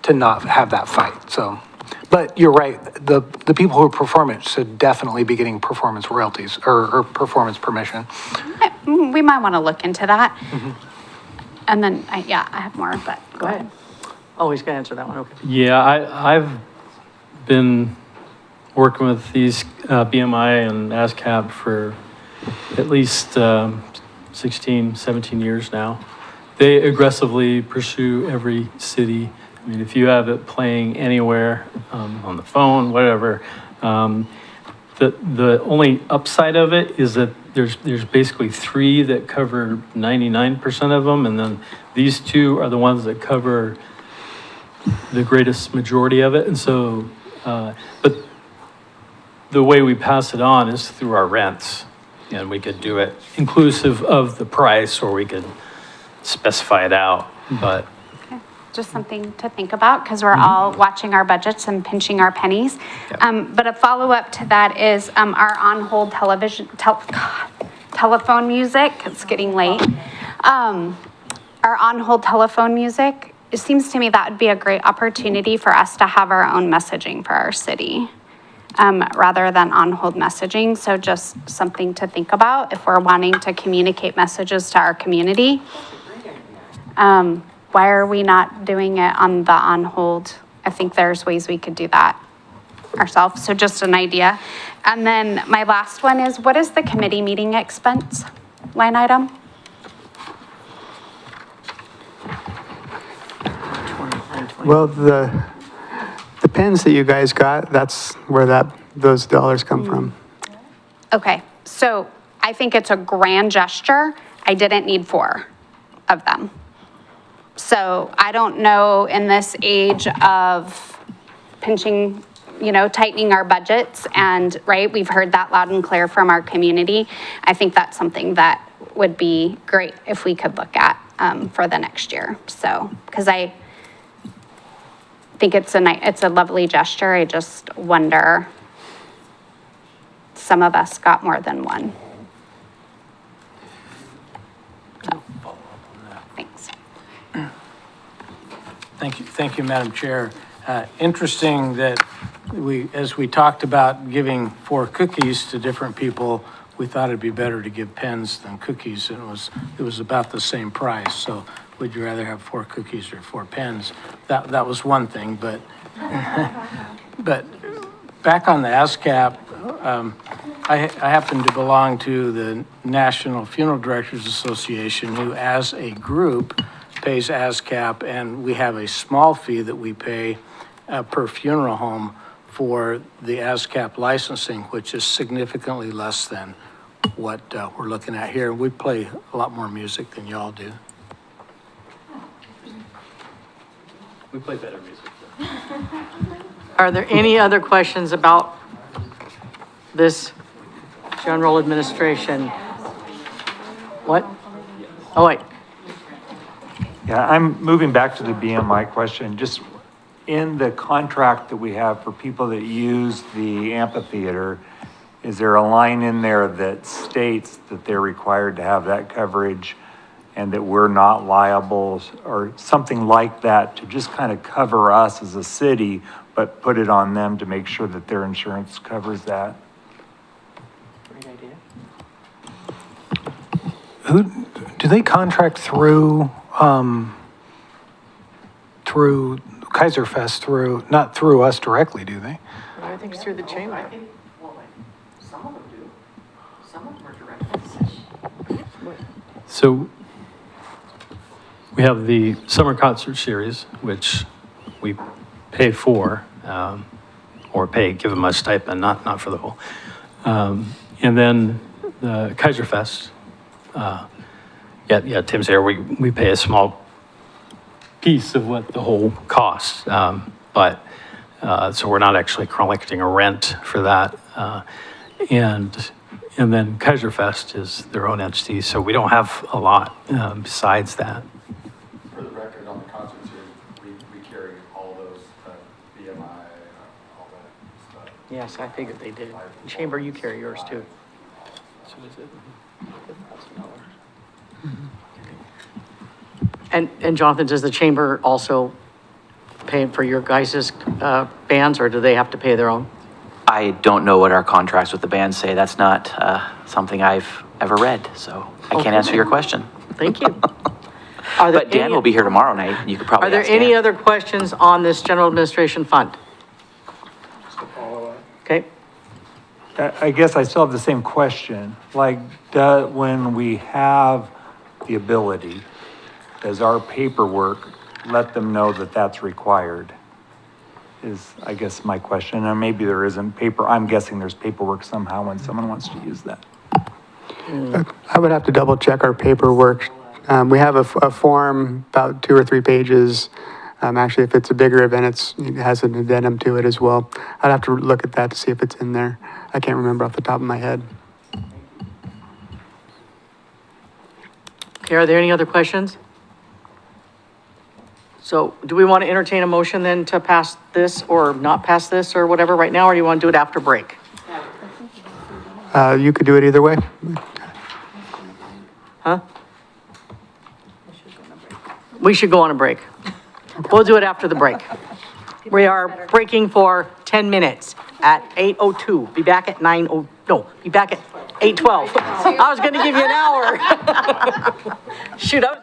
Speaker 16: to not have that fight, so. But you're right, the people who perform it should definitely be getting performance royalties or performance permission.
Speaker 7: We might want to look into that. And then, I have more, but go ahead.
Speaker 14: Oh, he's going to answer that one, okay.
Speaker 8: Yeah, I've been working with these BMI and ASCAP for at least 16, 17 years now. They aggressively pursue every city. I mean, if you have it playing anywhere, on the phone, whatever, the only upside of it is that there's basically 3 that cover 99% of them, and then these 2 are the ones that cover the greatest majority of it. And so, but the way we pass it on is through our rents, and we could do it inclusive of the price, or we could specify it out, but.
Speaker 7: Just something to think about, because we're all watching our budgets and pinching our pennies. But a follow-up to that is our on-hold telephone music. It's getting late. Our on-hold telephone music, it seems to me that would be a great opportunity for us to have our own messaging for our city, rather than on-hold messaging. So just something to think about if we're wanting to communicate messages to our community. Why are we not doing it on the on-hold? I think there's ways we could do that ourselves. So just an idea. And then my last one is, what is the committee meeting expense line item?
Speaker 4: Well, the pens that you guys got, that's where those dollars come from.
Speaker 7: Okay, so I think it's a grand gesture. I didn't need 4 of them. So I don't know, in this age of pinching, tightening our budgets, and right, we've heard that loud and clear from our community. I think that's something that would be great if we could look at for the next year. So, because I think it's a lovely gesture. I just wonder, some of us got more than 1. So, thanks.
Speaker 21: Thank you, Madam Chair. Interesting that as we talked about giving 4 cookies to different people, we thought it'd be better to give pens than cookies, and it was about the same price. So would you rather have 4 cookies or 4 pens? That was one thing, but but back on the ASCAP, I happen to belong to the National Funeral Directors Association, who as a group pays ASCAP, and we have a small fee that we pay per funeral home for the ASCAP licensing, which is significantly less than what we're looking at here. We play a lot more music than y'all do.
Speaker 8: We play better music.
Speaker 6: Are there any other questions about this general administration? What? Oh, wait.
Speaker 2: Yeah, I'm moving back to the BMI question. Just in the contract that we have for people that use the amphitheater, is there a line in there that states that they're required to have that coverage and that we're not liable, or something like that, to just kind of cover us as a city, but put it on them to make sure that their insurance covers that?
Speaker 6: Great idea.
Speaker 16: Who, do they contract through Keizer Fest, not through us directly, do they?
Speaker 6: I think it's through the chamber.
Speaker 14: Some of them do. Some of them are direct.
Speaker 8: So we have the summer concert series, which we pay for, or give them a stipend, not for the whole. And then the Keizer Fest, Tim's here, we pay a small piece of what the whole costs. So we're not actually collecting a rent for that. And then Keizer Fest is their own entity, so we don't have a lot besides that.
Speaker 22: For the record, on the concert series, we carry all those BMI, all that stuff.
Speaker 6: Yes, I figured they did. Chamber, you carry yours too.
Speaker 8: So is it
Speaker 6: And Jonathan, does the chamber also pay for your guys' bands, or do they have to pay their own?
Speaker 18: I don't know what our contracts with the band say. That's not something I've ever read, so I can't answer your question.
Speaker 6: Thank you.
Speaker 18: But Dan will be here tomorrow night. You could probably
Speaker 6: Are there
Speaker 18: ask
Speaker 6: any
Speaker 18: Dan.
Speaker 6: other questions on this general administration fund? Okay,
Speaker 2: I guess I still have the same question. Like, when we have the ability, does our paperwork let them know that that's required? Is, I guess, my question. And maybe there isn't paper, I'm guessing there's paperwork somehow when someone wants to use that.
Speaker 4: I would have to double check our paperwork. We have a form, about 2 or 3 pages. Actually, if it's a bigger event, it has an addendum to it as well. I'd have to look at that to see if it's in there. I can't remember off the top of my head.
Speaker 6: okay, are there any other questions? So do we want to entertain a motion then to pass this or not pass this or whatever right now, or do you want to do it after break?
Speaker 4: You could do it either way.
Speaker 6: Huh? We should go on a break. We'll do it after the break. We are breaking for 10 minutes at 8:02. Be back at 9:00, no, be back at 8:12. I was going to give you an hour. Shoot, I was.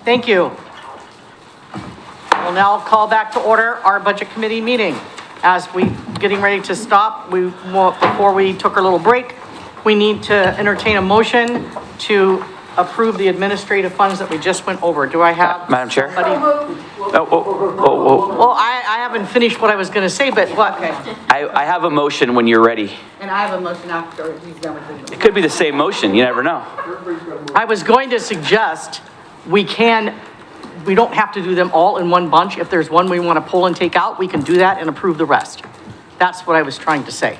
Speaker 6: Thank you. We'll now call back to order our budget committee meeting. As we getting ready to stop, before we took our little break, we need to entertain a motion to approve the administrative funds that we just went over. Do I have?
Speaker 18: Madam Chair?
Speaker 6: somebody-
Speaker 18: Oh,
Speaker 6: Well, I haven't finished what I was gonna say, but what?
Speaker 18: I have a motion when you're ready.
Speaker 13: And I have a motion after he's done with his.
Speaker 18: It could be the same motion, you never know.
Speaker 6: I was going to suggest we don't have to do them all in one bunch. If there's one we want to pull and take out, we can do that and approve the rest. That's what I was trying to say.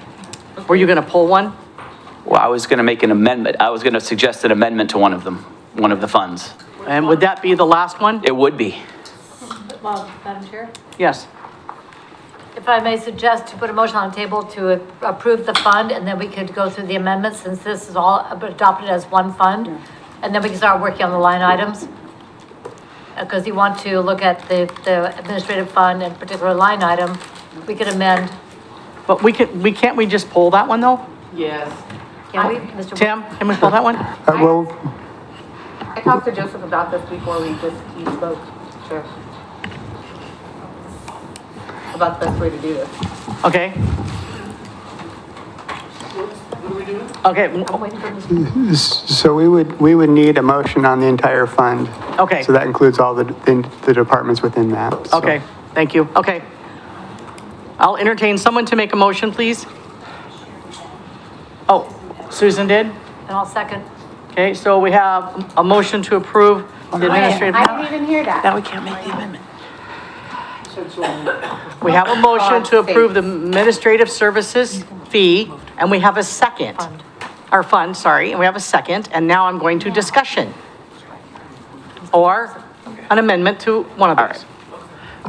Speaker 6: Were you going to pull one?
Speaker 18: Well, I was going to make an amendment. I was going to suggest an amendment to one of them, one of the funds.
Speaker 6: And would that be the last one?
Speaker 18: It would be.
Speaker 1: Well, Madam Chair,
Speaker 6: Yes.
Speaker 1: if I may suggest to put a motion on the table to approve the fund, and then we could go through the amendments, since this is all adopted as one fund, and then we can start working on the line items. Because you want to look at the administrative fund and particular line item, we could amend.
Speaker 6: But can't we just pull that one though?
Speaker 13: Yes.
Speaker 1: Can we, Mr.
Speaker 6: Tim, can we pull that one?
Speaker 4: Well,
Speaker 13: I talked to Joseph about this before he spoke, Chair. About the best way to do this.
Speaker 6: Okay. Okay,
Speaker 1: I'm waiting for Mr.
Speaker 4: so we would need a motion on the entire fund.
Speaker 6: Okay.
Speaker 4: So that includes all the departments within that. so.
Speaker 6: okay, thank you, okay. I'll entertain someone to make a motion, please. Oh, Susan did?
Speaker 1: And I'll second.
Speaker 6: Okay, so we have a motion to approve the administrative.
Speaker 17: I didn't even hear that.
Speaker 6: Now we can't make the amendment. We have a motion to approve the administrative services fee, and we have a second. Our fund, sorry, and we have a second, and now I'm going to discussion. Or an amendment to one of those.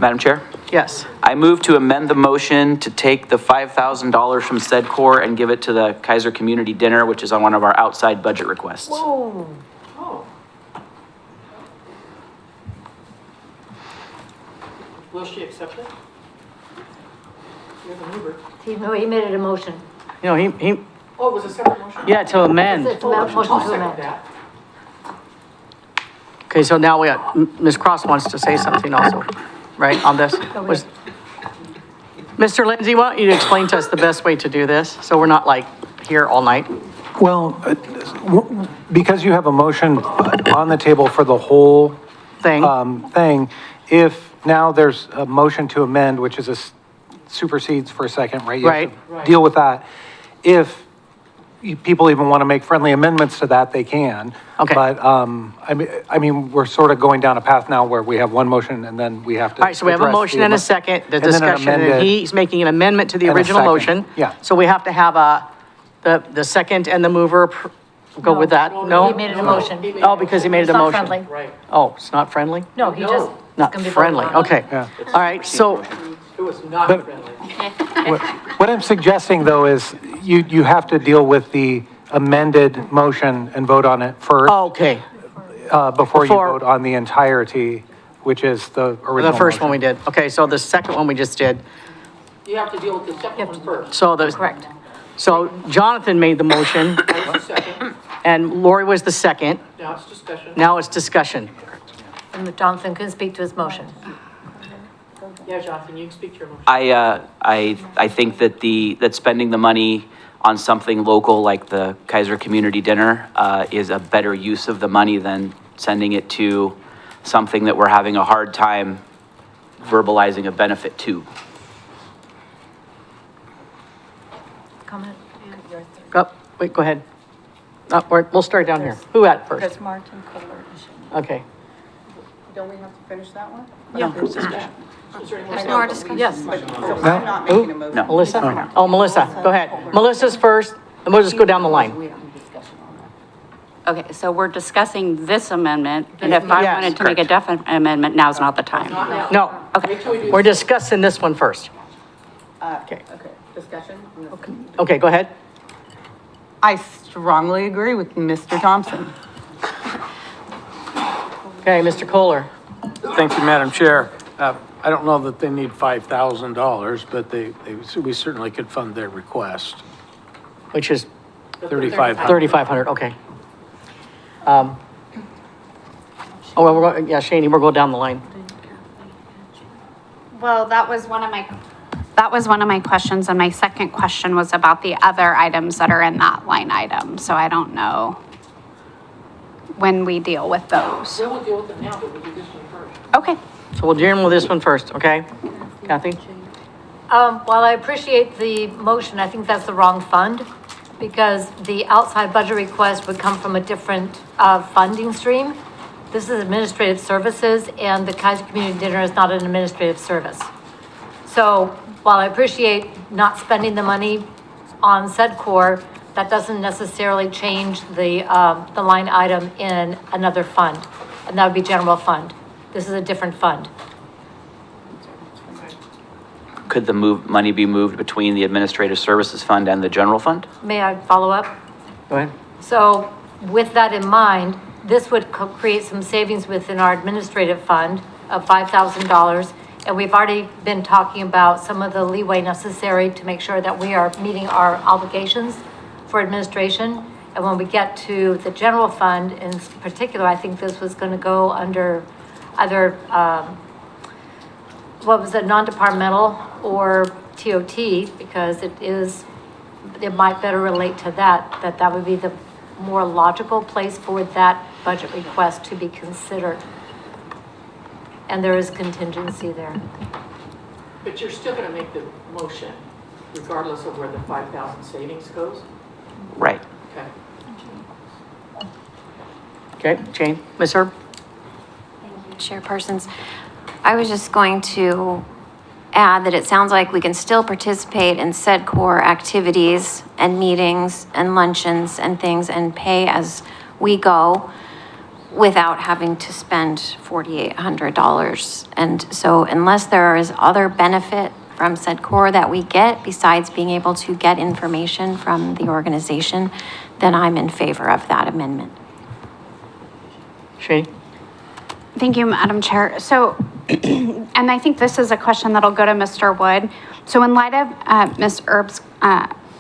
Speaker 18: Madam Chair?
Speaker 6: Yes.
Speaker 18: I move to amend the motion to take the $5,000 from SEDCOR and give it to the Keizer Community Dinner, which is on one of our outside budget requests.
Speaker 1: Whoa.
Speaker 6: Will she accept it? You're the mover.
Speaker 1: He made it a motion.
Speaker 6: You know, he,
Speaker 14: Oh, it was a separate motion?
Speaker 6: yeah, to amend.
Speaker 1: It's a motion to amend.
Speaker 14: that.
Speaker 6: Okay, so now we got, Ms. Cross wants to say something also, right, on this? Was- Mr. Lindsay, why don't you explain to us the best way to do this, so we're not like here all night?
Speaker 16: Well, because you have a motion on the table for the whole thing, if now there's a motion to amend, which is supersedes for a second, right? You have to deal with that. If people even want to make friendly amendments to that, they can.
Speaker 6: Okay.
Speaker 16: But, I mean, we're sort of going down a path now where we have one motion and then we have to.
Speaker 6: All right, so we have a
Speaker 16: address
Speaker 6: motion and a second, the
Speaker 16: and then an
Speaker 6: discussion, and
Speaker 16: amended-
Speaker 6: he's making an amendment to the
Speaker 16: and a
Speaker 6: original
Speaker 16: second.
Speaker 6: motion.
Speaker 16: Yeah.
Speaker 6: So we have to have the second and the mover go with that, no?
Speaker 1: He made it a motion.
Speaker 6: Oh, because he made it a
Speaker 1: It's not
Speaker 6: motion.
Speaker 1: friendly.
Speaker 14: Right.
Speaker 6: Oh, it's not friendly?
Speaker 1: No, he just. it's
Speaker 6: Not
Speaker 1: gonna be voted
Speaker 6: friendly,
Speaker 1: on.
Speaker 6: okay. All right, so,
Speaker 14: It was not
Speaker 16: But-
Speaker 14: friendly.
Speaker 16: What I'm suggesting though is you have to deal with the amended motion and vote on it first.
Speaker 6: okay,
Speaker 16: Before you
Speaker 6: Before-
Speaker 16: vote on the entirety, which is the original.
Speaker 6: the first one we
Speaker 16: motion.
Speaker 6: did. Okay, so the second one we just did.
Speaker 14: You have to deal with the second one first.
Speaker 6: So
Speaker 1: Correct.
Speaker 6: So Jonathan made the motion
Speaker 14: That was the second.
Speaker 6: and Lori was the second.
Speaker 14: Now it's discussion.
Speaker 6: Now it's discussion.
Speaker 1: And Jonathan can speak to his motion.
Speaker 14: Yeah, Jonathan, you can speak to your motion.
Speaker 18: I think that that spending the money on something local like the Keizer Community Dinner is a better use of the money than sending it to something that we're having a hard time verbalizing a benefit to.
Speaker 1: Comment?
Speaker 6: Oh, wait, go ahead. We'll start down here. Who had first?
Speaker 17: Chris Martin, Kohler.
Speaker 6: Okay.
Speaker 13: Don't we have to finish that one?
Speaker 1: Yeah.
Speaker 14: There's
Speaker 17: more discussion.
Speaker 1: Yes.
Speaker 13: So I'm not making a motion.
Speaker 18: No.
Speaker 6: Melissa? Oh, Melissa, go ahead. Melissa's first, and we'll just go down the line.
Speaker 7: Okay, so we're discussing this amendment, and if I
Speaker 6: Yes,
Speaker 7: wanted to make a definite amendment, now's not the time.
Speaker 6: No,
Speaker 7: Okay.
Speaker 6: we're discussing this one first.
Speaker 13: Okay, discussion?
Speaker 6: Okay, go ahead.
Speaker 13: I strongly agree with Mr. Thompson.
Speaker 6: Okay, Mr. Kohler.
Speaker 21: Thank you, Madam Chair. I don't know that they need $5,000, but we certainly could fund their request.
Speaker 6: Which is
Speaker 21: 3,500.
Speaker 6: 3,500, okay. Oh, well, yeah, Shaney, we'll go down the line.
Speaker 7: Well, that was one of my questions, and my second question was about the other items that are in that line item, so I don't know when we deal with those.
Speaker 6: We'll deal with it now, but we'll do this one first.
Speaker 7: Okay.
Speaker 6: So we'll deal with this one first, okay? Kathy?
Speaker 1: While I appreciate the motion, I think that's the wrong fund, because the outside budget request would come from a different funding stream. This is administrative services, and the Keizer Community Dinner is not an administrative service. So while I appreciate not spending the money on SEDCOR, that doesn't necessarily change the line item in another fund, and that would be general fund. This is a different fund.
Speaker 18: Could the money be moved between the administrative services fund and the general fund?
Speaker 1: May I follow up?
Speaker 6: Go ahead.
Speaker 1: So with that in mind, this would create some savings within our administrative fund of $5,000. And we've already been talking about some of the leeway necessary to make sure that we are meeting our obligations for administration. And when we get to the general fund in particular, I think this was going to go under either, what was it, non-departmental or TOT, because it might better relate to that would be the more logical place for that budget request to be considered. And there is contingency there.
Speaker 14: But you're still gonna make the motion regardless of where the 5,000 savings goes?
Speaker 18: Right.
Speaker 14: Okay.
Speaker 6: Okay, Jane, Ms. Herb?
Speaker 3: Chairpersons, I was just going to add that it sounds like we can still participate in SEDCOR activities and meetings and luncheons and things and pay as we go without having to spend $4,800. And so unless there is other benefit from SEDCOR that we get besides being able to get information from the organization, then I'm in favor of that amendment.
Speaker 6: Shaney?
Speaker 7: Thank you, Madam Chair. So, and I think this is a question that'll go to Mr. Wood. So in light of Ms. Erb's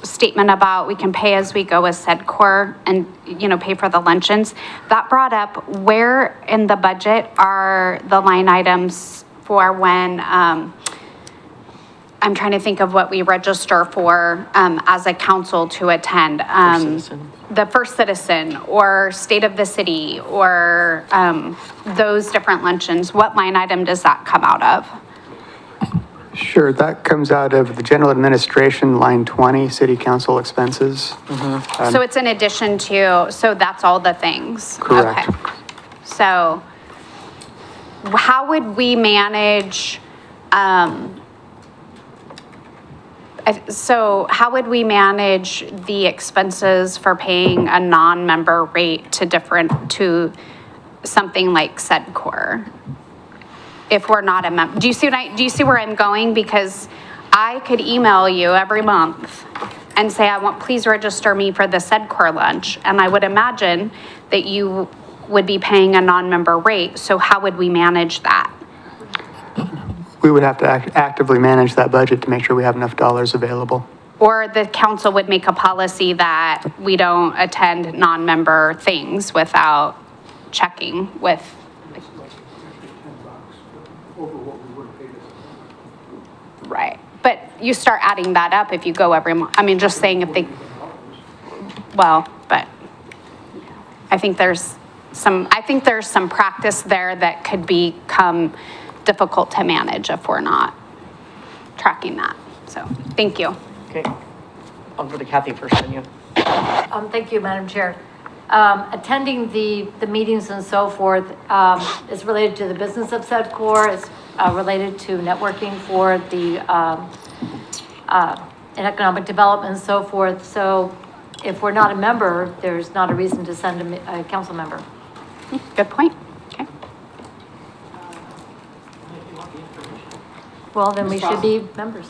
Speaker 7: statement about we can pay as we go with SEDCOR and, pay for the luncheons, that brought up where in the budget are the line items for when, I'm trying to think of what we register for as a council to attend. The First Citizen or State of the City or those different luncheons. What line item does that come out of?
Speaker 4: Sure, that comes out of the general administration, line 20, city council expenses.
Speaker 7: So it's in addition to, so that's all the things?
Speaker 4: Correct.
Speaker 7: Okay. So how would we manage, how would we manage the expenses for paying a non-member rate to something like SEDCOR? If we're not a member, do you see where I'm going? Because I could email you every month and say, please register me for the SEDCOR lunch. And I would imagine that you would be paying a non-member rate. So how would we manage that?
Speaker 4: We would have to actively manage that budget to make sure we have enough dollars available.
Speaker 7: Or the council would make a policy that we don't attend non-member things without checking with. Right, but you start adding that up if you go every month. I mean, just saying but I think there's some practice there that could become difficult to manage if we're not tracking that. So, thank you.
Speaker 6: Okay. I'll go to Kathy first, then you.
Speaker 1: Thank you, Madam Chair. Attending the meetings and so forth is related to the business of SEDCOR, it's related to networking for the in economic development and so forth. So if we're not a member, there's not a reason to send a council member.
Speaker 7: Good point. Okay.
Speaker 1: Well, then we should be members.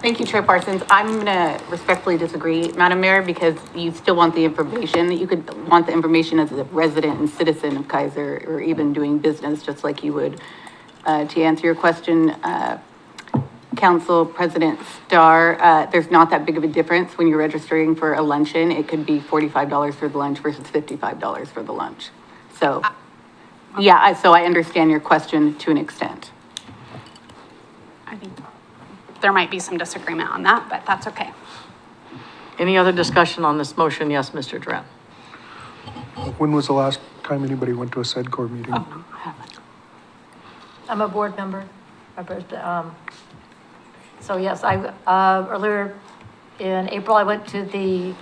Speaker 13: Thank you, Chair Parsons. I'm gonna respectfully disagree, Madam Mayor, because you still want the information. You could want the information as a resident and citizen of Keizer, or even doing business, just like you would. To answer your question, Council President Starr, there's not that big of a difference when you're registering for a luncheon. It could be $45 for the lunch versus $55 for the lunch. So Yeah, so I understand your question to an extent.
Speaker 7: I think there might be some disagreement on that, but that's okay.
Speaker 6: Any other discussion on this motion? Yes, Mr. Duran.
Speaker 20: When was the last time anybody went to a SEDCOR meeting?
Speaker 1: I'm a board member. So yes, earlier in April, I went to the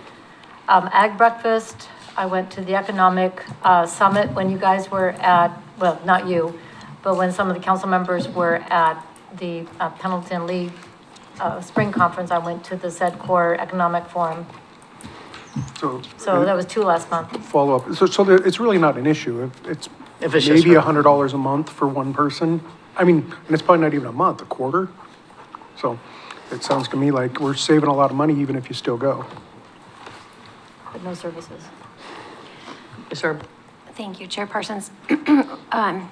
Speaker 1: Ag Breakfast. I went to the Economic Summit when you guys were at, well, not you, but when some of the council members were at the Pendleton League Spring Conference, I went to the SEDCOR Economic Forum. So that was 2 last month.
Speaker 20: Follow up. So it's really not an issue. If
Speaker 6: it's
Speaker 20: maybe
Speaker 6: just
Speaker 20: $100 a month for one person. I mean, and it's probably not even a month, a quarter. So it sounds to me like we're saving a lot of money even if you still go.
Speaker 1: But no services.
Speaker 6: Yes, sir.
Speaker 3: Thank you, Chair Parsons. I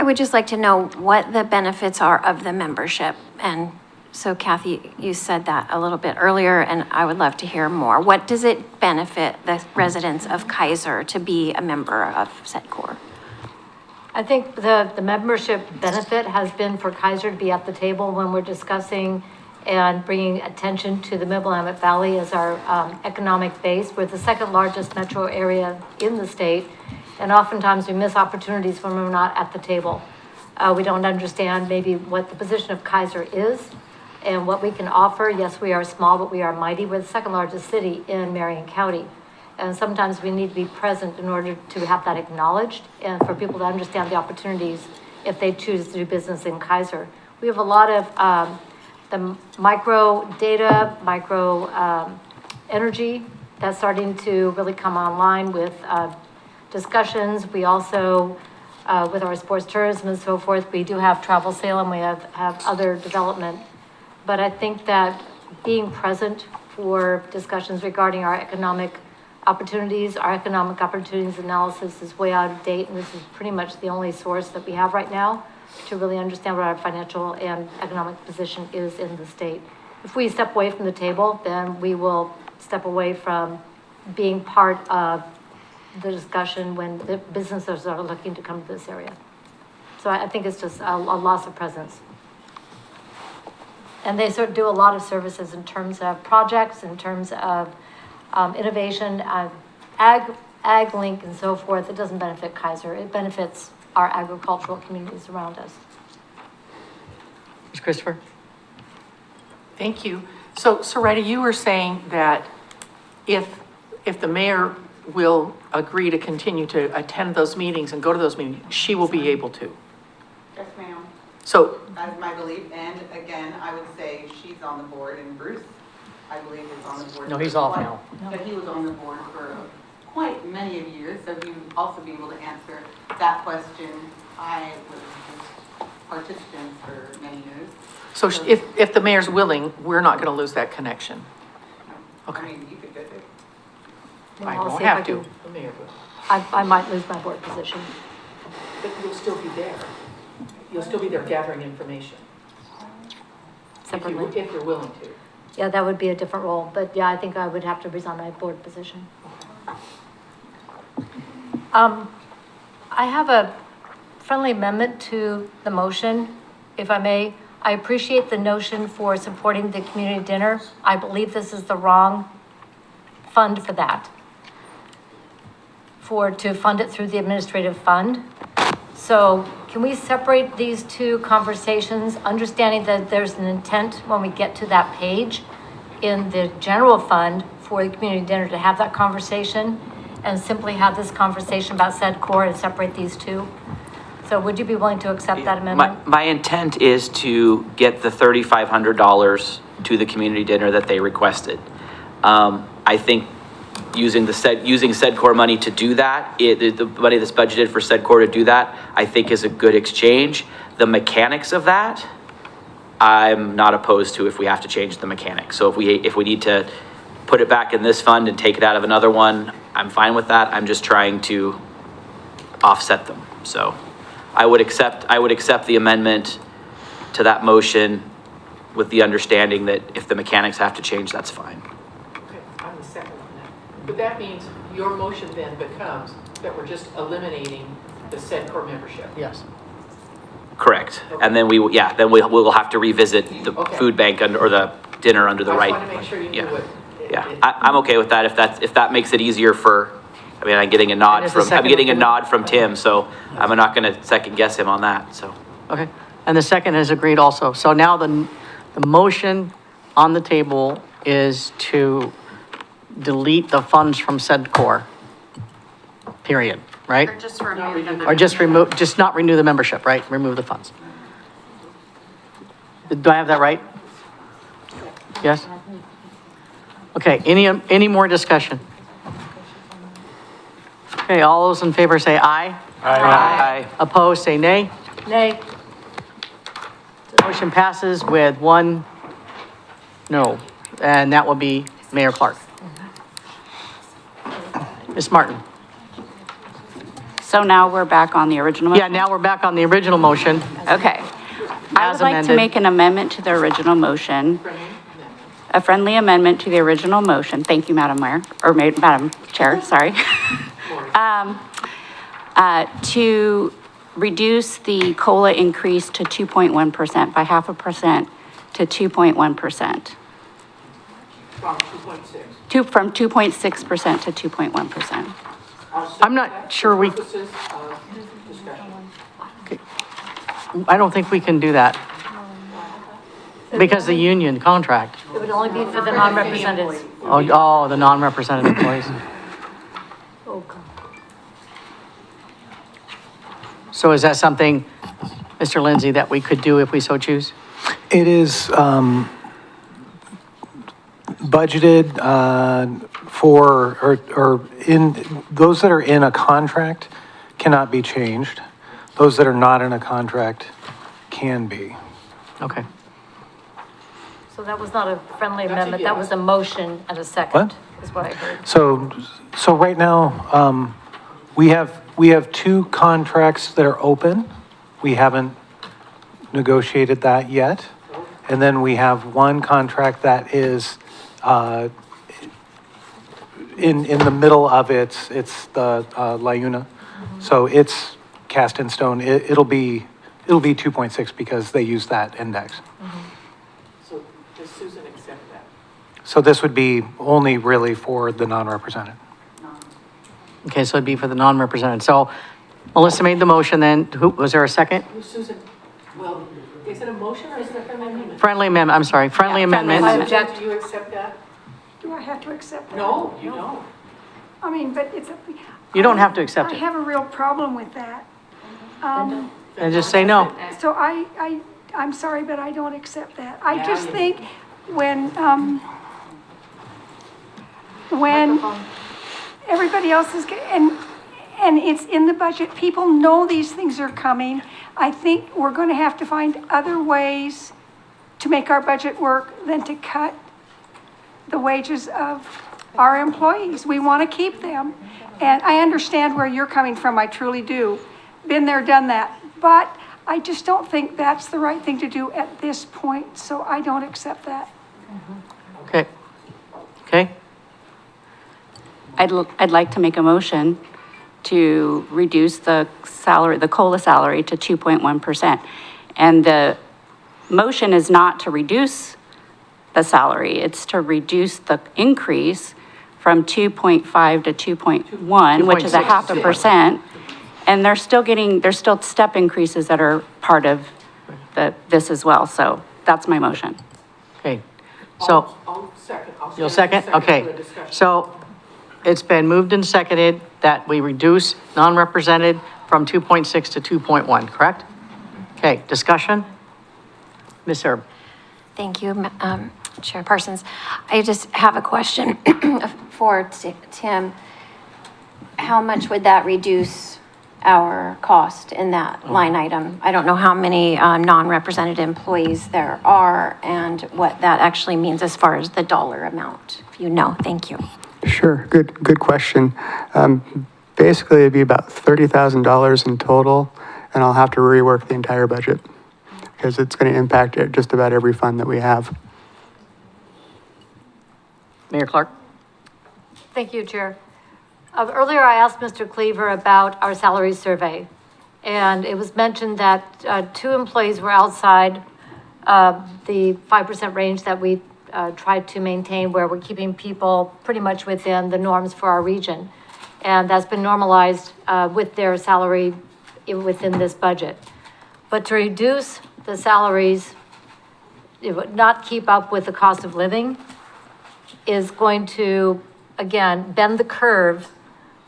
Speaker 3: would just like to know what the benefits are of the membership. And so Kathy, you said that a little bit earlier, and I would love to hear more. What does it benefit the residents of Keizer to be a member of SEDCOR?
Speaker 1: I think the membership benefit has been for Keizer to be at the table when we're discussing and bringing attention to the Willamette Valley as our economic base. We're the second largest metro area in the state, and oftentimes we miss opportunities when we're not at the table. We don't understand maybe what the position of Keizer is and what we can offer. Yes, we are small, but we are mighty. We're the second largest city in Marion County. And sometimes we need to be present in order to have that acknowledged and for people to understand the opportunities if they choose to do business in Keizer. We have a lot of the micro data, energy that's starting to really come online with discussions. We also, with our sports tourism and so forth, we do have Travel Salem, we have other development. But I think that being present for discussions regarding our economic opportunities analysis is way out of date, and this is pretty much the only source that we have right now to really understand what our financial and economic position is in the state. If we step away from the table, then we will step away from being part of the discussion when the businesses are looking to come to this area. So I think it's just a loss of presence. And they sort of do a lot of services in terms of projects, in terms of innovation, ag link and so forth. It doesn't benefit Keizer. It benefits our agricultural communities around us.
Speaker 6: Ms. Christopher?
Speaker 14: Thank you. So Sarita, you were saying that if the mayor will agree to continue to attend those meetings and go to those meetings, she will be able to.
Speaker 13: Yes, ma'am.
Speaker 14: So
Speaker 13: That is my belief, and again, I would say she's on the board, and Bruce, I believe, is on the board.
Speaker 6: No, he's off now.
Speaker 13: But he was on the board for quite many of years, so he would also be able to answer that question. I was just participant for many years.
Speaker 14: So if the mayor's willing, we're not going to lose that connection.
Speaker 13: I mean, you could visit.
Speaker 14: I
Speaker 1: I'll
Speaker 14: won't
Speaker 1: see if I
Speaker 14: have to.
Speaker 1: can-
Speaker 14: The mayor will.
Speaker 1: I might lose my board position.
Speaker 14: But you'll still be there. You'll still be there gathering information.
Speaker 1: Separately.
Speaker 14: If you're willing to.
Speaker 1: Yeah, that would be a different role, but yeah, I think I would have to resign my board position. I have a friendly amendment to the motion, if I may. I appreciate the notion for supporting the community dinner. I believe this is the wrong fund for that. To fund it through the administrative fund. So can we separate these two conversations, understanding that there's an intent when we get to that page in the general fund for the community dinner to have that conversation and simply have this conversation about SEDCOR and separate these two? So would you be willing to accept that amendment?
Speaker 18: My intent is to get the $3,500 to the community dinner that they requested. I think using SEDCOR money to do that, the money that's budgeted for SEDCOR to do that, I think is a good exchange. The mechanics of that, I'm not opposed to if we have to change the mechanics. So if we need to put it back in this fund and take it out of another one, I'm fine with that. I'm just trying to offset them. So I would accept the amendment to that motion with the understanding that if the mechanics have to change, that's fine.
Speaker 14: Okay, I'm the second on that. But that means your motion then becomes that we're just eliminating the said core membership.
Speaker 6: Yes.
Speaker 18: Correct. And then we'll have to revisit the food bank or the dinner under the right.
Speaker 14: I just want to make sure you knew
Speaker 18: Yeah.
Speaker 14: what.
Speaker 18: Yeah, I'm okay with that if that makes it easier for, I mean, I'm getting a nod
Speaker 6: there's a
Speaker 18: from, I'm
Speaker 6: second
Speaker 18: getting a
Speaker 6: on the-
Speaker 18: nod from Tim, so I'm not gonna second guess him on that, so.
Speaker 6: Okay, and the second is agreed also. So now the motion on the table is to delete the funds from said core, period, right?
Speaker 7: Or just remove them.
Speaker 6: Or just remove, just not renew the membership, right? Remove the funds. Do I have that right? Yes? Okay, any more discussion? Okay, all those in favor say aye.
Speaker 18: Aye.
Speaker 6: Opposed, say nay.
Speaker 1: Nay.
Speaker 6: Motion passes with one no, and that will be Mayor Clark. Ms. Martin?
Speaker 7: So now we're back on the original motion?
Speaker 6: Yeah, now we're back on the original motion.
Speaker 7: Okay. I
Speaker 6: As
Speaker 7: would like to
Speaker 6: amended.
Speaker 7: make an amendment to the original motion. A friendly amendment to the original motion. Thank you, Madam Mayor, or Madam Chair, sorry. To reduce the COLA increase to 2.1%, by 0.5% to 2.1%.
Speaker 14: From 2.6.
Speaker 7: From 2.6% to 2.1%.
Speaker 6: I'm not sure we,
Speaker 14: Purposes of discussion.
Speaker 6: I don't think we can do that. Because the union contract.
Speaker 1: It would only be for the non-represented.
Speaker 6: Oh, the non-represented employees. So is that something, Mr. Lindsay, that we could do if we so choose?
Speaker 16: It is budgeted for, or in, those that are in a contract cannot be changed. Those that are not in a contract can be.
Speaker 6: Okay.
Speaker 1: So that was not a friendly amendment, that was a motion and a second, is what I heard.
Speaker 16: So right now, we have two contracts that are open. We haven't negotiated that yet. And then we have one contract that is in the middle of it's the LiUNA. So it's cast in stone. It'll be 2.6 because they use that index.
Speaker 14: So does Susan accept that?
Speaker 16: So this would be only really for the non-represented.
Speaker 6: Okay, so it'd be for the non-represented. So Melissa made the motion then. Was there a second?
Speaker 14: Susan, well, is it a motion or is it a friendly amendment?
Speaker 6: Friendly amendment, I'm sorry, friendly amendment.
Speaker 1: I object.
Speaker 14: Do you accept that?
Speaker 5: Do I have to accept that?
Speaker 14: No, you don't.
Speaker 5: I mean, but it's a.
Speaker 6: You don't have to accept
Speaker 5: I
Speaker 6: it.
Speaker 5: have a real problem with that.
Speaker 6: And just say no.
Speaker 5: So I'm sorry, but I don't accept that. I just think when everybody else is, and it's in the budget, people know these things are coming. I think we're going to have to find other ways to make our budget work than to cut the wages of our employees. We want to keep them. And I understand where you're coming from, I truly do. Been there, done that. But I just don't think that's the right thing to do at this point, so I don't accept that.
Speaker 6: Okay. Okay?
Speaker 7: I'd like to make a motion to reduce the salary, the COLA salary to 2.1%. And the motion is not to reduce the salary, it's to reduce the increase from 2.5 to 2.1, which is a 0.5%. And there's still step increases that are part of this as well. So that's my motion.
Speaker 6: Okay. So,
Speaker 14: I'll second.
Speaker 6: you'll second? Okay. So it's been moved and seconded that we reduce non-represented from 2.6 to 2.1, correct? Okay, discussion? Ms. Herb?
Speaker 3: Thank you, Chair Parsons. I just have a question for Tim. How much would that reduce our cost in that line item? I don't know how many non-represented employees there are and what that actually means as far as the dollar amount, if you know. Thank you.
Speaker 4: Sure, good question. Basically, it'd be about $30,000 in total, and I'll have to rework the entire budget because it's going to impact just about every fund that we have.
Speaker 6: Mayor Clark?
Speaker 1: Thank you, Chair. Earlier, I asked Mr. Cleaver about our salary survey. And it was mentioned that 2 employees were outside the 5% range that we tried to maintain, where we're keeping people pretty much within the norms for our region. And that's been normalized with their salary within this budget. But to reduce the salaries, it would not keep up with the cost of living, is going to, again, bend the curve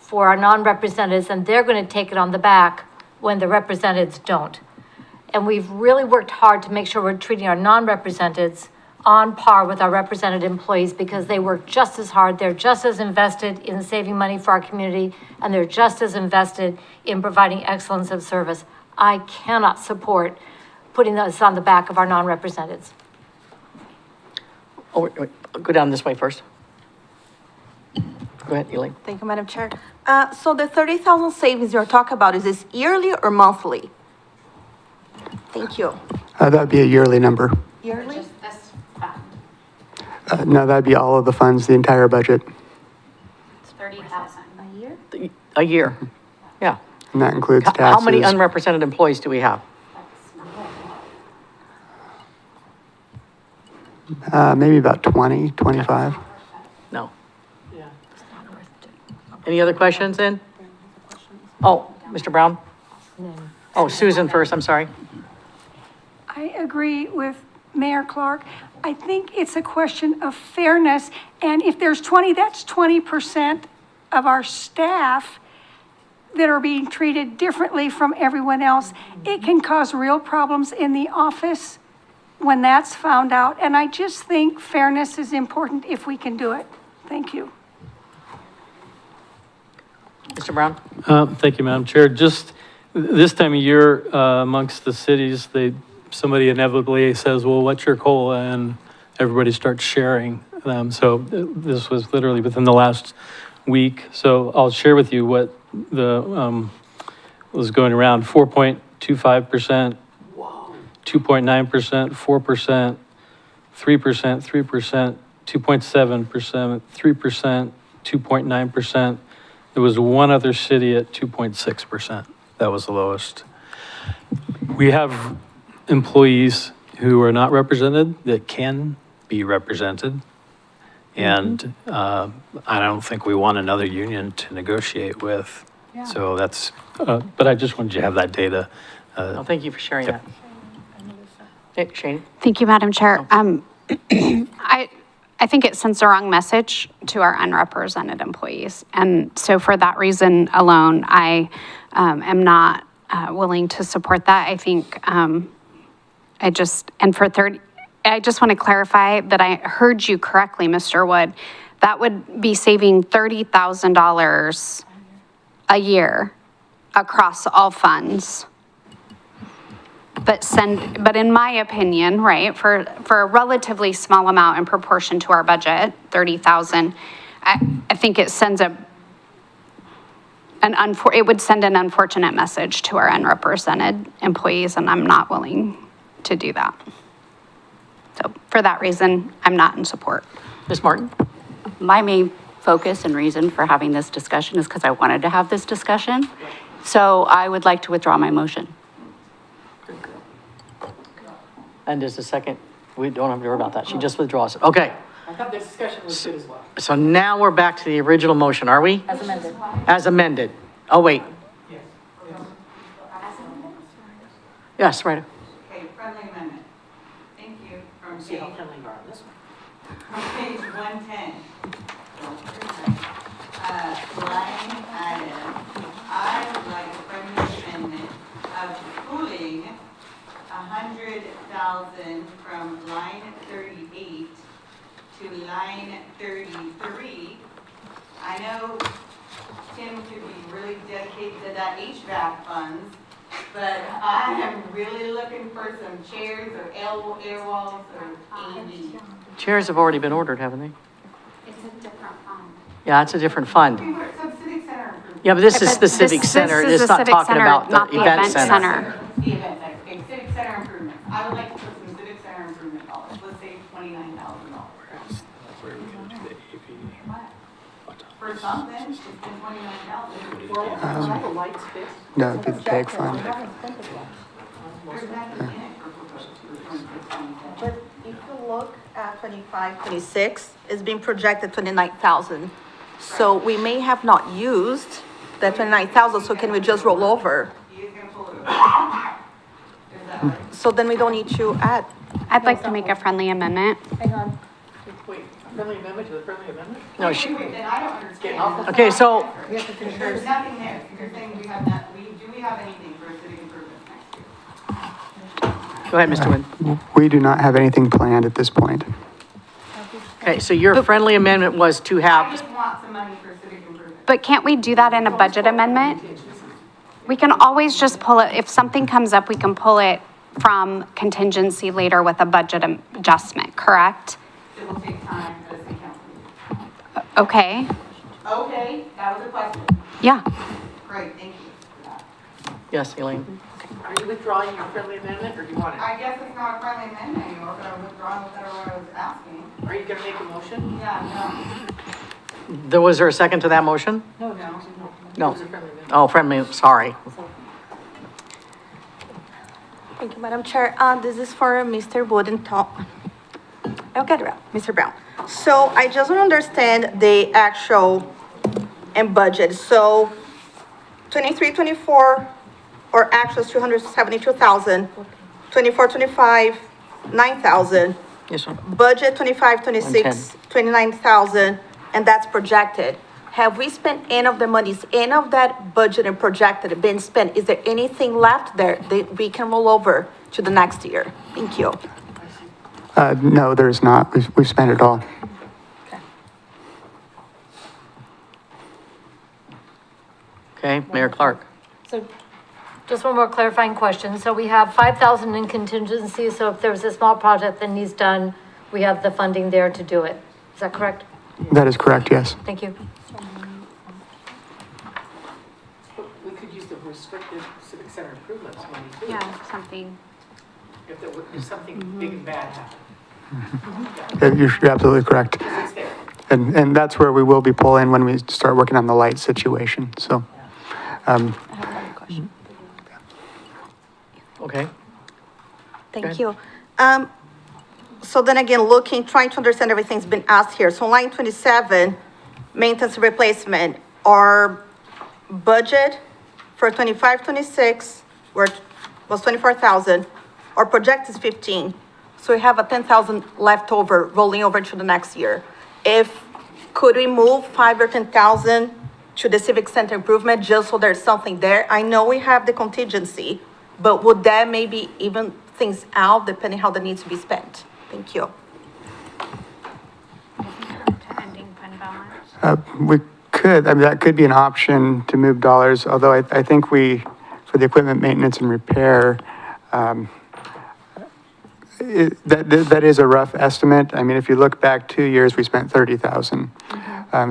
Speaker 1: for our non-representatives, and they're going to take it on the back when the representatives don't. And we've really worked hard to make sure we're treating our non-representatives on par with our represented employees, because they work just as hard, they're just as invested in saving money for our community, and they're just as invested in providing excellence of service. I cannot support putting this on the back of our non-representatives.
Speaker 6: Oh, wait, go down this way first. Go ahead, Elaine.
Speaker 17: Thank you, Madam Chair. So the 30,000 savings you're talking about, is this yearly or monthly? Thank you.
Speaker 4: That'd be a yearly number.
Speaker 17: Yearly?
Speaker 4: No, that'd be all of the funds, the entire budget,
Speaker 7: It's 30,000 a year?
Speaker 6: A year, yeah.
Speaker 4: and that includes taxes.
Speaker 6: How many unrepresented employees do we have?
Speaker 4: Maybe about 20, 25.
Speaker 6: No. Any other questions then? Oh, Mr. Brown? Oh, Susan first, I'm sorry.
Speaker 5: I agree with Mayor Clark. I think it's a question of fairness, and if there's 20, that's 20% of our staff that are being treated differently from everyone else. It can cause real problems in the office when that's found out, and I just think fairness is important if we can do it. Thank you.
Speaker 6: Mr. Brown?
Speaker 8: Thank you, Madam Chair. Just this time of year, amongst the cities, somebody inevitably says, well, what's your COLA? And everybody starts sharing them. So this was literally within the last week. So I'll share with you what was going around: 4.25%, 2.9%, 4%, 3%, 3%, 2.7%, 3%, 2.9%. There was one other city at 2.6%. That was the lowest. We have employees who are not represented that can be represented. And I don't think we want another union to negotiate with.
Speaker 5: Yeah.
Speaker 8: So that's, but I just wanted you to have that data.
Speaker 6: Oh, thank you for sharing that. Hey, Shane?
Speaker 7: Thank you, Madam Chair. I think it sends the wrong message to our unrepresented employees. And so for that reason alone, I am not willing to support that. I think I just want to clarify that I heard you correctly, Mr. Wood. That would be saving $30,000 a year across all funds. But in my opinion, right, for a relatively small amount in proportion to our budget, 30,000, I think it sends it would send an unfortunate message to our unrepresented employees, and I'm not willing to do that. So for that reason, I'm not in support.
Speaker 6: Ms. Martin?
Speaker 9: My main focus and reason for having this discussion is because I wanted to have this discussion. So I would like to withdraw my motion.
Speaker 6: And there's a second. We don't have to worry about that. She just withdraws it. Okay.
Speaker 14: I thought this discussion was good as well.
Speaker 6: So now we're back to the original motion, are we?
Speaker 1: As amended.
Speaker 6: As amended. Oh, wait. Yes, right.
Speaker 13: Okay, friendly amendment. Thank you. From
Speaker 14: See how
Speaker 13: page,
Speaker 14: friendly you are on this one.
Speaker 13: from page 110. Line item, I would like a friendly amendment of pulling 100,000 from line 38 to line 33. I know Tim could be really dedicated to that HVAC funds, but I am really looking for some chairs or air walls or AV.
Speaker 6: Chairs have already been ordered, haven't they?
Speaker 7: It's a different fund.
Speaker 6: Yeah, it's a different fund.
Speaker 13: Some civic center improvement.
Speaker 6: Yeah, but this is the civic center.
Speaker 7: This is
Speaker 6: It's
Speaker 7: the
Speaker 6: not
Speaker 7: civic
Speaker 6: talking
Speaker 7: center,
Speaker 6: about
Speaker 7: not
Speaker 6: the event center.
Speaker 13: The event center, okay, civic center improvements. I would like to put some civic center improvement dollars. Let's say $29,000. For something, it's been 29,000.
Speaker 6: All the lights fixed?
Speaker 4: No, it'd be the PEG fund.
Speaker 13: There's nothing in it for proposed. But if you look at 25, 26, it's been projected 29,000. So we may have not used that 29,000, so can we just roll over? So then we don't need to add.
Speaker 7: I'd like to make a friendly amendment.
Speaker 1: Hang on.
Speaker 14: Wait, friendly amendment to the friendly amendment?
Speaker 6: No, she,
Speaker 13: Then I don't understand.
Speaker 6: okay, so,
Speaker 13: There's nothing there. You're saying we have not, do we have anything for civic improvements next year?
Speaker 6: go ahead, Mr. Nguyen.
Speaker 4: We do not have anything planned at this point.
Speaker 6: Okay, so your friendly amendment was to
Speaker 13: I
Speaker 6: have,
Speaker 13: just want some money for civic improvements.
Speaker 7: But can't we do that in a budget amendment? We can always just pull it, if something comes up, we can pull it from contingency later with a budget adjustment, correct?
Speaker 13: It will take time for the city council.
Speaker 7: Okay,
Speaker 13: Okay, that was a question.
Speaker 7: yeah.
Speaker 13: Great, thank you for that.
Speaker 6: yes, Elaine?
Speaker 14: Are you withdrawing your friendly amendment, or do you want it?
Speaker 13: I guess it's not a friendly amendment anymore, but I'm withdrawing whatever I was asking.
Speaker 14: Are you gonna make a motion?
Speaker 13: Yeah,
Speaker 6: Was there a second to that motion?
Speaker 13: no.
Speaker 6: No.
Speaker 14: It was a friendly amendment.
Speaker 6: Oh, friendly, sorry.
Speaker 17: Thank you, Madam Chair. This is for Mr. Wood and Tom. I'll get it out, Mr. Brown. So I just want to understand the actual and budget. So 23, 24, or actual is 272,000. 24, 25, 9,000.
Speaker 6: Yes, sir.
Speaker 17: Budget 25, 26, 29,000, and that's projected. Have we spent any of the monies, any of that budget and projected been spent? Is there anything left there that we can roll over to the next year? Thank you.
Speaker 4: No, there's not. We've spent it all.
Speaker 6: Okay, Mayor Clark.
Speaker 1: So just one more clarifying question. So we have 5,000 in contingency, so if there's a small project that needs done, we have the funding there to do it. Is that correct?
Speaker 4: That is correct, yes.
Speaker 1: Thank you.
Speaker 14: We could use the restricted civic center improvements money too.
Speaker 7: Yeah, something.
Speaker 14: If something big and bad happened.
Speaker 4: You're absolutely correct.
Speaker 14: It's there.
Speaker 4: And that's where we will be pulling when we start working on the light situation, so.
Speaker 17: I have another question.
Speaker 6: Okay.
Speaker 17: Thank you. So then again, trying to understand everything's been asked here. So line 27, maintenance replacement, our budget for 25, 26 was 24,000. Our project is 15. So we have a 10,000 left over, rolling over to the next year. Could we move 5 or 10,000 to the civic center improvement just so there's something there? I know we have the contingency, but would that maybe even things out depending how that needs to be spent? Thank you.
Speaker 7: Ending fund balance.
Speaker 4: We could, I mean, that could be an option to move dollars, although I think for the equipment maintenance and repair, that is a rough estimate. I mean, if you look back 2 years, we spent 30,000.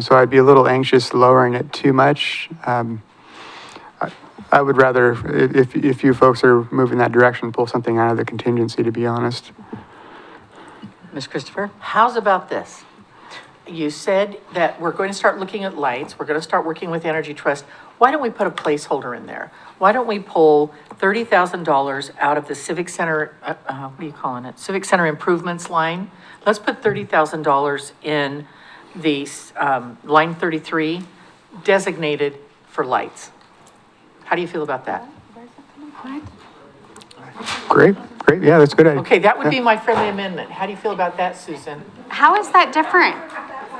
Speaker 4: So I'd be a little anxious lowering it too much. I would rather, if you folks are moving that direction, pull something out of the contingency, to be honest.
Speaker 6: Ms. Christopher?
Speaker 14: How's about this? You said that we're going to start looking at lights, we're gonna start working with Energy Trust. Why don't we put a placeholder in there? Why don't we pull $30,000 out of the Civic Center, what are you calling it? Civic Center Improvements line? Let's put $30,000 in the, line 33, designated for lights. How do you feel about that?
Speaker 4: Great, yeah, that's a good idea.
Speaker 14: Okay, that would be my friendly amendment. How do you feel about that, Susan?
Speaker 7: How is that different?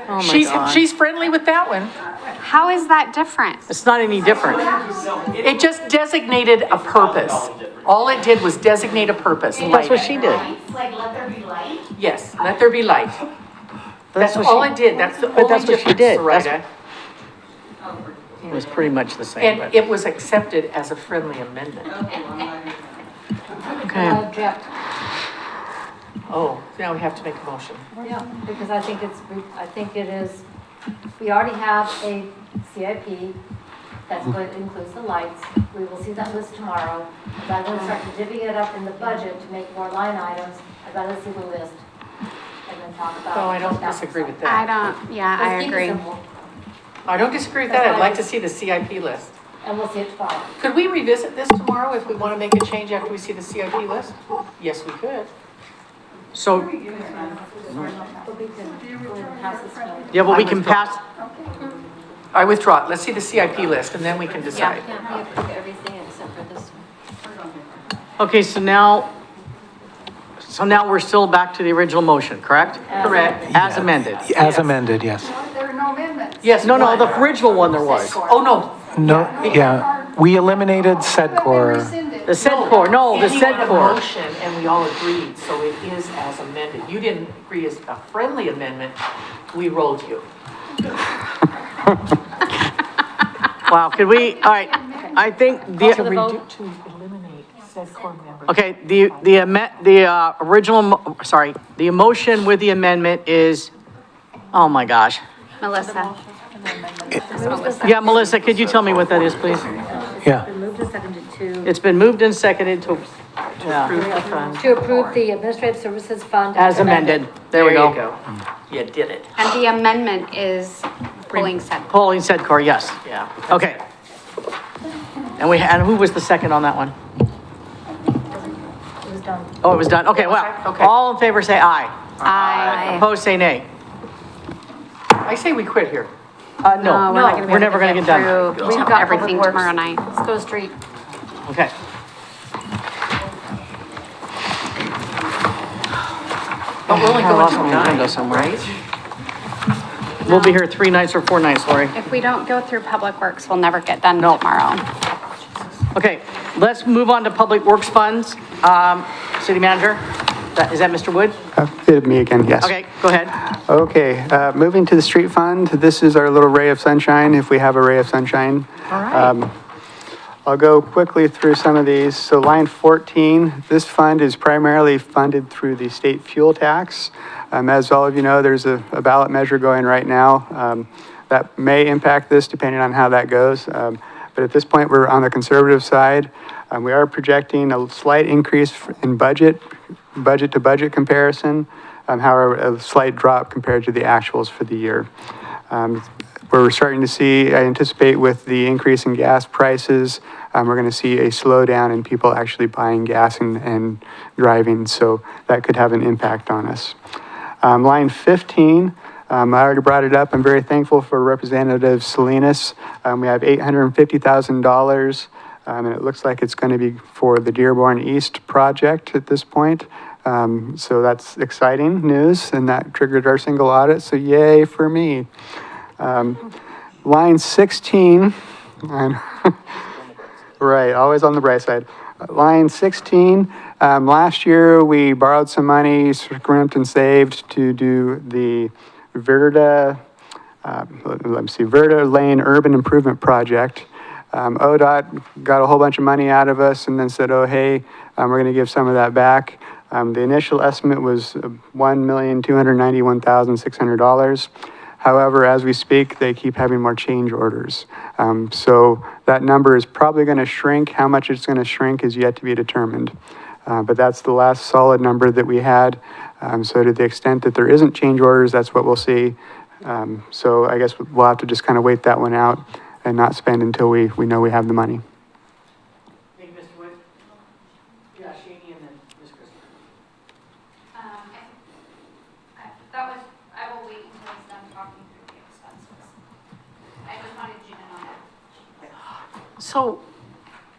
Speaker 6: Oh my God.
Speaker 14: She's friendly with that one.
Speaker 7: How is that different?
Speaker 14: It's not any different. It just designated a purpose. All it did was designate a purpose.
Speaker 6: That's what she did.
Speaker 13: Like, let there be light?
Speaker 14: Yes, let there be light. That's
Speaker 6: what
Speaker 14: all
Speaker 6: she-
Speaker 14: it did. That's the
Speaker 6: But
Speaker 14: only
Speaker 6: that's what she
Speaker 14: difference,
Speaker 6: did. That's
Speaker 14: Sarita.
Speaker 6: It was pretty much the same,
Speaker 14: And
Speaker 6: but.
Speaker 14: it was accepted as a friendly amendment.
Speaker 6: Okay.
Speaker 1: Object.
Speaker 14: Oh, now we have to make a motion.
Speaker 1: Yeah, because I think it is, we already have a CIP that's going to include the lights. We will see that list tomorrow. If I want to start divvying it up in the budget to make more line items, I'd rather see the list and then talk about.
Speaker 14: Oh, I don't
Speaker 1: what that
Speaker 14: disagree
Speaker 1: looks
Speaker 14: with
Speaker 1: like.
Speaker 7: I
Speaker 14: that.
Speaker 7: don't, yeah,
Speaker 1: Let's
Speaker 7: I
Speaker 1: keep it
Speaker 7: agree.
Speaker 1: simple.
Speaker 14: I don't disagree with that. I'd like to see the CIP list.
Speaker 1: And we'll see it tomorrow.
Speaker 14: Could we revisit this tomorrow if we want to make a change after we see the CIP list? Yes, we could.
Speaker 6: So, yeah, but we can pass,
Speaker 14: I withdraw it. Let's see the CIP list and then we can decide.
Speaker 3: Yeah, we approve everything except for this one.
Speaker 6: okay, so now we're still back to the original motion, correct?
Speaker 14: Correct.
Speaker 6: As amended.
Speaker 16: As amended, yes.
Speaker 5: There are no amendments.
Speaker 14: Yes,
Speaker 6: No,
Speaker 14: one.
Speaker 6: the original one there was.
Speaker 14: Oh, no.
Speaker 16: No, yeah, we eliminated SEDCOR.
Speaker 6: The SEDCOR, no, the
Speaker 14: He wanted a
Speaker 6: SEDCOR.
Speaker 14: motion and we all agreed, so it is as amended. You didn't agree as a friendly amendment. We rolled you.
Speaker 6: Wow, could we, all right, I think the.
Speaker 14: To eliminate said core member.
Speaker 6: Okay, the motion with the amendment is, oh my gosh.
Speaker 7: Melissa.
Speaker 6: Yeah, Melissa, could you tell me what that is, please?
Speaker 16: Yeah.
Speaker 1: Moved and seconded to.
Speaker 6: It's been moved and seconded to, yeah,
Speaker 1: To approve the Administrative Services Fund.
Speaker 6: as amended. There we
Speaker 14: you
Speaker 6: go.
Speaker 14: You did it.
Speaker 7: And the amendment is pulling said.
Speaker 6: Polling SEDCOR, yes.
Speaker 14: Yeah.
Speaker 6: Okay. And who was the second on that one?
Speaker 1: It was done.
Speaker 6: Oh, it was done. Okay, well,
Speaker 14: Okay.
Speaker 6: all in favor say aye.
Speaker 7: Aye.
Speaker 6: Opposed, say nay.
Speaker 14: I say we quit here.
Speaker 6: No, we're never gonna get done.
Speaker 1: We've got Public
Speaker 7: everything
Speaker 1: Works.
Speaker 7: tomorrow night.
Speaker 1: Let's go street.
Speaker 6: Okay.
Speaker 14: But we're only going to
Speaker 6: We can go
Speaker 14: 9,
Speaker 6: somewhere.
Speaker 14: right?
Speaker 6: We'll be here 3 nights or 4 nights, Lori.
Speaker 7: If we don't go through Public Works, we'll never get done
Speaker 6: No.
Speaker 7: tomorrow.
Speaker 6: Okay, let's move on to Public Works Funds. City Manager, is that Mr. Wood?
Speaker 4: Me again, yes.
Speaker 6: Okay, go ahead.
Speaker 4: Okay, moving to the street fund, this is our little ray of sunshine, if we have a ray of sunshine.
Speaker 14: All right.
Speaker 4: I'll go quickly through some of these. So line 14, this fund is primarily funded through the state fuel tax. As all of you know, there's a ballot measure going right now that may impact this depending on how that goes. But at this point, we're on the conservative side. We are projecting a slight increase in budget to budget comparison. However, a slight drop compared to the actuals for the year. We're starting to see, I anticipate with the increase in gas prices, we're going to see a slowdown in people actually buying gas and driving, so that could have an impact on us. Line 15, I already brought it up. I'm very thankful for Representative Salinas. We have $850,000, and it looks like it's going to be for the Dearborn East project at this point. So that's exciting news, and that triggered our single audit, so yay for me. Line 16, right, always on the bright side. Line 16, last year we borrowed some money, scrimped and saved to do the Verda Lane Urban Improvement Project. ODOT got a whole bunch of money out of us and then said, oh, hey, we're gonna give some of that back. The initial estimate was $1,291,600. However, as we speak, they keep having more change orders. So that number is probably going to shrink. How much it's going to shrink is yet to be determined. But that's the last solid number that we had. So to the extent that there isn't change orders, that's what we'll see. So I guess we'll have to just kind of wait that one out and not spend until we know we have the money.
Speaker 6: Thank you, Mr. Wood. Yeah, Shani and then Ms. Christopher.
Speaker 7: That was, I will wait until he's done talking through the expenses. I just wanted you to know that.
Speaker 14: So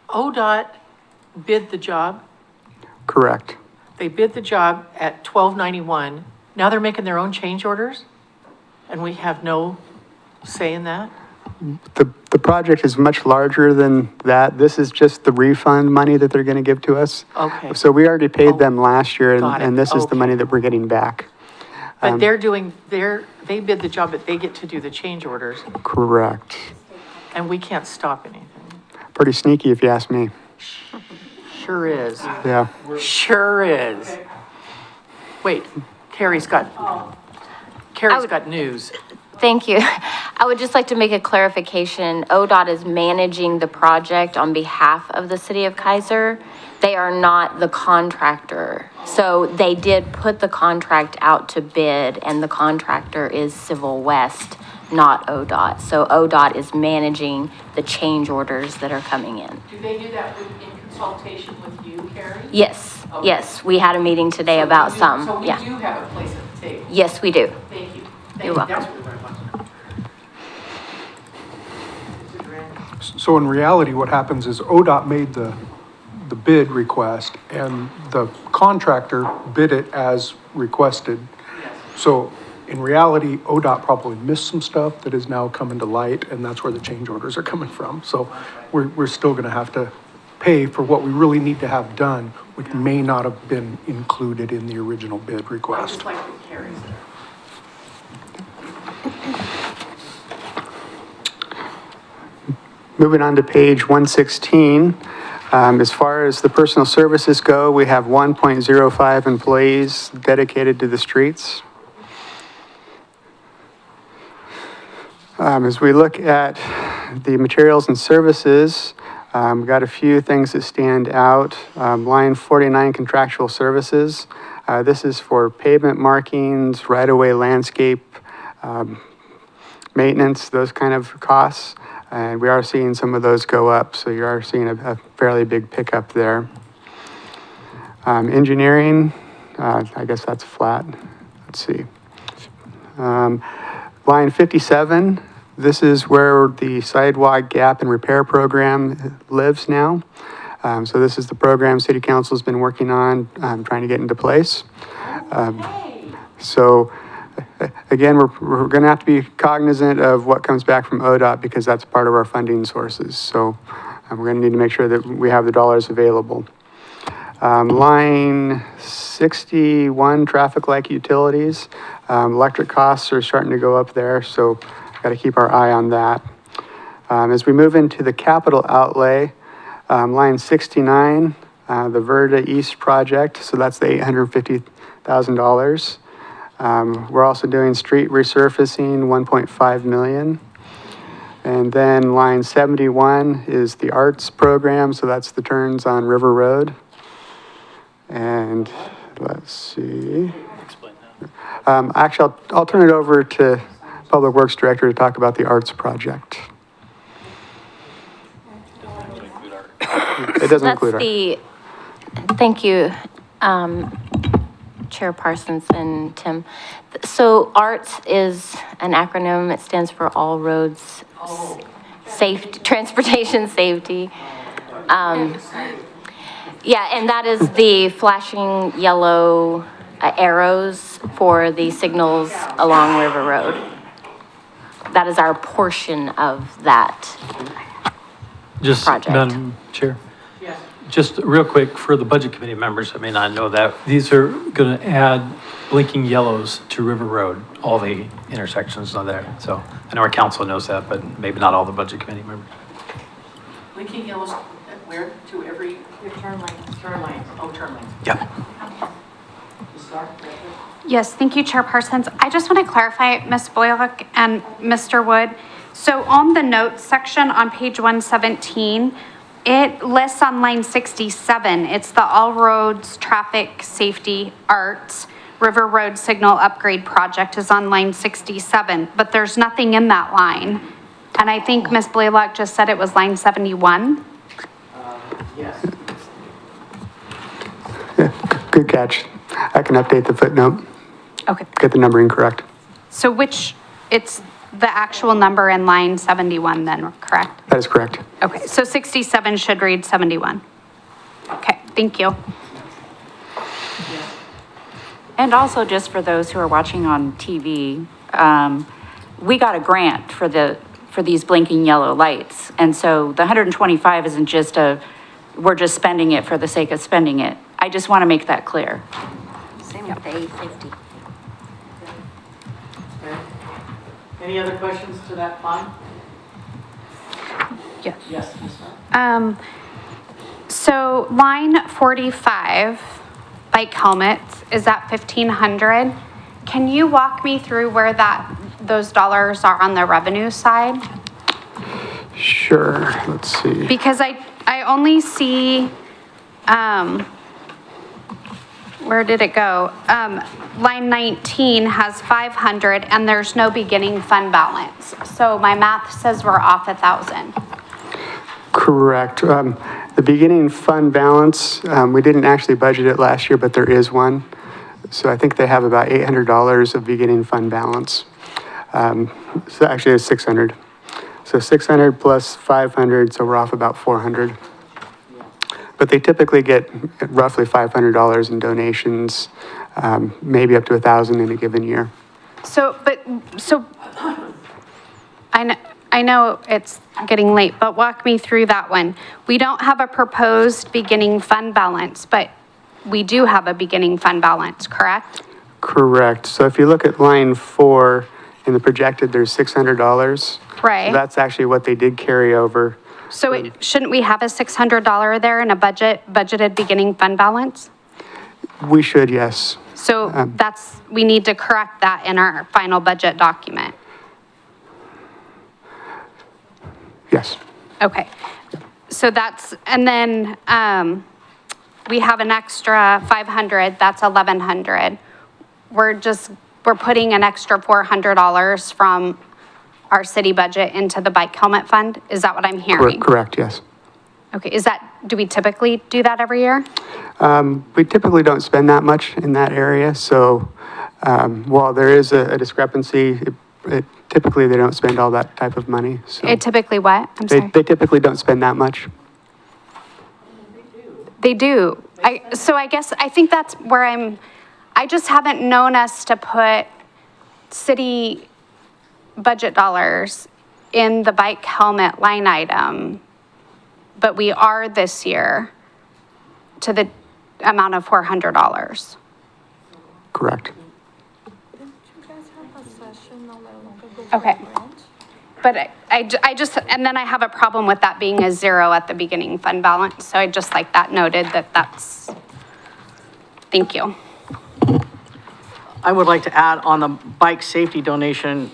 Speaker 14: ODOT bid the job.
Speaker 4: Correct.
Speaker 14: They bid the job at $1,291. Now they're making their own change orders? And we have no say in that?
Speaker 4: The project is much larger than that. This is just the refund money that they're going to give to us.
Speaker 14: Okay.
Speaker 4: So we already paid them last year,
Speaker 14: Got it.
Speaker 4: and this is the
Speaker 14: Okay.
Speaker 4: money that we're getting back.
Speaker 14: But they're doing, they bid the job, but they get to do the change orders,
Speaker 4: Correct.
Speaker 14: and we can't stop anything.
Speaker 4: Pretty sneaky if you ask me.
Speaker 14: Sure is.
Speaker 4: Yeah.
Speaker 14: Sure is. Wait, Carrie's got news.
Speaker 3: Thank you. I would just like to make a clarification. ODOT is managing the project on behalf of the city of Keizer. They are not the contractor. So they did put the contract out to bid, and the contractor is Civil West,
Speaker 11: not ODOT. So ODOT is managing the change orders that are coming in.
Speaker 14: Do they do that in consultation with you, Carrie?
Speaker 11: Yes,
Speaker 14: Okay.
Speaker 11: yes, we had a meeting today about some,
Speaker 14: So we
Speaker 11: yeah.
Speaker 14: do have a place at the table.
Speaker 11: Yes, we do.
Speaker 14: Thank you.
Speaker 11: You're welcome.
Speaker 14: That's what I wanted.
Speaker 20: So in reality, what happens is ODOT made the bid request and the contractor bid it as requested. So in reality, ODOT probably missed some stuff that is now coming to light, and that's where the change orders are coming from. So we're still gonna have to pay for what we really need to have done, which may not have been included in the original bid request.
Speaker 14: Just like the Carrie's there.
Speaker 4: Moving on to page 116, as far as the personal services go, we have 1.05 employees dedicated to the streets. As we look at the materials and services, we've got a few things that stand out. Line 49, contractual services. This is for pavement markings, right-of-way landscape, maintenance, those kind of costs. And we are seeing some of those go up, so you are seeing a fairly big pickup there. Engineering, I guess that's flat. Let's see. Line 57, this is where the sidewalk gap and repair program lives now. So this is the program City Council's been working on, trying to get into place. So again, we're going to have to be cognizant of what comes back from ODOT because that's part of our funding sources. So we're going to need to make sure that we have the dollars available. Line 61, traffic light utilities. Electric costs are starting to go up there, so got to keep our eye on that. As we move into the capital outlay, line 69, the Verda East project, so that's the $850,000. We're also doing street resurfacing, 1.5 million. And then line 71 is the arts program, so that's the turns on River Road. And let's see. Actually, I'll turn it over to Public Works Director to talk about the arts project. It doesn't include art.
Speaker 11: Thank you, Chair Parsons and Tim. So ARTS is an acronym. It stands for All Roads Safety, Transportation Safety. Yeah, and that is the flashing yellow arrows for the signals along River Road. That is our portion of that
Speaker 8: Just,
Speaker 11: project.
Speaker 8: Madam Chair? Just real quick, for the Budget Committee members that may not know that, these are going to add blinking yellows to River Road, all the intersections are there. So I know our council knows that, but maybe not all the Budget Committee members.
Speaker 14: Blinking yellows, where, to every? Turn lanes. Turn lanes, oh, turn lanes.
Speaker 8: Yep.
Speaker 7: Yes, thank you, Chair Parsons. I just want to clarify, Ms. Boylick and Mr. Wood. So on the notes section on page 117, it lists on line 67, it's the All Roads Traffic Safety Arts River Road Signal Upgrade Project is on line 67, but there's nothing in that line. And I think Ms. Blaylock just said it was line 71.
Speaker 14: Yes.
Speaker 4: Yeah, good catch. I can update the footnote.
Speaker 7: Okay.
Speaker 4: Get the numbering correct.
Speaker 7: So it's the actual number in line 71 then, correct?
Speaker 4: That is correct.
Speaker 7: Okay, so 67 should read 71. Okay, thank you.
Speaker 9: And also, just for those who are watching on TV, we got a grant for these blinking yellow lights. And so the 125 isn't just we're just spending it for the sake of spending it. I just want to make that clear.
Speaker 11: Same with the 850.
Speaker 14: Any other questions to that line?
Speaker 7: Yeah.
Speaker 14: Yes, Ms. Hunt.
Speaker 7: So line 45, bike helmets, is at 1,500. Can you walk me through where those dollars are on the revenue side?
Speaker 4: Sure, let's see.
Speaker 7: Because I only see, where did it go? Line 19 has 500 and there's no beginning fund balance. So my math says we're off 1,000.
Speaker 4: Correct. The beginning fund balance, we didn't actually budget it last year, but there is one. So I think they have about $800 of beginning fund balance. So actually it's 600. So 600 plus 500, so we're off about 400. But they typically get roughly $500 in donations, maybe up to 1,000 in a given year.
Speaker 7: So I know it's getting late, but walk me through that one. We don't have a proposed beginning fund balance, but we do have a beginning fund balance, correct?
Speaker 4: Correct. So if you look at line 4 in the projected, there's $600.
Speaker 7: Right.
Speaker 4: So that's actually what they did carry over.
Speaker 7: So shouldn't we have a $600 there in a budgeted beginning fund balance?
Speaker 4: We should, yes.
Speaker 7: So we need to correct that in our final budget document.
Speaker 4: Yes.
Speaker 7: Okay. So and then we have an extra 500, that's 1,100. We're putting an extra $400 from our city budget into the bike helmet fund? Is that what I'm hearing?
Speaker 4: Correct, yes.
Speaker 7: Okay, do we typically do that every year?
Speaker 4: We typically don't spend that much in that area, so while there is a discrepancy, typically they don't spend all that type of money. So
Speaker 7: It typically what? I'm sorry.
Speaker 4: They typically don't spend that much.
Speaker 7: They do. I think that's where I just haven't known us to put city budget dollars in the bike helmet line item, but we are this year to the amount of $400.
Speaker 4: Correct.
Speaker 7: Okay. But I just, and then I have a problem with that being a 0 at the beginning fund balance, so I just like that noted thank you.
Speaker 6: I would like to add on the bike safety donation,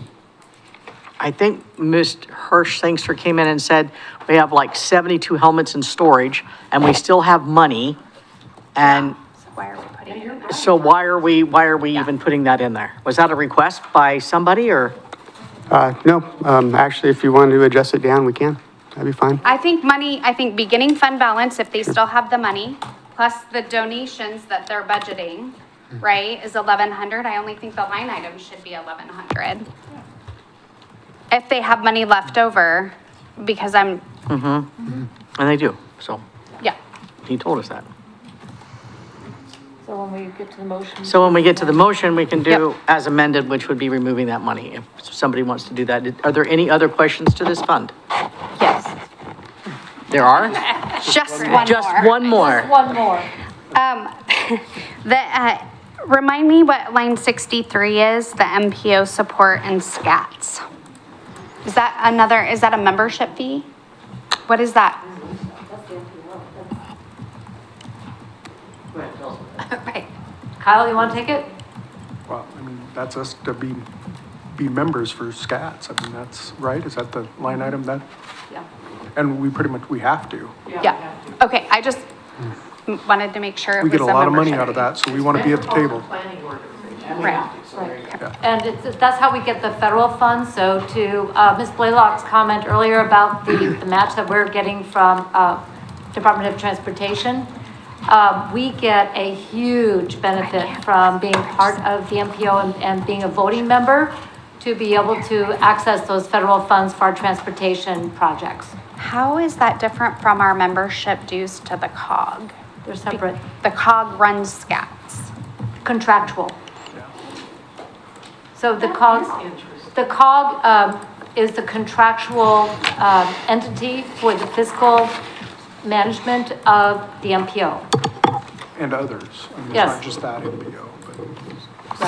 Speaker 6: I think Ms. Hirsch-Sangster came in and said we have like 72 helmets in storage and we still have money. And
Speaker 7: So why are we putting it in?
Speaker 6: so why are we even putting that in there? Was that a request by somebody or?
Speaker 4: No, actually, if you wanted to adjust it down, we can. That'd be fine.
Speaker 7: I think beginning fund balance, if they still have the money, plus the donations that they're budgeting, right, is 1,100. I only think the line item should be 1,100. If they have money left over, because
Speaker 6: And they do, so
Speaker 7: yeah.
Speaker 6: he told us that.
Speaker 1: So when we get to the motion.
Speaker 6: So when we get to the motion, we can do
Speaker 7: Yep.
Speaker 6: as amended, which would be removing that money. If somebody wants to do that. Are there any other questions to this fund?
Speaker 7: Yes.
Speaker 6: There are?
Speaker 7: Just one more.
Speaker 6: Just one more.
Speaker 1: One more.
Speaker 7: Remind me what line 63 is, the MPO support and scats. Is that a membership fee? What is that?
Speaker 1: Right. Kyle, you want to take it?
Speaker 20: Well, I mean, that's us to be members for SCATs. I mean, that's, right? Is that the line item then?
Speaker 1: Yeah.
Speaker 20: And we have to.
Speaker 7: Yeah. Okay, I just wanted to make sure it
Speaker 20: We
Speaker 7: was
Speaker 20: get a
Speaker 7: a
Speaker 20: lot of money
Speaker 7: membership
Speaker 20: out of that, so we want to be at the table.
Speaker 7: Right.
Speaker 1: And that's how we get the federal funds. So to Ms. Blaylock's comment earlier about the match that we're getting from Department of Transportation, we get a huge benefit from being part of the MPO and being a voting member to be able to access those federal funds for our transportation projects.
Speaker 7: How is that different from our membership dues to the COG?
Speaker 1: They're separate.
Speaker 7: The COG runs scats.
Speaker 1: Contractual. So the COG is the contractual entity for the fiscal management of the MPO.
Speaker 20: And others. I mean, it's
Speaker 1: Yes.
Speaker 20: not just that MPO, but.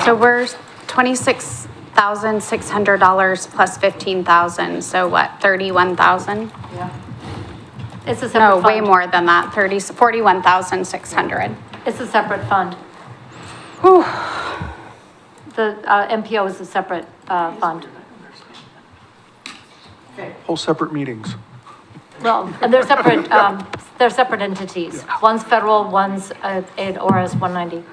Speaker 7: So we're $26,600 plus 15,000, so what, 31,000?
Speaker 1: Yeah. It's a separate
Speaker 7: No,
Speaker 1: fund.
Speaker 7: way more than that, 41,600.
Speaker 1: It's a separate fund.
Speaker 7: Whew.
Speaker 1: The MPO is a separate fund.
Speaker 20: Whole separate meetings.
Speaker 1: Well, and they're separate entities. One's federal, one's an ORS 190.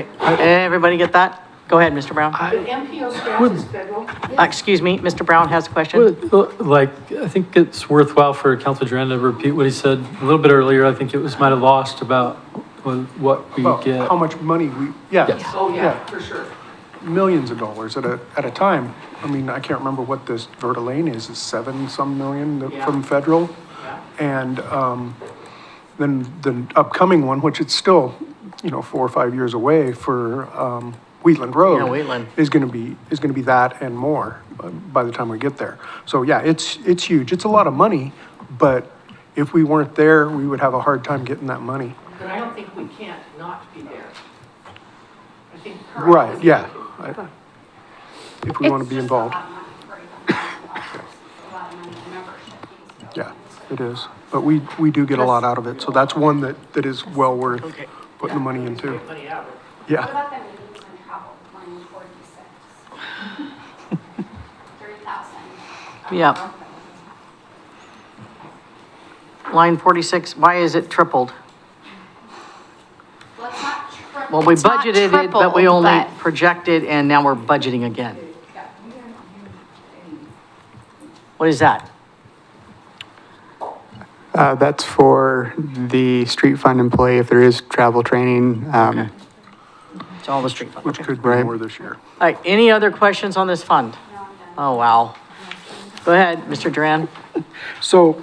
Speaker 6: Okay, everybody get that? Go ahead, Mr. Brown.
Speaker 14: MPO staff is federal.
Speaker 6: Excuse me, Mr. Brown has a question.
Speaker 8: Like, I think it's worthwhile for Councilor Duran to repeat what he said a little bit earlier. I think it was, might have lost about what we
Speaker 20: Well,
Speaker 8: get.
Speaker 20: how much money we, yeah.
Speaker 8: Yes.
Speaker 14: Oh, yeah, for sure.
Speaker 20: Millions of dollars at a time. I mean, I can't remember what this Verta Lane is 7-some million from federal. And, then the upcoming one, which it's still, 4 or 5 years away for, Wheatland Road.
Speaker 6: Yeah, Wheatland.
Speaker 20: Is gonna be that and more by the time we get there. So yeah, it's huge. It's a lot of money, but if we weren't there, we would have a hard time getting that money.
Speaker 14: But I don't think we can't not be there. I think.
Speaker 20: Right, yeah. If we want to be involved. Yeah, it is. But we do get a lot out of it. So that's one that is well worth putting the money into.
Speaker 14: Money out.
Speaker 20: Yeah.
Speaker 6: Yeah. Line 46, why is it tripled? Well, we
Speaker 7: It's not
Speaker 6: budgeted it, but we
Speaker 7: tripled,
Speaker 6: only
Speaker 7: but-
Speaker 6: projected, and now we're budgeting again. What is that?
Speaker 4: That's for the street fund employee if there is travel training.
Speaker 6: It's all the street fund.
Speaker 20: Which could be
Speaker 4: Right.
Speaker 20: more this year.
Speaker 6: All right, any other questions on this fund? Oh, wow. Go ahead, Mr. Duran.
Speaker 20: So,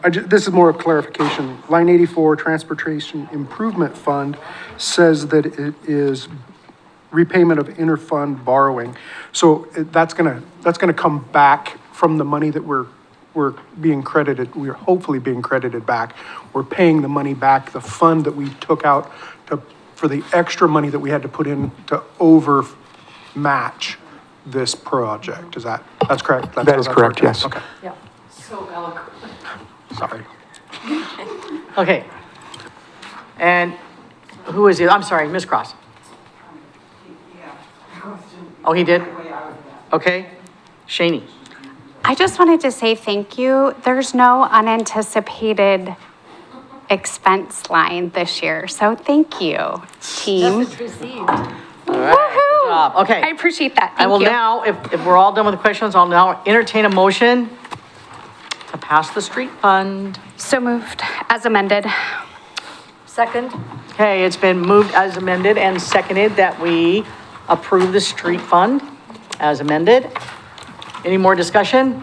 Speaker 20: this is more of clarification. Line 84, Transportation Improvement Fund says that it is repayment of inter-fund borrowing. So that's gonna come back from the money that we're being credited, we're hopefully being credited back. We're paying the money back, the fund that we took out for the extra money that we had to put in to match this project. That's correct?
Speaker 4: That is correct, yes.
Speaker 20: Okay,
Speaker 6: Yeah.
Speaker 14: So eloquent.
Speaker 20: sorry.
Speaker 6: Okay. And who is it? I'm sorry, Ms. Cross. Oh, he did? Okay. Shaney.
Speaker 7: I just wanted to say thank you. There's no unanticipated expense line this year, so thank you, team.
Speaker 6: All right, good job. Okay.
Speaker 7: I appreciate that.
Speaker 6: I will
Speaker 7: Thank you.
Speaker 6: now, if we're all done with the questions, I'll now entertain a motion to pass the street fund.
Speaker 7: So moved, as amended.
Speaker 1: Second?
Speaker 6: Okay, it's been moved as amended and seconded that we approve the street fund as amended. Any more discussion?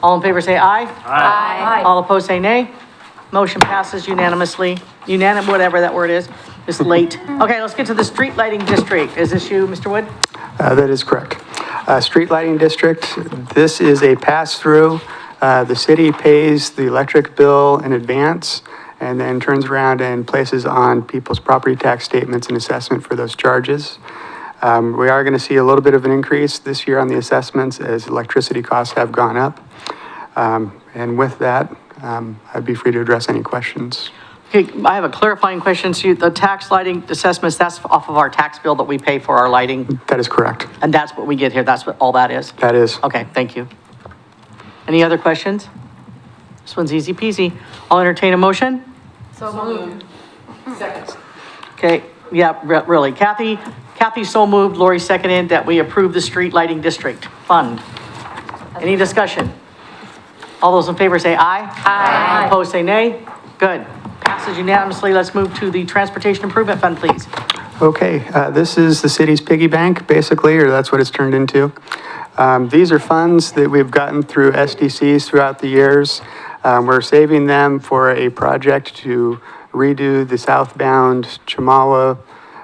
Speaker 6: All in favor say aye.
Speaker 1: Aye.
Speaker 6: All opposed say nay. Motion passes unanimously, whatever that word is. It's late. Okay, let's get to the street lighting district. Is this you, Mr. Wood?
Speaker 4: That is correct. Street lighting district, this is a pass-through. The city pays the electric bill in advance and then turns around and places on people's property tax statements an assessment for those charges. We are going to see a little bit of an increase this year on the assessments as electricity costs have gone up. And with that, I'd be free to address any questions.
Speaker 6: Okay, I have a clarifying question. So the tax lighting assessments, that's off of our tax bill that we pay for our lighting?
Speaker 4: That is correct.
Speaker 6: And that's what we get here? That's what all that is?
Speaker 4: That is.
Speaker 6: Okay, thank you. Any other questions? This one's easy peasy. I'll entertain a motion.
Speaker 14: So moved. Second.
Speaker 6: Okay, yeah, really. Kathy so moved, Lori seconded that we approve the street lighting district fund. Any discussion? All those in favor say aye.
Speaker 1: Aye.
Speaker 6: Opposed say nay. Good. Passes unanimously. Let's move to the transportation improvement fund, please.
Speaker 4: Okay, this is the city's piggy bank, basically, or that's what it's turned into. These are funds that we've gotten through SDCs throughout the years. We're saving them for a project to redo the southbound Chamawa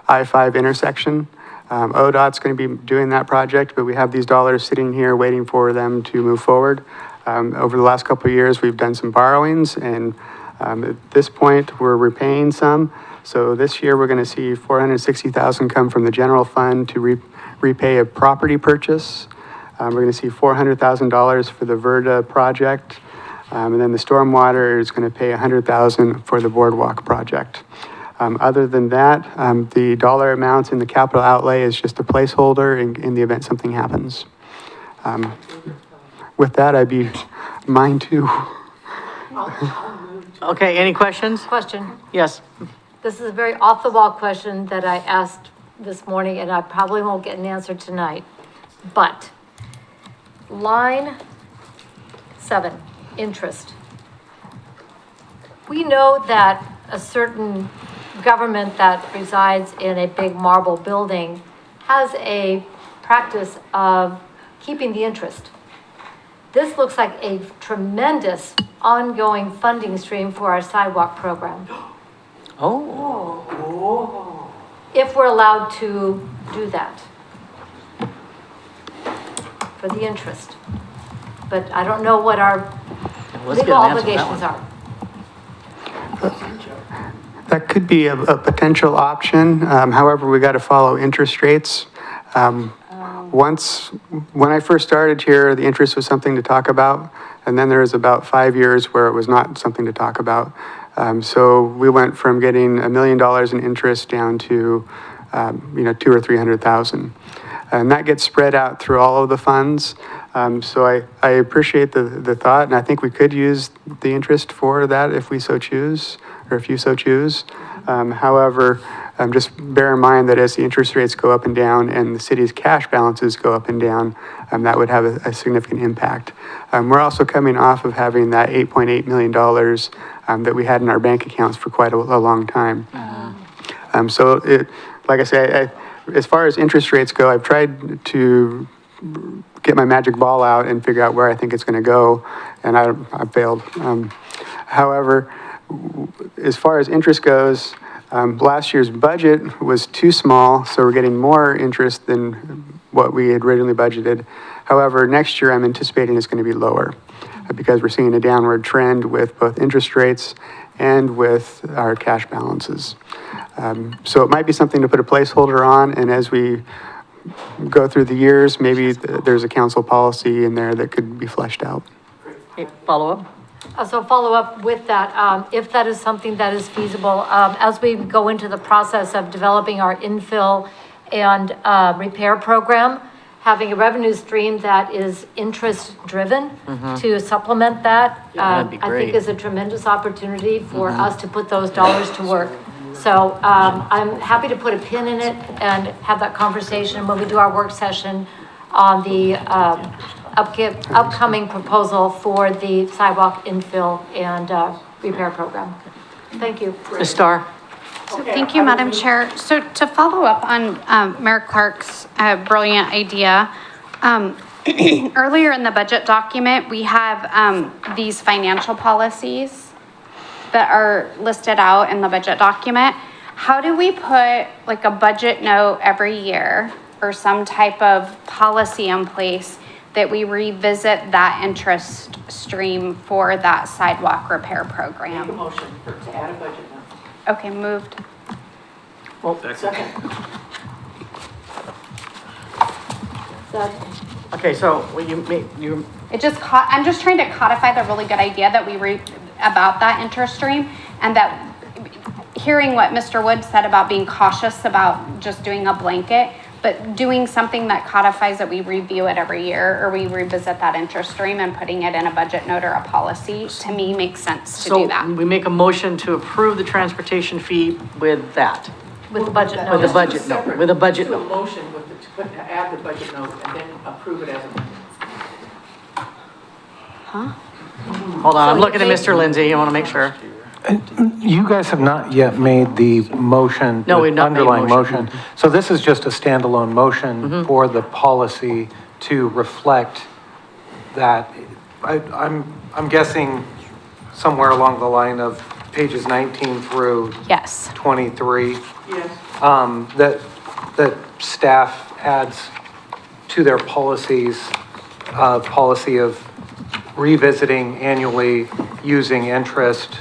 Speaker 4: I-5 intersection. ODOT's going to be doing that project, but we have these dollars sitting here waiting for them to move forward. Over the last couple of years, we've done some borrowings, and at this point, we're repaying some. So this year, we're going to see $460,000 come from the general fund to repay a property purchase. We're going to see $400,000 for the Verda project. And then the stormwater is going to pay $100,000 for the boardwalk project. Other than that, the dollar amounts in the capital outlay is just a placeholder in the event something happens. With that, I'd be mine too.
Speaker 6: Okay, any questions?
Speaker 1: Question.
Speaker 6: Yes.
Speaker 1: This is a very off-the-wall question that I asked this morning, and I probably won't get an answer tonight. But line 7, interest. We know that a certain government that resides in a big marble building has a practice of keeping the interest. This looks like a tremendous ongoing funding stream for our sidewalk program.
Speaker 14: Oh.
Speaker 1: If we're allowed to do that. For the interest. But I don't know what our
Speaker 14: Let's get
Speaker 1: legal
Speaker 14: an answer to that
Speaker 1: obligations
Speaker 14: one.
Speaker 1: are.
Speaker 4: That could be a potential option. However, we got to follow interest rates. When I first started here, the interest was something to talk about. And then there was about 5 years where it was not something to talk about. So we went from getting $1 million in interest down to, $200,000 or $300,000. And that gets spread out through all of the funds. So I appreciate the thought, and I think we could use the interest for that if we so choose, or if you so choose. However, just bear in mind that as the interest rates go up and down and the city's cash balances go up and down, that would have a significant impact. We're also coming off of having that $8.8 million that we had in our bank accounts for quite a long time. Like I say, as far as interest rates go, I've tried to get my magic ball out and figure out where I think it's going to go, and I failed. However, as far as interest goes, last year's budget was too small, so we're getting more interest than what we had originally budgeted. However, next year I'm anticipating it's going to be lower because we're seeing a downward trend with both interest rates and with our cash balances. So it might be something to put a placeholder on, and as we go through the years, maybe there's a council policy in there that could be fleshed out.
Speaker 6: Okay, follow up?
Speaker 1: So follow up with that, if that is something that is feasible, as we go into the process of developing our infill and repair program, having a revenue stream that is interest-driven to supplement that,
Speaker 14: that'd be
Speaker 1: I think
Speaker 14: great.
Speaker 1: is a tremendous opportunity for us to put those dollars to work. So I'm happy to put a pin in it and have that conversation when we do our work session on the upcoming proposal for the sidewalk infill and repair program. Thank you.
Speaker 6: Ms. Starr?
Speaker 7: So thank you, Madam Chair. So to follow up on Mayor Clark's brilliant idea, earlier in the budget document, we have these financial policies that are listed out in the budget document. How do we put like a budget note every year or some type of policy in place that we revisit that interest stream for that sidewalk repair program?
Speaker 14: Make a motion to add a budget note.
Speaker 7: Okay, moved.
Speaker 14: Well, second. Okay, so you
Speaker 7: It just I'm just trying to codify the really good idea that we about that interest stream, and that hearing what Mr. Wood said about being cautious about just doing a blanket, but doing something that codifies that we review it every year, or we revisit that interest stream and putting it in a budget note or a policy, to me makes sense to do that.
Speaker 6: So we make a motion to approve the transportation fee with that,
Speaker 1: With the budget note.
Speaker 6: with the budget note, with a budget
Speaker 14: Do a
Speaker 6: note.
Speaker 14: motion with to add the budget note and then approve it as amended.
Speaker 6: Hold on, I'm looking at Mr. Lindsay, I want to make sure.
Speaker 16: You guys have not yet made the motion.
Speaker 6: No, we've not made a
Speaker 16: Underlying
Speaker 6: motion.
Speaker 16: motion. So this is just a standalone motion for the policy to reflect that. I'm guessing somewhere along the line of pages 19 through
Speaker 7: Yes.
Speaker 16: 23.
Speaker 14: Yes.
Speaker 16: That staff adds to their policies, policy of revisiting annually using interest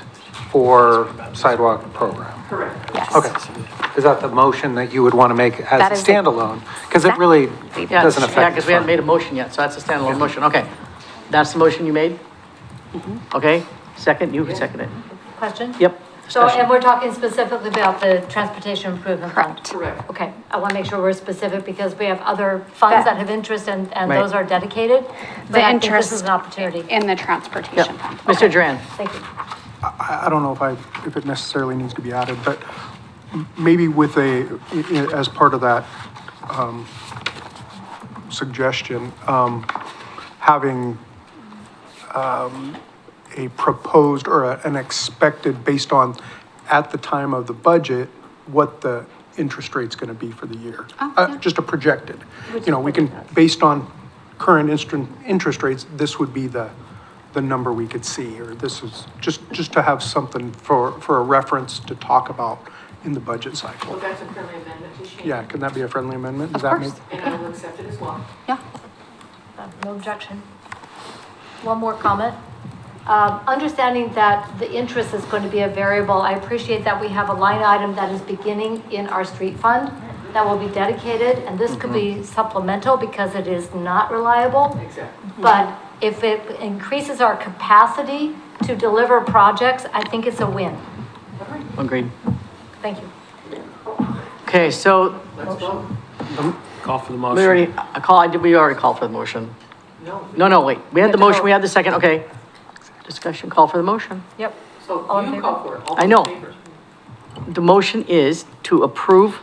Speaker 16: for sidewalk program.
Speaker 14: Correct.
Speaker 7: Yes.
Speaker 16: Okay. Is that the motion that you would want to make
Speaker 7: That
Speaker 16: as
Speaker 7: is
Speaker 16: a
Speaker 7: the-
Speaker 16: standalone? Because it really
Speaker 6: Yeah,
Speaker 16: doesn't affect.
Speaker 6: yeah, because we hadn't made a motion yet, so that's a standalone motion, okay. That's the motion you made? Okay, second, you can second it.
Speaker 1: Question?
Speaker 6: Yep.
Speaker 1: So,
Speaker 6: discussion.
Speaker 1: and we're talking specifically about the transportation improvement fund?
Speaker 14: Correct.
Speaker 1: Okay, I want to make sure we're specific because we have other funds that have interest and
Speaker 6: Right.
Speaker 1: those are dedicated. But
Speaker 7: The
Speaker 1: I think this
Speaker 7: interest
Speaker 1: is an opportunity.
Speaker 7: in the transportation fund.
Speaker 6: Mr. Duran?
Speaker 1: Thank you.
Speaker 20: I don't know if it necessarily needs to be added, but maybe with as part of that, suggestion, having, a proposed or an expected based on, at the time of the budget, what the interest rate's gonna be for the year. Just a projected. You know, we can, based on current interest rates, this would be the number we could see, or this is, just to have something for a reference to talk about in the budget cycle.
Speaker 14: Well, that's a friendly amendment to Shane.
Speaker 20: Yeah, can that be a friendly amendment? Does
Speaker 1: Of
Speaker 20: that
Speaker 1: course.
Speaker 20: make?
Speaker 14: And I will accept it as well.
Speaker 1: Yeah. No objection. One more comment. Understanding that the interest is going to be a variable, I appreciate that we have a line item that is beginning in our street fund that will be dedicated, and this could be supplemental because it is not reliable.
Speaker 14: Exactly.
Speaker 1: But if it increases our capacity to deliver projects, I think it's a win.
Speaker 6: Agreed.
Speaker 1: Thank you.
Speaker 6: Okay, so
Speaker 14: Let's vote.
Speaker 8: Call for the
Speaker 6: we
Speaker 8: motion.
Speaker 6: already, we already called for the motion. No, wait, we had the motion, we had the second, okay. Discussion, call for the motion.
Speaker 1: Yep.
Speaker 14: So
Speaker 1: All in
Speaker 14: you
Speaker 1: favor?
Speaker 14: call for it. All
Speaker 6: I
Speaker 14: in
Speaker 6: know.
Speaker 14: favor?
Speaker 6: The motion is to approve,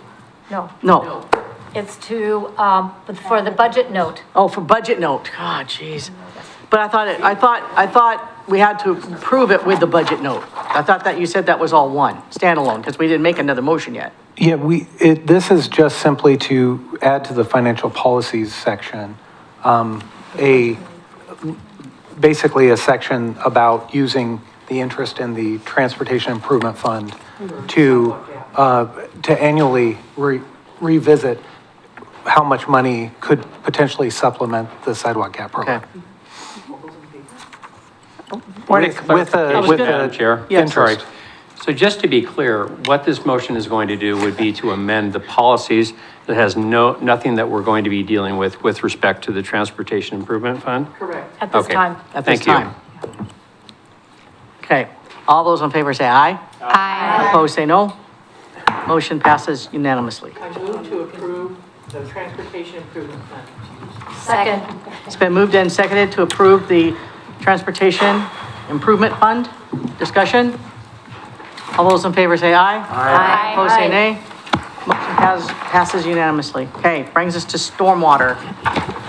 Speaker 1: No,
Speaker 6: no,
Speaker 1: it's to, for the budget note.
Speaker 6: oh, for budget note, God, jeez. But I thought we had to approve it with the budget note. I thought that you said that was all one, standalone, because we didn't make another motion yet.
Speaker 16: Yeah, this is just simply to add to the financial policies section, basically a section about using the interest in the Transportation Improvement Fund to annually revisit how much money could potentially supplement the sidewalk gap program.
Speaker 6: Okay.
Speaker 16: With
Speaker 15: Madam
Speaker 16: a
Speaker 15: Chair?
Speaker 6: Yes.
Speaker 15: Sorry. So just to be clear, what this motion is going to do would be to amend the policies that has nothing that we're going to be dealing with respect to the Transportation Improvement Fund?
Speaker 14: Correct.
Speaker 1: At this
Speaker 15: Okay.
Speaker 1: time.
Speaker 6: At this
Speaker 15: Thank you.
Speaker 6: time. Okay, all those in favor say aye.
Speaker 7: Aye.
Speaker 6: Opposed, say no. Motion passes unanimously.
Speaker 14: I move to approve the Transportation Improvement Fund.
Speaker 1: Second.
Speaker 6: It's been moved and seconded to approve the Transportation Improvement Fund. Discussion? All those in favor say aye.
Speaker 7: Aye.
Speaker 6: Opposed, say nay. Motion passes unanimously. Okay, brings us to stormwater.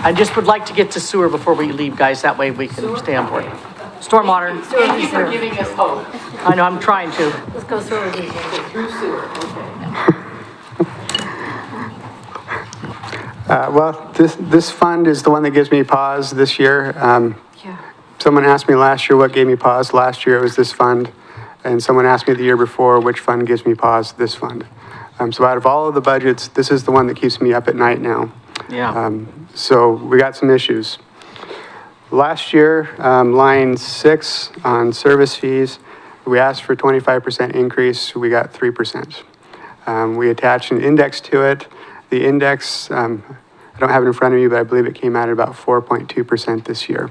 Speaker 6: I just would like to get to sewer before we leave, guys, that way we can stay on board. Stormwater,
Speaker 14: Thank you for giving us hope.
Speaker 6: I know, I'm trying to.
Speaker 1: Let's go through these.
Speaker 14: Through sewer, okay.
Speaker 4: Well, this fund is the one that gives me pause this year. Someone asked me last year what gave me pause. Last year it was this fund. And someone asked me the year before which fund gives me pause. This fund. So out of all of the budgets, this is the one that keeps me up at night now.
Speaker 6: Yeah.
Speaker 4: So we got some issues. Last year, line 6 on service fees, we asked for 25% increase. We got 3%. We attached an index to it. The index, I don't have it in front of me, but I believe it came out at about 4.2% this year.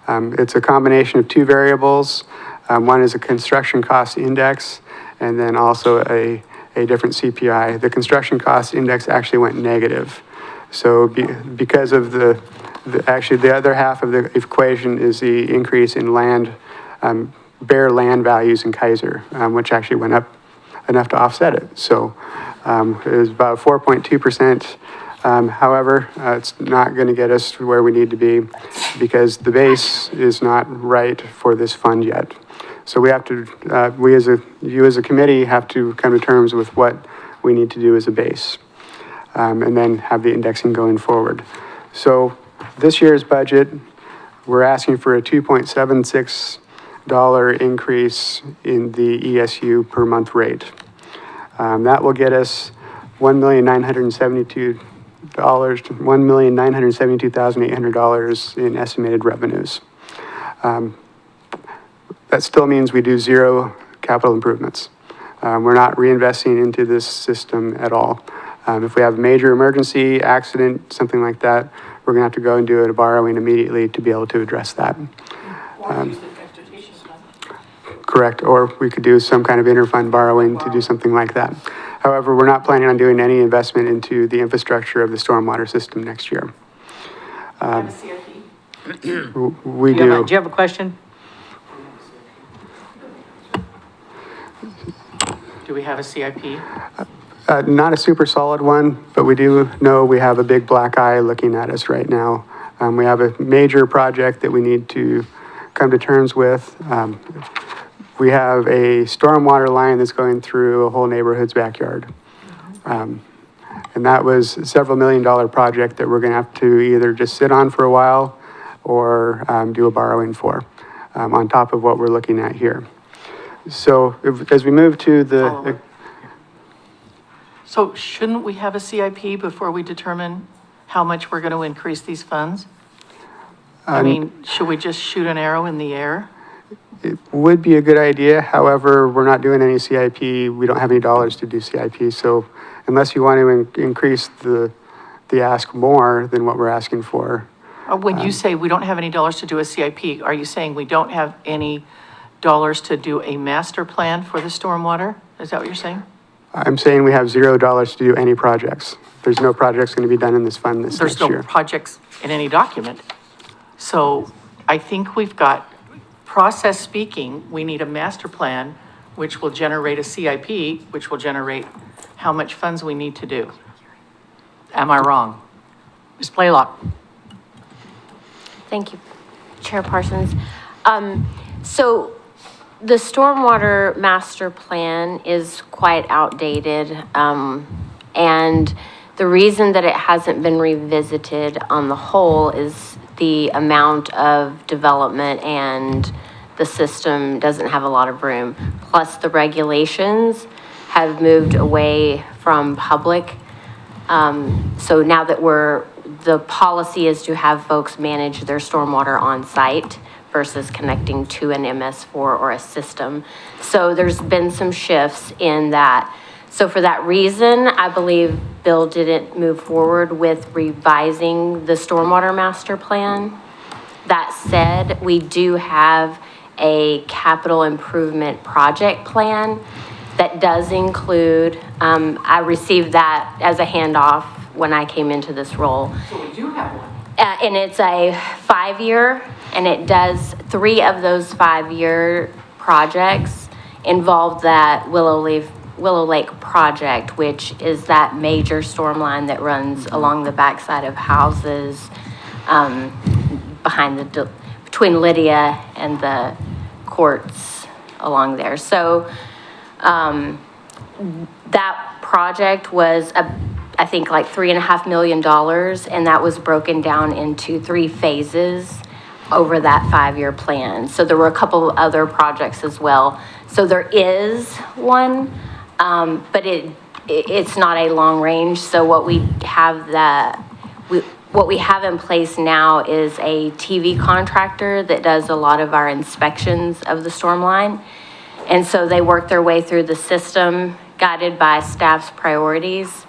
Speaker 4: It's a combination of two variables. One is a construction cost index, and then also a different CPI. The construction cost index actually went negative. So because of actually the other half of the equation is the increase in land, bare land values in Keizer, which actually went up enough to offset it. So it was about 4.2%. However, it's not going to get us to where we need to be because the base is not right for this fund yet. So we have to, you as a committee have to come to terms with what we need to do as a base, and then have the indexing going forward. So this year's budget, we're asking for a $2.76 increase in the ESU per month rate. That will get us $1,972,800 in estimated revenues. That still means we do zero capital improvements. We're not reinvesting into this system at all. If we have a major emergency, accident, something like that, we're gonna have to go and do a borrowing immediately to be able to address that. Correct, or we could do some kind of interfund borrowing to do something like that. However, we're not planning on doing any investment into the infrastructure of the stormwater system next year. We do.
Speaker 6: Do you have a question?
Speaker 14: Do we have a CIP?
Speaker 4: Not a super solid one, but we do know we have a big black eye looking at us right now. We have a major project that we need to come to terms with. We have a stormwater line that's going through a whole neighborhood's backyard. And that was a several $1 million project that we're going to have to either just sit on for a while or do a borrowing for, on top of what we're looking at here. So as we move to the,
Speaker 14: So shouldn't we have a CIP before we determine how much we're going to increase these funds? I mean, should we just shoot an arrow in the air?
Speaker 4: it would be a good idea. However, we're not doing any CIP. We don't have any dollars to do CIP. So unless you want to increase the ask more than what we're asking for.
Speaker 14: When you say we don't have any dollars to do a CIP, are you saying we don't have any dollars to do a master plan for the stormwater? Is that what you're saying?
Speaker 4: I'm saying we have $0 to do any projects. There's no projects going to be done in this fund this
Speaker 14: There's
Speaker 4: next
Speaker 14: no
Speaker 4: year.
Speaker 14: projects in any document. So I think we've got, process speaking, we need a master plan, which will generate a CIP, which will generate how much funds we need to do. Am I wrong? Ms. Blaylock?
Speaker 11: Thank you, Chair Parsons. So the stormwater master plan is quite outdated. And the reason that it hasn't been revisited on the whole is the amount of development and the system doesn't have a lot of room. Plus the regulations have moved away from public. So now that the policy is to have folks manage their stormwater on site versus connecting to an MS4 or a system. So there's been some shifts in that. So for that reason, I believe Bill didn't move forward with revising the stormwater master plan. That said, we do have a capital improvement project plan that does include, I received that as a handoff when I came into this role.
Speaker 14: So we do have one.
Speaker 11: And it's a 5-year, and it does 3 of those 5-year projects involve that Willow Lake project, which is that major storm line that runs along the backside of houses, between Lydia and the courts along there. So, that project was I think like $3.5 million, and that was broken down into 3 phases over that 5-year plan. So there were a couple of other projects as well. So there is one, but it's not a long range. So what we have in place now is a TV contractor that does a lot of our inspections of the storm line. And so they work their way through the system, guided by staff's priorities.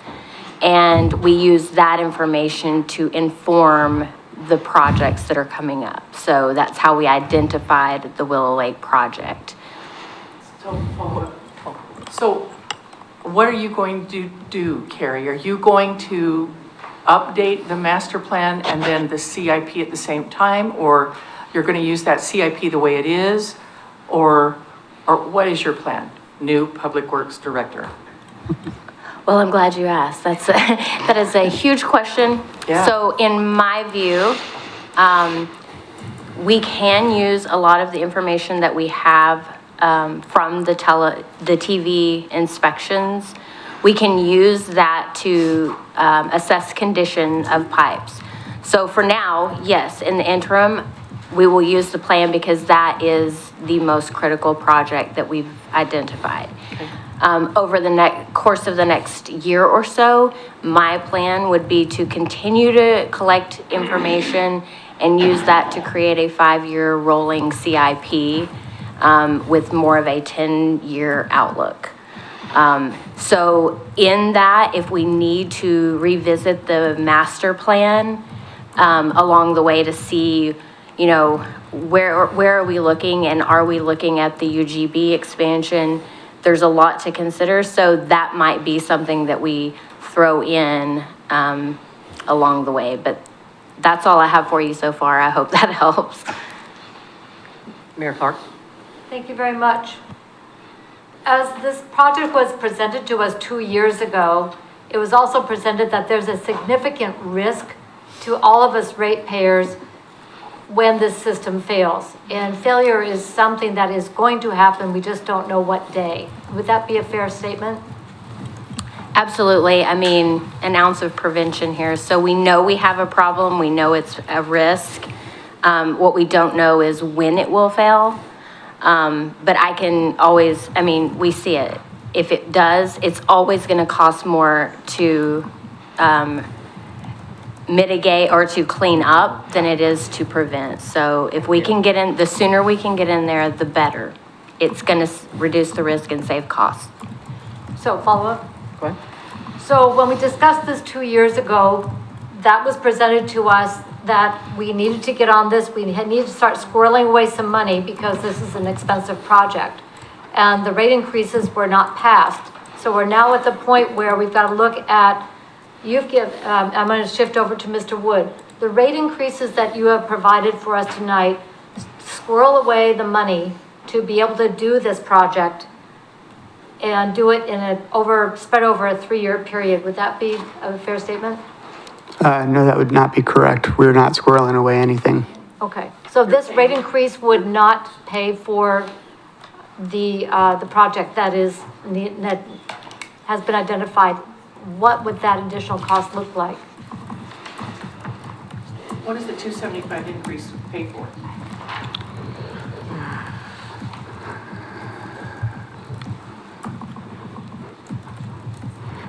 Speaker 11: And we use that information to inform the projects that are coming up. So that's how we identified the Willow Lake project.
Speaker 14: So what are you going to do, Carrie? Are you going to update the master plan and then the CIP at the same time? Or you're going to use that CIP the way it is? Or what is your plan? New Public Works Director.
Speaker 11: Well, I'm glad you asked. That is a huge question.
Speaker 14: Yeah.
Speaker 11: So in my view, we can use a lot of the information that we have from the TV inspections. We can use that to assess condition of pipes. So for now, yes, in the interim, we will use the plan because that is the most critical project that we've identified. Okay. Over the course of the next year or so, my plan would be to continue to collect information and use that to create a 5-year rolling CIP with more of a 10-year outlook. So in that, if we need to revisit the master plan along the way to see, you know, where are we looking, and are we looking at the UGB expansion? There's a lot to consider, so that might be something that we throw in along the way. But that's all I have for you so far. I hope that helps.
Speaker 14: Mayor Clark?
Speaker 1: Thank you very much. as this project was presented to us 2 years ago, it was also presented that there's a significant risk to all of us ratepayers when this system fails. And failure is something that is going to happen, we just don't know what day. Would that be a fair statement?
Speaker 11: Absolutely. I mean, an ounce of prevention here. So we know we have a problem. We know it's a risk. What we don't know is when it will fail. But I can always, I mean, we see it. If it does, it's always going to cost more to mitigate or to clean up than it is to prevent. So if we can get in, the sooner we can get in there, the better. It's going to reduce the risk and save costs.
Speaker 1: So follow up?
Speaker 6: Go ahead.
Speaker 1: So when we discussed this 2 years ago, that was presented to us that we needed to get on this. We needed to start squirreling away some money because this is an expensive project. And the rate increases were not passed. So we're now at the point where we've got to look at, I'm going to shift over to Mr. Wood. The rate increases that you have provided for us tonight, squirrel away the money to be able to do this project and do it in spread over a 3-year period. Would that be a fair statement?
Speaker 4: No, that would not be correct. We're not squirreling away anything.
Speaker 1: Okay, so this rate increase would not pay for the project that has been identified. What would that additional cost look like?
Speaker 14: What does the 275 increase pay for?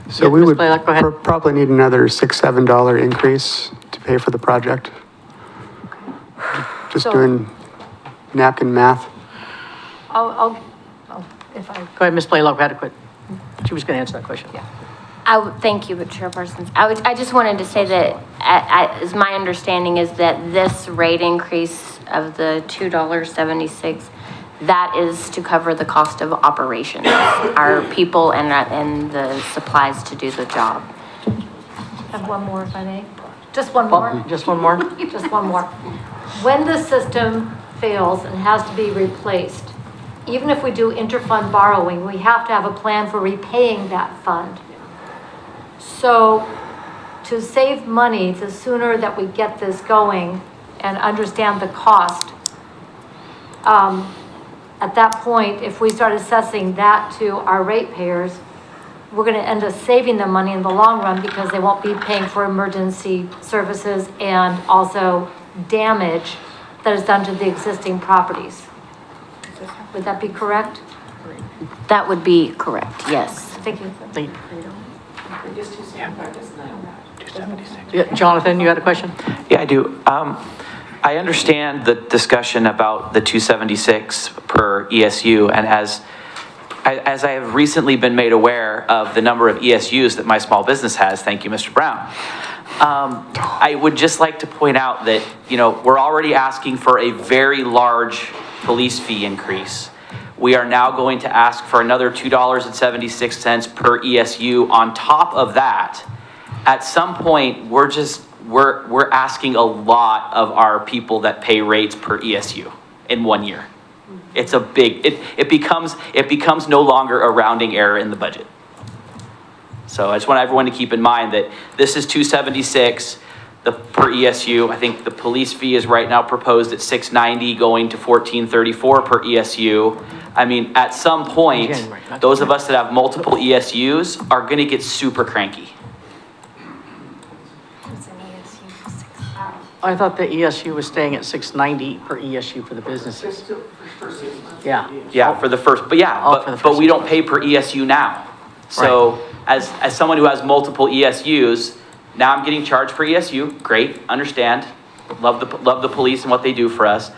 Speaker 4: So
Speaker 6: Yeah,
Speaker 4: we
Speaker 6: Ms.
Speaker 4: would
Speaker 6: Blaylock, go ahead.
Speaker 4: probably need another $6-7 increase to pay for the project. Just
Speaker 1: So-
Speaker 4: doing napkin math.
Speaker 1: If I,
Speaker 6: Go ahead, Ms. Blaylock, adequate. She was going to answer that question. Yeah.
Speaker 11: Thank you, Chairperson. I just wanted to say that, as my understanding is that this rate increase of the $2.76, that is to cover the cost of operations, our people and the supplies to do the job.
Speaker 1: have one more if I may. Just one more.
Speaker 6: Just one more?
Speaker 1: Just one more. When the system fails and has to be replaced, even if we do interfund borrowing, we have to have a plan for repaying that fund. So to save money, the sooner that we get this going and understand the cost, at that point, if we start assessing that to our ratepayers, we're going to end up saving them money in the long run because they won't be paying for emergency services and also damage that is done to the existing properties. Would that be correct?
Speaker 11: That would be correct, yes.
Speaker 1: Thank you.
Speaker 6: Yeah, Jonathan, you had a question?
Speaker 18: Yeah, I do. I understand the discussion about the 276 per ESU, and as I have recently been made aware of the number of ESUs that my small business has, thank you, Mr. Brown. I would just like to point out that, we're already asking for a very large police fee increase. We are now going to ask for another $2.76 per ESU on top of that. At some point, we're asking a lot of our people that pay rates per ESU in 1 year. It's a big, it becomes no longer a rounding error in the budget. So I just want everyone to keep in mind that this is 276 per ESU. I think the police fee is right now proposed at $690 going to $1434 per ESU. I mean, at some point, those of us that have multiple ESUs are gonna get super cranky.
Speaker 6: I thought the ESU was staying at $690 per ESU for the businesses. Yeah.
Speaker 18: Yeah, for the first, but we don't pay per ESU now. So as someone who has multiple ESUs, now I'm getting charged per ESU, great, understand. Love the police and what they do for us.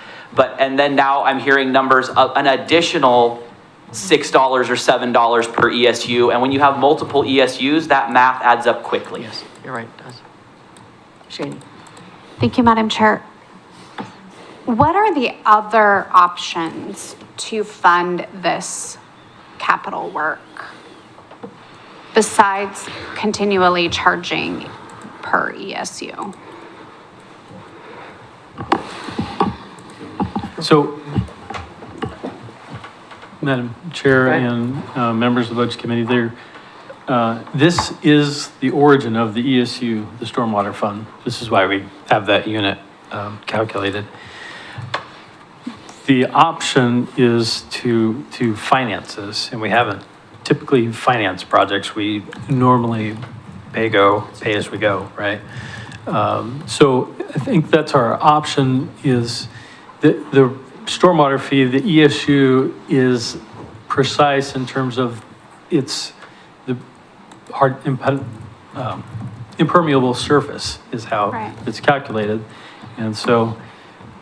Speaker 18: And then now I'm hearing numbers of an additional $6 or $7 per ESU. And when you have multiple ESUs, that math adds up quickly.
Speaker 6: Yes, you're right, it does. Shani.
Speaker 7: Thank you, Madam Chair. What are the other options to fund this capital work besides continually charging per ESU?
Speaker 8: So Madam Chair
Speaker 6: Right.
Speaker 8: and members of the Budget Committee, this is the origin of the ESU, the Stormwater Fund. This is why we have that unit calculated. The option is to finance this, and we haven't typically financed projects. We normally pay as we go, right? So I think that's our option is the stormwater fee, the ESU is precise in terms of its, the hard, impermeable surface is how
Speaker 7: Right.
Speaker 8: it's calculated. And so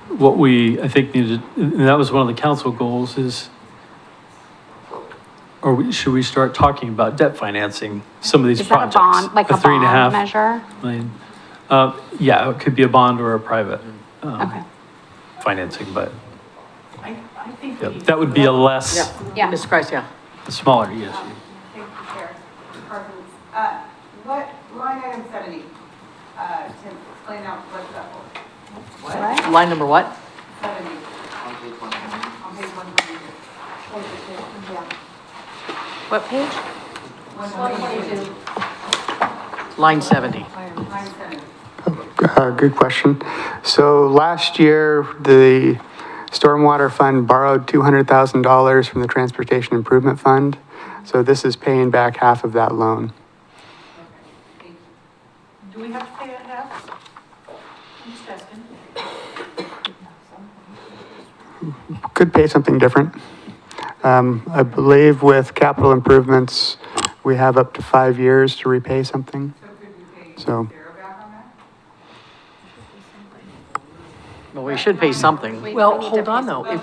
Speaker 8: what we, I think needed, and that was one of the council goals is, should we start talking about debt financing some of these
Speaker 7: Is that a
Speaker 8: projects?
Speaker 7: bond, like a bond measure?
Speaker 8: Million. Yeah, it could be a bond or a private
Speaker 7: Okay.
Speaker 8: financing, but
Speaker 14: I think
Speaker 8: yeah, that would be a less,
Speaker 7: Yeah.
Speaker 14: Ms. Kreis, yeah.
Speaker 8: a smaller ESU.
Speaker 13: Thank you, Chair. Parsons. What, line item 70, Tim, explain out what's that for?
Speaker 14: Line number what?
Speaker 13: 70. On page 122.
Speaker 7: What page?
Speaker 13: 122.
Speaker 14: Line 70.
Speaker 13: Line 70.
Speaker 4: Good question. So last year, the Stormwater Fund borrowed $200,000 from the Transportation Improvement Fund. So this is paying back half of that loan.
Speaker 14: Do we have to pay it half? I'm just asking.
Speaker 4: Could pay something different. I believe with capital improvements, we have up to 5 years to repay something. So,
Speaker 6: Well, we should pay something.
Speaker 7: We
Speaker 14: Well,
Speaker 7: need to
Speaker 14: hold
Speaker 7: pay
Speaker 14: on though. If,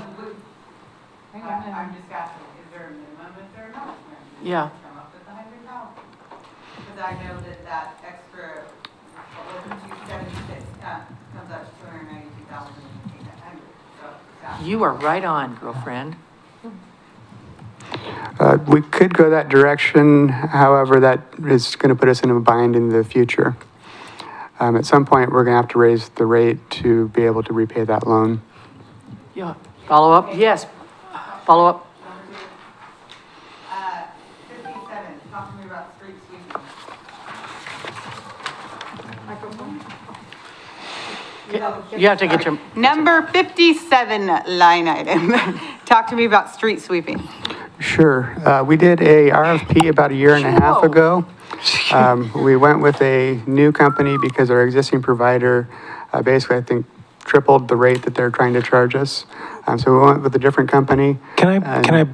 Speaker 13: I'm just asking, is there a minimum, is there not?
Speaker 14: yeah.
Speaker 13: Come up with 100,000. Because I know that extra, what was it, 276, comes up to 292,800. So, yeah.
Speaker 14: You are right on, girlfriend.
Speaker 4: we could go that direction. However, that is going to put us in a bind in the future. At some point, we're going to have to raise the rate to be able to repay that loan.
Speaker 14: Yeah. Follow up? Yes. Follow up?
Speaker 13: 57, talk to me about street sweeping.
Speaker 14: You have to get your,
Speaker 13: Number 57 line item. Talk to me about street sweeping.
Speaker 4: Sure. We did a RFP about a year and a half ago. We went with a new company because our existing provider, basically, I think, tripled the rate that they're trying to charge us. So we went with a different company.
Speaker 16: Can I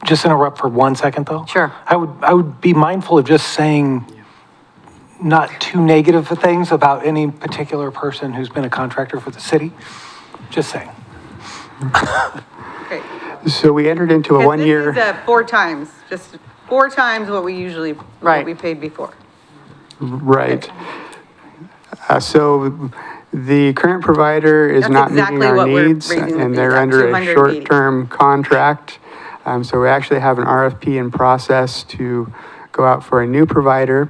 Speaker 16: just interrupt for 1 second, though?
Speaker 14: Sure.
Speaker 16: I would be mindful of just saying not too negative of things about any particular person who's been a contractor for the city. Just saying.
Speaker 13: Okay.
Speaker 4: So we entered into a one-year.
Speaker 13: This is 4 times, just 4 times what we usually,
Speaker 14: Right.
Speaker 13: what we paid before.
Speaker 4: Right. So the current provider is
Speaker 13: That's
Speaker 4: not meeting
Speaker 13: exactly
Speaker 4: our
Speaker 13: what we're
Speaker 4: needs,
Speaker 13: raising the
Speaker 4: and
Speaker 13: fee
Speaker 4: they're
Speaker 13: at,
Speaker 4: under a
Speaker 13: 280.
Speaker 4: short-term contract. So we actually have an RFP in process to go out for a new provider.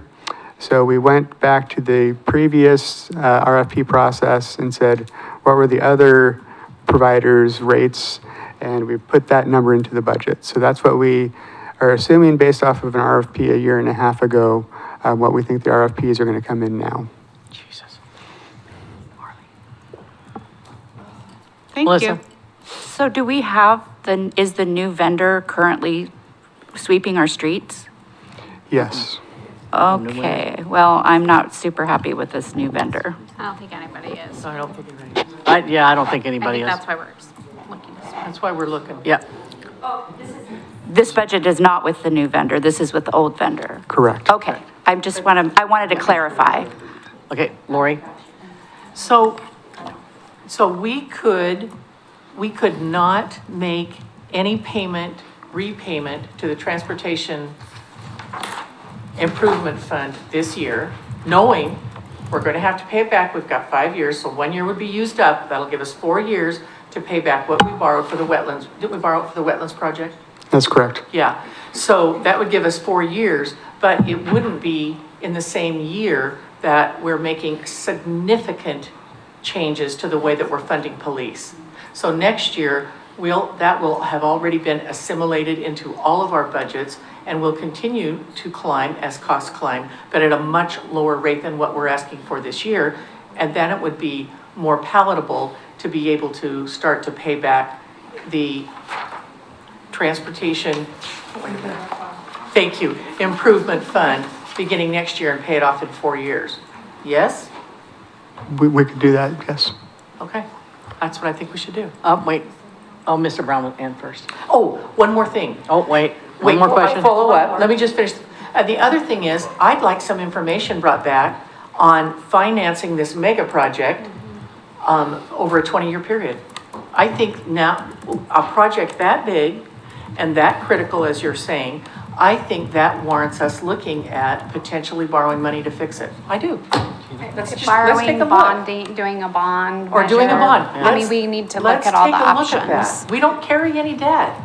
Speaker 4: So we went back to the previous RFP process and said, what were the other providers' rates? And we put that number into the budget. So that's what we are assuming based off of an RFP a year and a half ago, what we think the RFPs are going to come in now.
Speaker 14: Jesus.
Speaker 13: Thank
Speaker 14: Melissa?
Speaker 13: you.
Speaker 9: So do we have is the new vendor currently sweeping our streets?
Speaker 4: Yes.
Speaker 9: Okay, well, I'm not super happy with this new vendor.
Speaker 7: I don't think anybody is.
Speaker 14: I don't think anybody is. Yeah, I don't think
Speaker 7: I
Speaker 14: anybody
Speaker 7: think
Speaker 14: is.
Speaker 7: that's why we're just looking this way.
Speaker 14: That's why we're looking. Yeah.
Speaker 9: This budget is not with the new vendor, this is with the old vendor.
Speaker 4: Correct.
Speaker 9: Okay, I wanted to clarify.
Speaker 14: Okay, Lori? So we could not make any repayment to the Transportation Improvement Fund this year, knowing we're going to have to pay it back. We've got 5 years, so 1 year would be used up. That'll give us 4 years to pay back what we borrowed for the wetlands. Didn't we borrow it for the wetlands project?
Speaker 4: That's correct.
Speaker 14: Yeah, so that would give us 4 years, but it wouldn't be in the same year that we're making significant changes to the way that we're funding police. So next year, that will have already been assimilated into all of our budgets and will continue to climb as costs climb, but at a much lower rate than what we're asking for this year. And then it would be more palatable to be able to start to pay back the transportation, wait a minute. Thank you, improvement fund beginning next year and pay it off in 4 years. Yes?
Speaker 4: We could do that, yes.
Speaker 14: Okay, that's what I think we should do. Wait, oh, Mr. Brown will end first. Oh, one more thing.
Speaker 6: Oh, wait, one more question.
Speaker 14: Follow up, let me just finish. The other thing is, I'd like some information brought back on financing this mega project over a 20-year period. I think now, a project that big and that critical as you're saying, I think that warrants us looking at potentially borrowing money to fix it. I do. Let's take
Speaker 7: Borrowing,
Speaker 14: a look.
Speaker 7: bonding, doing a bond.
Speaker 14: Or doing a
Speaker 7: measure.
Speaker 14: bond.
Speaker 7: I mean, we need to look at all the
Speaker 14: Let's take a look at
Speaker 7: options.
Speaker 14: that. We don't carry any debt.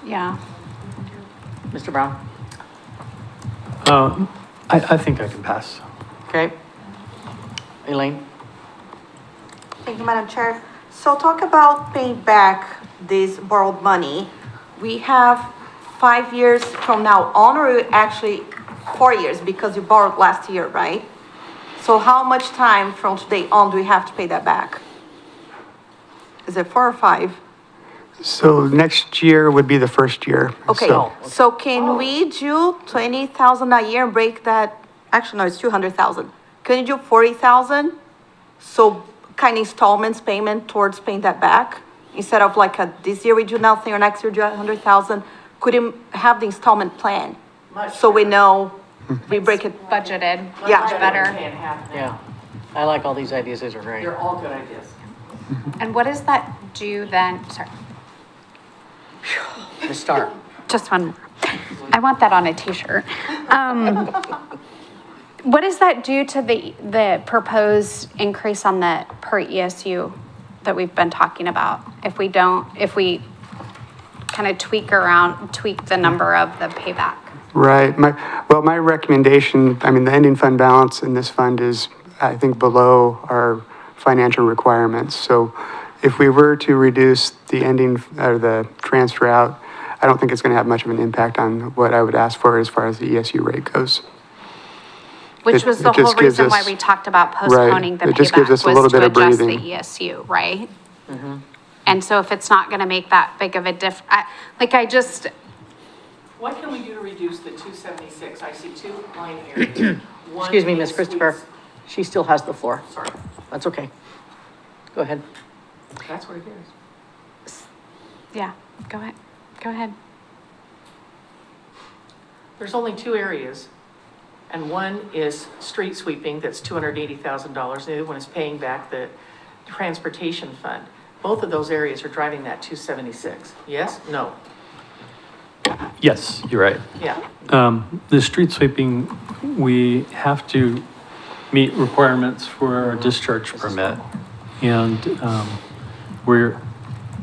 Speaker 7: Yeah.
Speaker 14: Mr. Brown?
Speaker 8: I think I can pass.
Speaker 14: Okay. Elaine?
Speaker 17: Thank you, Madam Chair. So talk about paying back this borrowed money. We have 5 years from now on, or actually 4 years, because you borrowed last year, right? So how much time from today on do we have to pay that back? Is it 4 or 5?
Speaker 4: So next year would be the first year.
Speaker 17: Okay,
Speaker 4: So-
Speaker 17: so can we do 20,000 a year and break that? Actually, no, it's 200,000. Can you do 40,000? So kind of installments payment towards paying that back? Instead of like this year we do nothing or next year do 100,000, could you have the installment plan? So we know we break it.
Speaker 7: Budgeted.
Speaker 17: Yeah.
Speaker 7: Much better.
Speaker 14: Yeah. I like all these ideas. These are great.
Speaker 6: They're all good ideas.
Speaker 7: And what does that do then? Sorry,
Speaker 14: To start.
Speaker 7: just one more. I want that on a t-shirt. What does that do to the proposed increase on the per ESU that we've been talking about? If we kind of tweak the number of the payback?
Speaker 4: Right. My recommendation, I mean, the ending fund balance in this fund is, I think, below our financial requirements. So if we were to reduce the the transfer out, I don't think it's going to have much of an impact on what I would ask for as far as the ESU rate goes.
Speaker 7: Which was the
Speaker 4: It
Speaker 7: whole
Speaker 4: just gives
Speaker 7: reason why
Speaker 4: us-
Speaker 7: we talked about postponing the
Speaker 4: It just gives
Speaker 7: payback,
Speaker 4: us a little
Speaker 7: was to
Speaker 4: bit of
Speaker 7: adjust the
Speaker 4: breathing.
Speaker 7: ESU, right? And so if it's not gonna make that big of a
Speaker 14: What can we do to reduce the 276? I see two line areas. One
Speaker 6: Excuse me, Ms.
Speaker 14: is
Speaker 6: Christopher.
Speaker 14: suites.
Speaker 6: She still has the floor.
Speaker 14: Sorry,
Speaker 6: That's okay. Go ahead.
Speaker 14: that's what it is.
Speaker 7: yeah, go ahead.
Speaker 14: There's only two areas, and one is street sweeping, that's $280,000. The other one is paying back the transportation fund. Both of those areas are driving that 276. Yes? No?
Speaker 8: Yes, you're right.
Speaker 14: Yeah.
Speaker 8: The street sweeping, we have to meet requirements for our discharge permit. And we're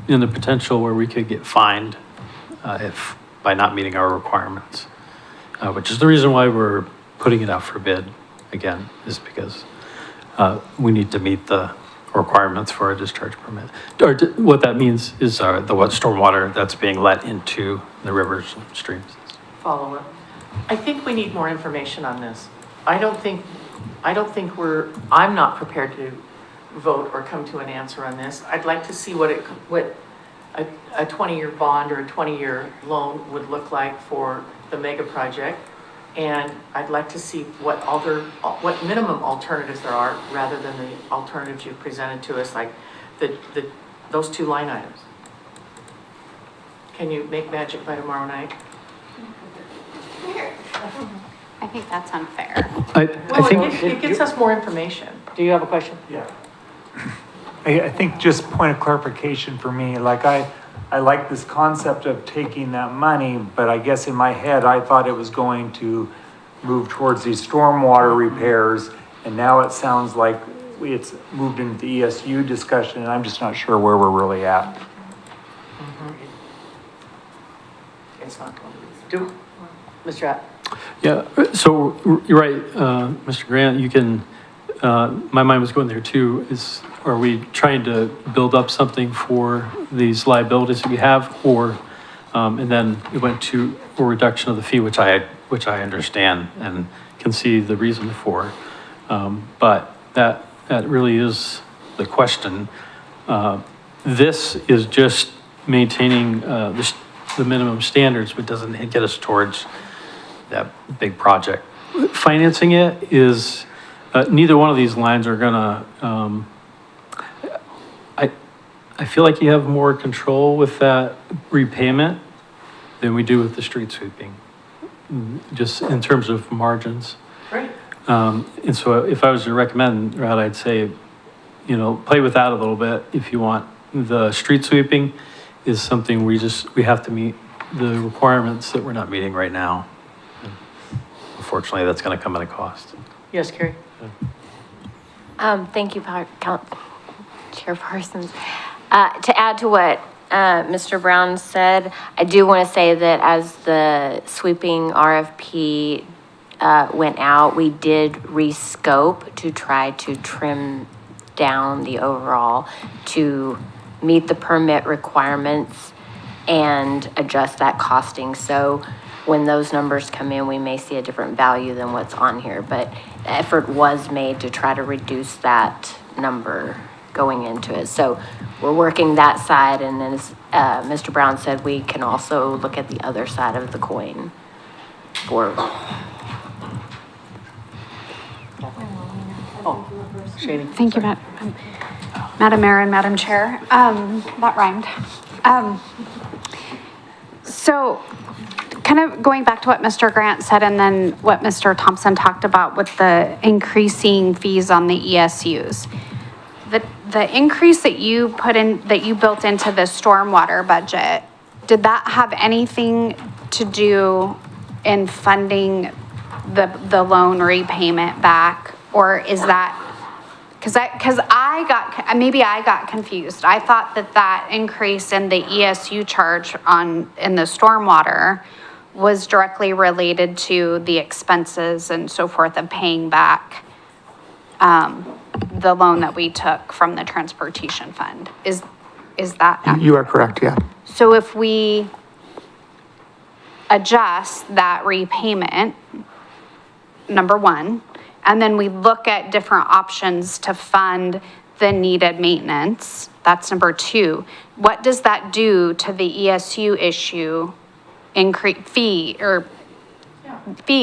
Speaker 8: in the potential where we could get fined by not meeting our requirements, which is the reason why we're putting it out for bid again, is because we need to meet the requirements for a discharge permit. Or what that means is the stormwater that's being let into the rivers and streams.
Speaker 14: Follow up. I think we need more information on this. I'm not prepared to vote or come to an answer on this. I'd like to see what a 20-year bond or a 20-year loan would look like for the mega project. And I'd like to see what minimum alternatives there are rather than the alternatives you've presented to us, like those two line items. Can you make magic by tomorrow night?
Speaker 7: I think that's unfair.
Speaker 8: I think
Speaker 14: It gets us more information.
Speaker 6: Do you have a question?
Speaker 2: Yeah. I think just point of clarification for me, like I like this concept of taking that money, but I guess in my head, I thought it was going to move towards these stormwater repairs. And now it sounds like it's moved into the ESU discussion, and I'm just not sure where we're really at.
Speaker 14: It's not going to be.
Speaker 6: Mr. Att?
Speaker 8: Yeah, so you're right, Mr. Grant, you can, my mind was going there too, is are we trying to build up something for these liabilities that we have, or, and then it went to a reduction of the fee, which I understand and can see the reason for. But that really is the question. This is just maintaining, the minimum standards, but doesn't get us towards that big project. Financing it is, neither one of these lines are gonna, I feel like you have more control with that repayment than we do with the street sweeping, just in terms of margins.
Speaker 14: Right.
Speaker 8: And so if I was to recommend, Rod, I'd say, play with that a little bit if you want. The street sweeping is something we have to meet the requirements that we're not meeting right now. Unfortunately, that's gonna come at a cost.
Speaker 14: Yes, Carrie?
Speaker 11: Thank you, Chair Parsons. To add to what Mr. Brown said, I do want to say that as the sweeping RFP went out, we did rescope to try to trim down the overall to meet the permit requirements and adjust that costing. So when those numbers come in, we may see a different value than what's on here, but the effort was made to try to reduce that number going into it. So we're working that side, and then as Mr. Brown said, we can also look at the other side of the coin for.
Speaker 7: Thank you, Madam Mayor and Madam Chair. That rhymed. So kind of going back to what Mr. Grant said and then what Mr. Thompson talked about with the increasing fees on the ESUs. The increase that you built into the stormwater budget, did that have anything to do in funding the loan repayment back? Or is that, maybe I got confused. I thought that increase in the ESU charge in the stormwater was directly related to the expenses and so forth of paying back the loan that we took from the transportation fund. Is that?
Speaker 4: You are correct, yeah.
Speaker 7: So if we adjust that repayment, number one, and then we look at different options to fund the needed maintenance, that's number two. What does that do to the ESU issue fee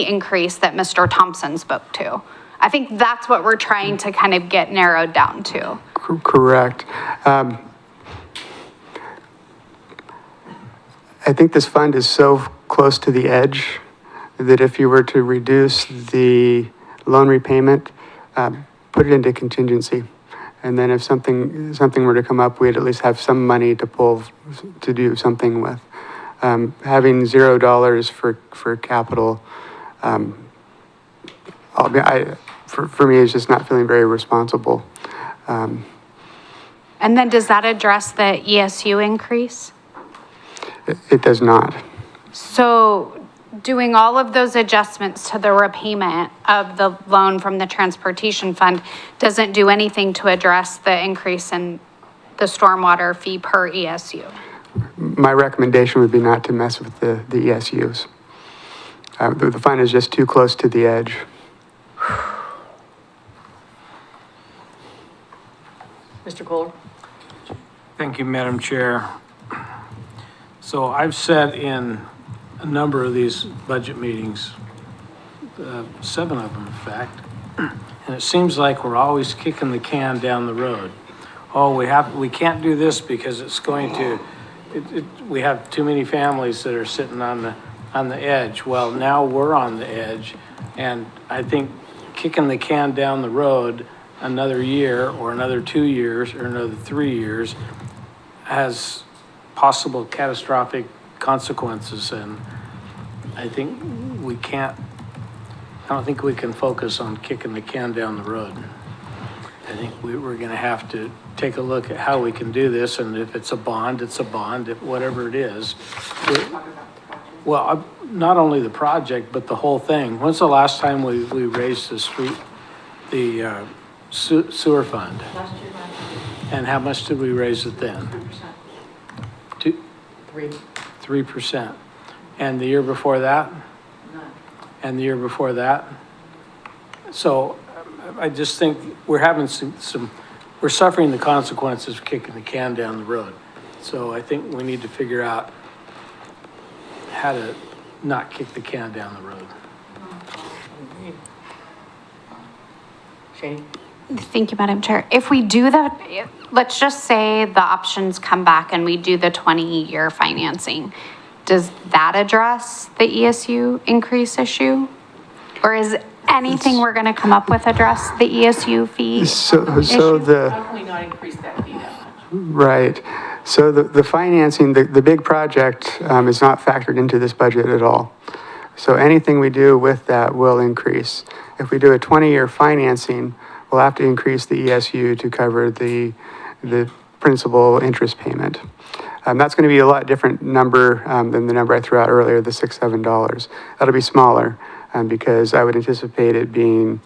Speaker 7: increase that Mr. Thompson spoke to? I think that's what we're trying to kind of get narrowed down to.
Speaker 4: Correct. I think this fund is so close to the edge that if you were to reduce the loan repayment, put it into contingency. And then if something were to come up, we'd at least have some money to pull to do something with. Having $0 for capital, for me, is just not feeling very responsible.
Speaker 7: And then does that address the ESU increase?
Speaker 4: It does not.
Speaker 7: So doing all of those adjustments to the repayment of the loan from the transportation fund doesn't do anything to address the increase in the stormwater fee per ESU.
Speaker 4: My recommendation would be not to mess with the ESUs. The fund is just too close to the edge.
Speaker 14: Mr. Kohler?
Speaker 21: Thank you, Madam Chair. So I've sat in a number of these budget meetings, 7 of them, in fact, and it seems like we're always kicking the can down the road. Oh, we can't do this because it's going to, we have too many families that are sitting on the edge. Well, now we're on the edge, and I think kicking the can down the road another year or another 2 years or another 3 years has possible catastrophic consequences, and I think I don't think we can focus on kicking the can down the road. I think we're gonna have to take a look at how we can do this, and if it's a bond, it's a bond, if whatever it is. Well, not only the project, but the whole thing. When's the last time we raised the sewer fund? And how much did we raise it then? 3%. And the year before that? And the year before that? So I just think we're having we're suffering the consequences of kicking the can down the road. So I think we need to figure out how to not kick the can down the road.
Speaker 6: Shane?
Speaker 7: Thank you, Madam Chair. If we do that, let's just say the options come back and we do the 20-year financing. Does that address the ESU increase issue? Or is anything we're going to come up with address the ESU fee?
Speaker 4: So
Speaker 7: issue?
Speaker 6: How can we not increase that fee that much?
Speaker 4: Right. So the financing, the big project is not factored into this budget at all. So anything we do with that will increase. If we do a 20-year financing, we'll have to increase the ESU to cover the principal interest payment. That's going to be a lot different number than the number I threw out earlier, the $6, $7. That'll be smaller because I would anticipate it being,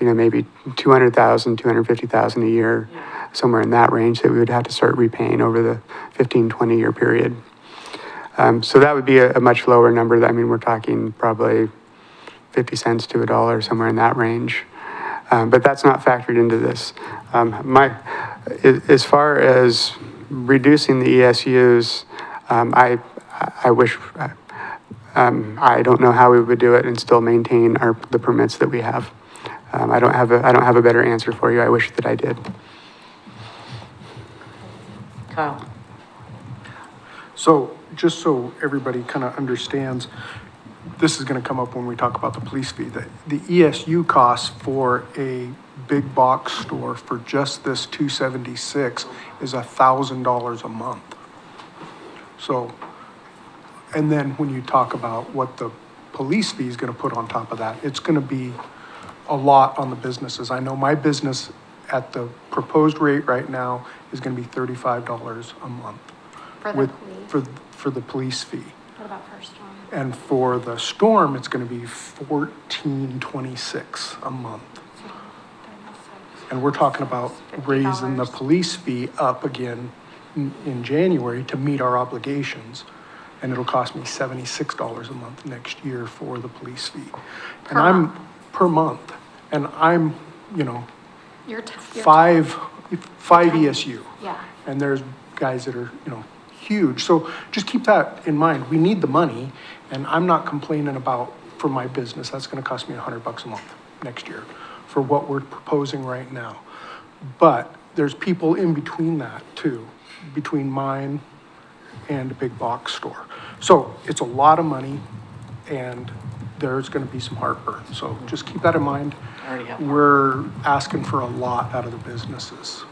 Speaker 4: maybe $200,000, $250,000 a year, somewhere in that range that we would have to start repaying over the 15, 20-year period. So that would be a much lower number. We're talking probably 50 cents to $1, somewhere in that range. But that's not factored into this. As far as reducing the ESUs, I wish, I don't know how we would do it and still maintain the permits that we have. I don't have a better answer for you. I wish that I did.
Speaker 6: Kyle?
Speaker 20: So, just so everybody kind of understands, this is going to come up when we talk about the police fee. The ESU cost for a big box store for just this 276 is $1,000 a month. So, and then when you talk about what the police fee is going to put on top of that, it's going to be a lot on the businesses. I know my business at the proposed rate right now is going to be $35 a month.
Speaker 7: For the police?
Speaker 20: For the police fee.
Speaker 7: What about for storm?
Speaker 20: And for the storm, it's going to be $14.26 a month. And we're talking about raising the police fee up again in January to meet our obligations. And it'll cost me $76 a month next year for the police fee. And I'm per month. And I'm, five ESU.
Speaker 7: Yeah.
Speaker 20: And there's guys that are, huge. So just keep that in mind. We need the money, and I'm not complaining about for my business. That's going to cost me $100 a month next year for what we're proposing right now. But there's people in between that too, between mine and a big box store. So it's a lot of money, and there's going to be some heartburn. So just keep that in mind. We're asking for a lot out of the businesses.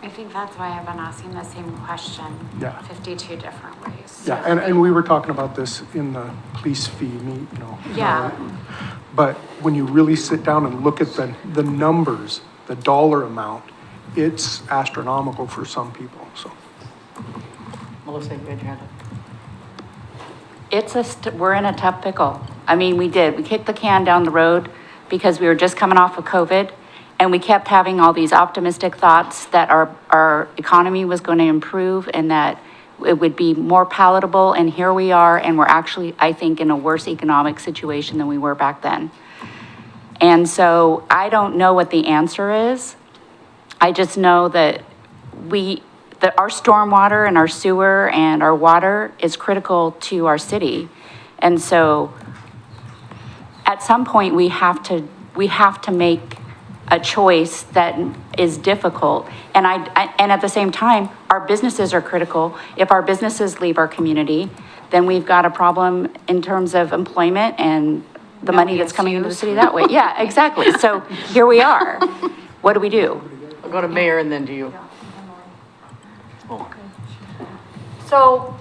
Speaker 7: I think that's why I've been asking the same question.
Speaker 20: Yeah.
Speaker 7: 52 different ways.
Speaker 20: Yeah, and we were talking about this in the police fee meet,
Speaker 7: Yeah.
Speaker 20: But when you really sit down and look at the numbers, the dollar amount, it's astronomical for some people, so.
Speaker 6: Melissa, you had your hand up.
Speaker 9: We're in a tough pickle. We kicked the can down the road because we were just coming off of COVID. And we kept having all these optimistic thoughts that our economy was going to improve and that it would be more palatable. And here we are, and we're actually, I think, in a worse economic situation than we were back then. And so I don't know what the answer is. I just know that our stormwater and our sewer and our water is critical to our city. And so at some point we have to make a choice that is difficult. And and at the same time, our businesses are critical. If our businesses leave our community, then we've got a problem in terms of employment and the money that's coming into the city that way. Yeah, exactly. So here we are. What do we do?
Speaker 6: I'll go to Mayor and then to you.
Speaker 1: So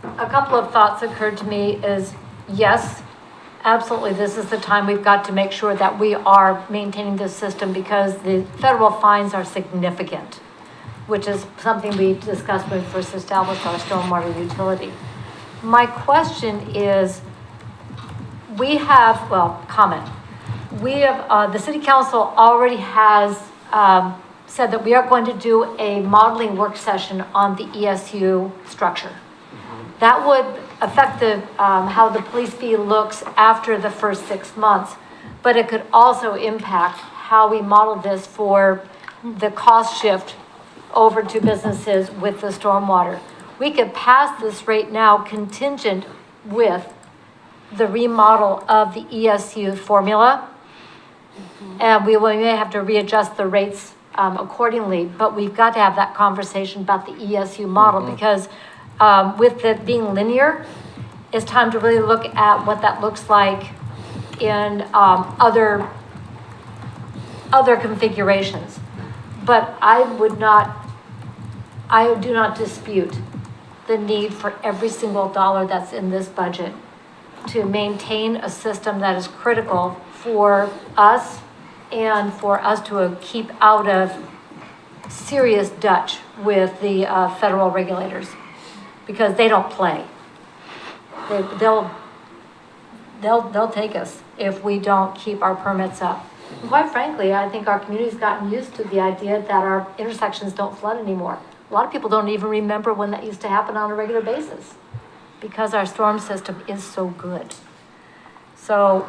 Speaker 1: a couple of thoughts occurred to me is, yes, absolutely, this is the time we've got to make sure that we are maintaining this system because the federal fines are significant, which is something we discussed when we first established our stormwater utility. My question is, the city council already has said that we are going to do a modeling work session on the ESU structure. That would affect how the police fee looks after the first 6 months, but it could also impact how we model this for the cost shift over to businesses with the stormwater. We could pass this rate now contingent with the remodel of the ESU formula. And we may have to readjust the rates accordingly, but we've got to have that conversation about the ESU model because with it being linear, it's time to really look at what that looks like in other configurations. But I do not dispute the need for every single dollar that's in this budget to maintain a system that is critical for us and for us to keep out of serious Dutch with the federal regulators, because they don't play. They'll take us if we don't keep our permits up. And quite frankly, I think our community's gotten used to the idea that our intersections don't flood anymore. A lot of people don't even remember when that used to happen on a regular basis because our storm system is so good. So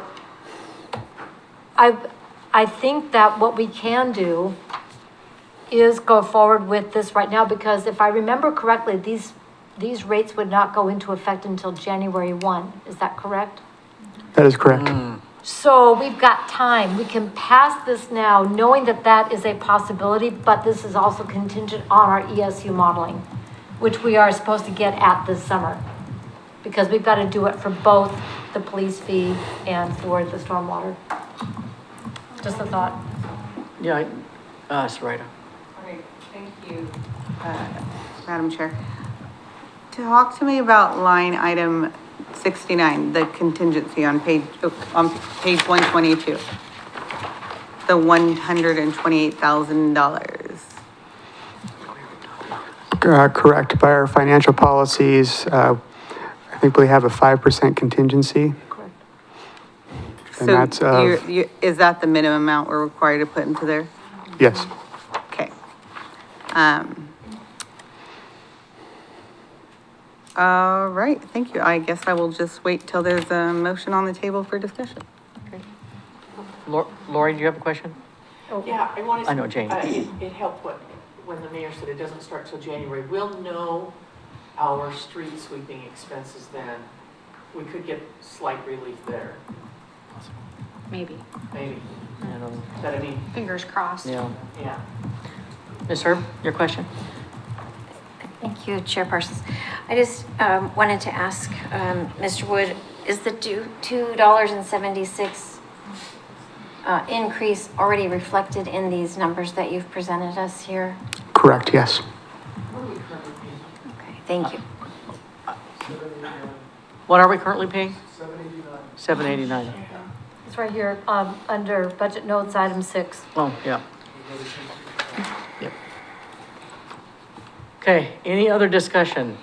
Speaker 1: I think that what we can do is go forward with this right now, because if I remember correctly, these rates would not go into effect until January 1. Is that correct?
Speaker 4: That is correct.
Speaker 1: So we've got time. We can pass this now, knowing that that is a possibility, but this is also contingent on our ESU modeling, which we are supposed to get at this summer, because we've got to do it for both the police fee and for the stormwater. Just a thought.
Speaker 6: Yeah, Sarita.
Speaker 13: Okay, thank you, Madam Chair. Talk to me about line item 69, the contingency on page 122. The $128,000.
Speaker 4: Correct. By our financial policies, I think we have a 5% contingency.
Speaker 1: Correct.
Speaker 4: And that's,
Speaker 13: is that the minimum amount we're required to put into there?
Speaker 4: yes.
Speaker 13: Okay. All right, thank you. I guess I will just wait till there's a motion on the table for discussion.
Speaker 6: Lori, do you have a question?
Speaker 14: Yeah, I want to.
Speaker 6: I know, Jane.
Speaker 14: It helped when the mayor said it doesn't start till January. We'll know our street sweeping expenses then. We could get slight relief there,
Speaker 7: Maybe.
Speaker 14: maybe. But I mean,
Speaker 7: Fingers crossed.
Speaker 6: Yeah.
Speaker 14: yeah.
Speaker 6: Ms. Herb, your question?
Speaker 3: Thank you, Chairpersons. I just wanted to ask Mr. Wood, is the $2.76 increase already reflected in these numbers that you've presented us here?
Speaker 4: Correct, yes.
Speaker 3: Okay, thank you.
Speaker 6: What are we currently paying? $789.
Speaker 1: It's right here, under budget notes, item 6.
Speaker 6: Oh, yeah. Yep. Okay, any other discussion?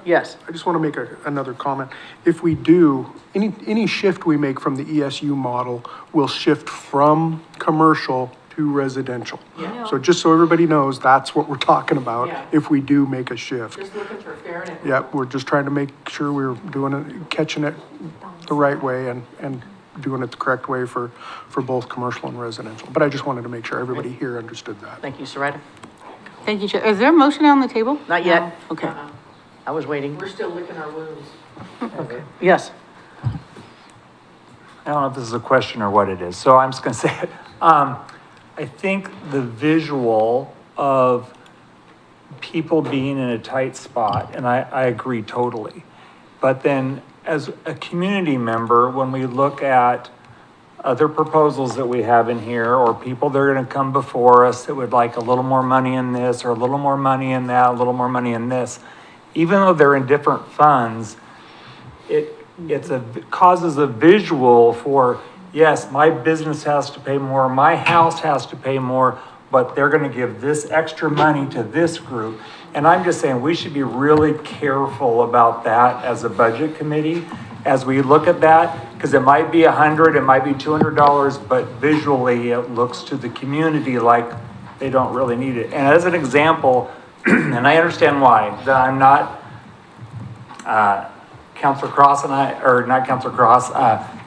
Speaker 6: Yes.
Speaker 20: I just want to make another comment. If we do, any shift we make from the ESU model will shift from commercial to residential.
Speaker 14: Yeah.
Speaker 20: So just so everybody knows, that's what we're talking about
Speaker 14: Yeah.
Speaker 20: if we do make a shift.
Speaker 14: Just looking for fair and equitable.
Speaker 20: Yep, we're just trying to make sure we're doing it, catching it the right way and doing it the correct way for both commercial and residential. But I just wanted to make sure everybody here understood that.
Speaker 6: Thank you, Sarita.
Speaker 13: Thank you, Chair. Is there a motion on the table?
Speaker 6: Not yet.
Speaker 13: Okay.
Speaker 6: I was waiting.
Speaker 14: We're still licking our wounds.
Speaker 6: Okay. Yes.
Speaker 2: I don't know if this is a question or what it is, so I'm just gonna say it. I think the visual of people being in a tight spot, and I agree totally. But then as a community member, when we look at other proposals that we have in here, or people that are gonna come before us that would like a little more money in this, or a little more money in that, a little more money in this, even though they're in different funds, it causes a visual for, yes, my business has to pay more, my house has to pay more, but they're gonna give this extra money to this group. And I'm just saying, we should be really careful about that as a budget committee as we look at that, because it might be $100, it might be $200, but visually it looks to the community like they don't really need it. And as an example, and I understand why, that I'm not, Counselor Cross and I, or not Counselor Cross,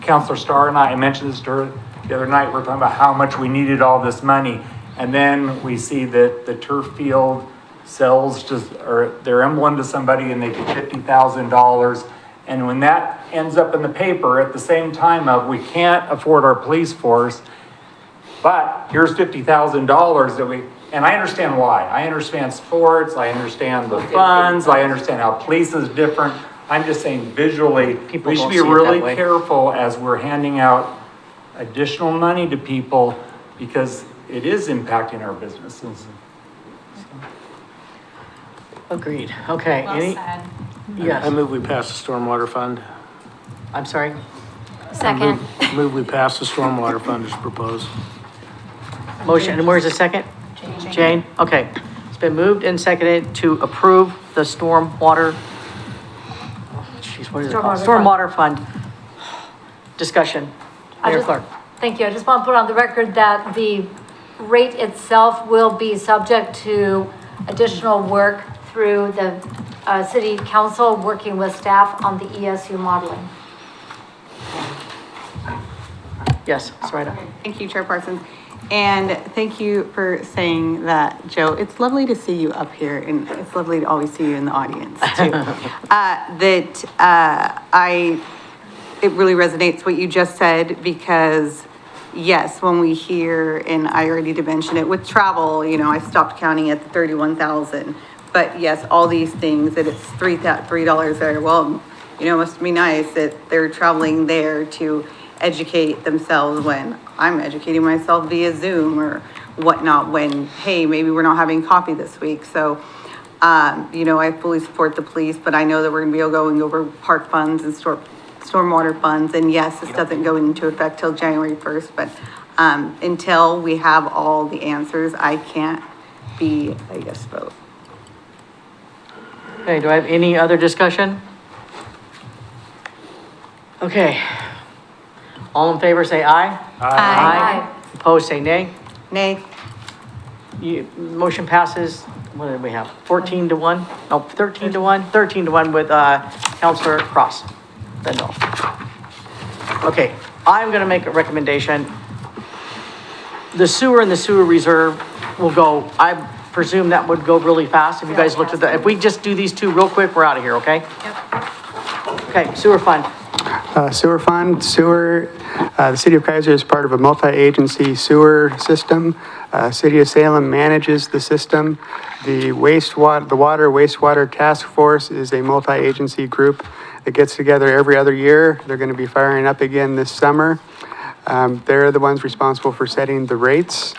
Speaker 2: Counselor Starr and I mentioned this to her the other night. We're talking about how much we needed all this money. And then we see that the turf field sells to, or their emblem to somebody and they get $50,000. And when that ends up in the paper at the same time of we can't afford our police force, but here's $50,000 that we, and I understand why. I understand sports, I understand the funds, I understand how police is different. I'm just saying visually, we should be really careful as we're handing out additional money to people because it is impacting our businesses.
Speaker 6: Agreed. Okay, any? Yes.
Speaker 21: I move we pass the stormwater fund.
Speaker 6: I'm sorry?
Speaker 3: Second.
Speaker 21: Move we pass the stormwater fund as proposed.
Speaker 6: Motion, and where's the second? Jane? Okay. It's been moved and seconded to approve the stormwater, what is it called? Stormwater fund. Discussion. Mayor Clark.
Speaker 1: Thank you. I just want to put on the record that the rate itself will be subject to additional work through the city council, working with staff on the ESU modeling.
Speaker 6: Yes, Sarita.
Speaker 13: Thank you, Chair Parsons. And thank you for saying that, Joe. It's lovely to see you up here, and it's lovely to always see you in the audience, too. It really resonates what you just said, because, yes, when we hear, and I already did mention it, with travel, you know, I stopped counting at the 31,000. But yes, all these things, that it's $3 there, well, you know, it must be nice that they're traveling there to educate themselves when I'm educating myself via Zoom or whatnot, when, hey, maybe we're not having coffee this week. So, you know, I fully support the police, but I know that we're gonna be going over park funds and stormwater funds. And yes, this doesn't go into effect till January 1st, but until we have all the answers, I can't be a yes vote.
Speaker 6: Okay, do I have any other discussion? Okay. All in favor, say aye. Aye. Opposed, say nay.
Speaker 13: Nay.
Speaker 6: Motion passes, what did we have? 14 to 1? No, 13 to 1? 13 to 1 with Counselor Cross. Then no. Okay, I'm gonna make a recommendation. The sewer and the sewer reserve will go, I presume that would go really fast. If you guys looked at that, if we just do these two real quick, we're out of here, okay? Yep. Okay, sewer fund.
Speaker 4: The city of Keizer is part of a multi-agency sewer system. City of Salem manages the system. The water wastewater task force is a multi-agency group that gets together every other year. They're going to be firing up again this summer. They're the ones responsible for setting the rates.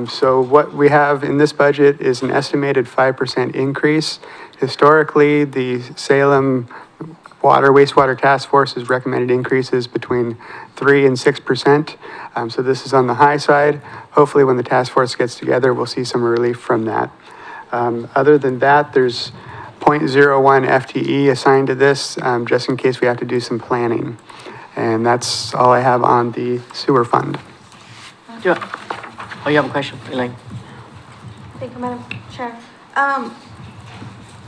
Speaker 4: So what we have in this budget is an estimated 5% increase. Historically, the Salem Water Wastewater Task Force has recommended increases between 3 and 6%. So this is on the high side. Hopefully when the task force gets together, we'll see some relief from that. Other than that, there's 0.01 FTE assigned to this, just in case we have to do some planning. And that's all I have on the sewer fund.
Speaker 6: You have a question, Elaine?
Speaker 17: Thank you, Madam Chair.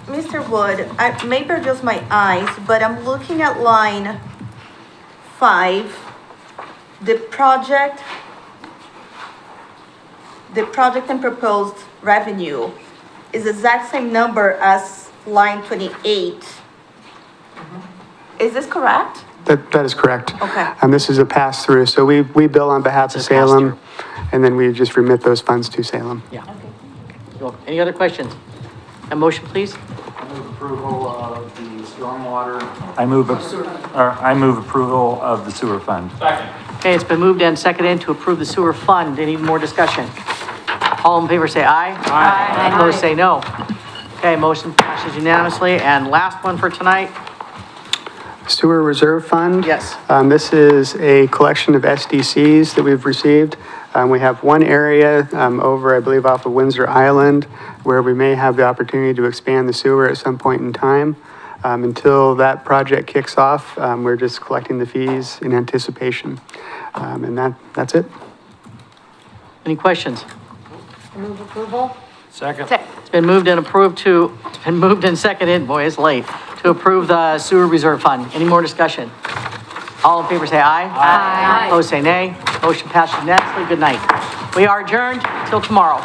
Speaker 17: Mr. Wood, maybe just my eyes, but I'm looking at line 5, the project and proposed revenue is the exact same number as line 28. Is this correct?
Speaker 4: That is correct.
Speaker 17: Okay.
Speaker 4: And this is a pass-through, so we bill on behalf of Salem, and then we just remit those funds to Salem.
Speaker 6: Yeah. You're welcome. Any other questions? A motion, please?
Speaker 2: I move approval of the stormwater. I move approval of the sewer fund.
Speaker 6: Okay, it's been moved and seconded to approve the sewer fund. Any more discussion? All in favor say aye. Aye. Opposed say no. Okay, motion passes unanimously. And last one for tonight.
Speaker 4: Sewer Reserve Fund.
Speaker 6: Yes.
Speaker 4: This is a collection of SDCs that we've received. We have one area over, I believe, off of Windsor Island, where we may have the opportunity to expand the sewer at some point in time. Until that project kicks off, we're just collecting the fees in anticipation. And that's it.
Speaker 6: Any questions?
Speaker 1: Move approval?
Speaker 21: Second.
Speaker 6: It's been moved and seconded, boy, it's late, to approve the sewer reserve fund. Any more discussion? All in favor say aye. Aye. Opposed say nay. Motion passed unanimously. Good night. We are adjourned till tomorrow.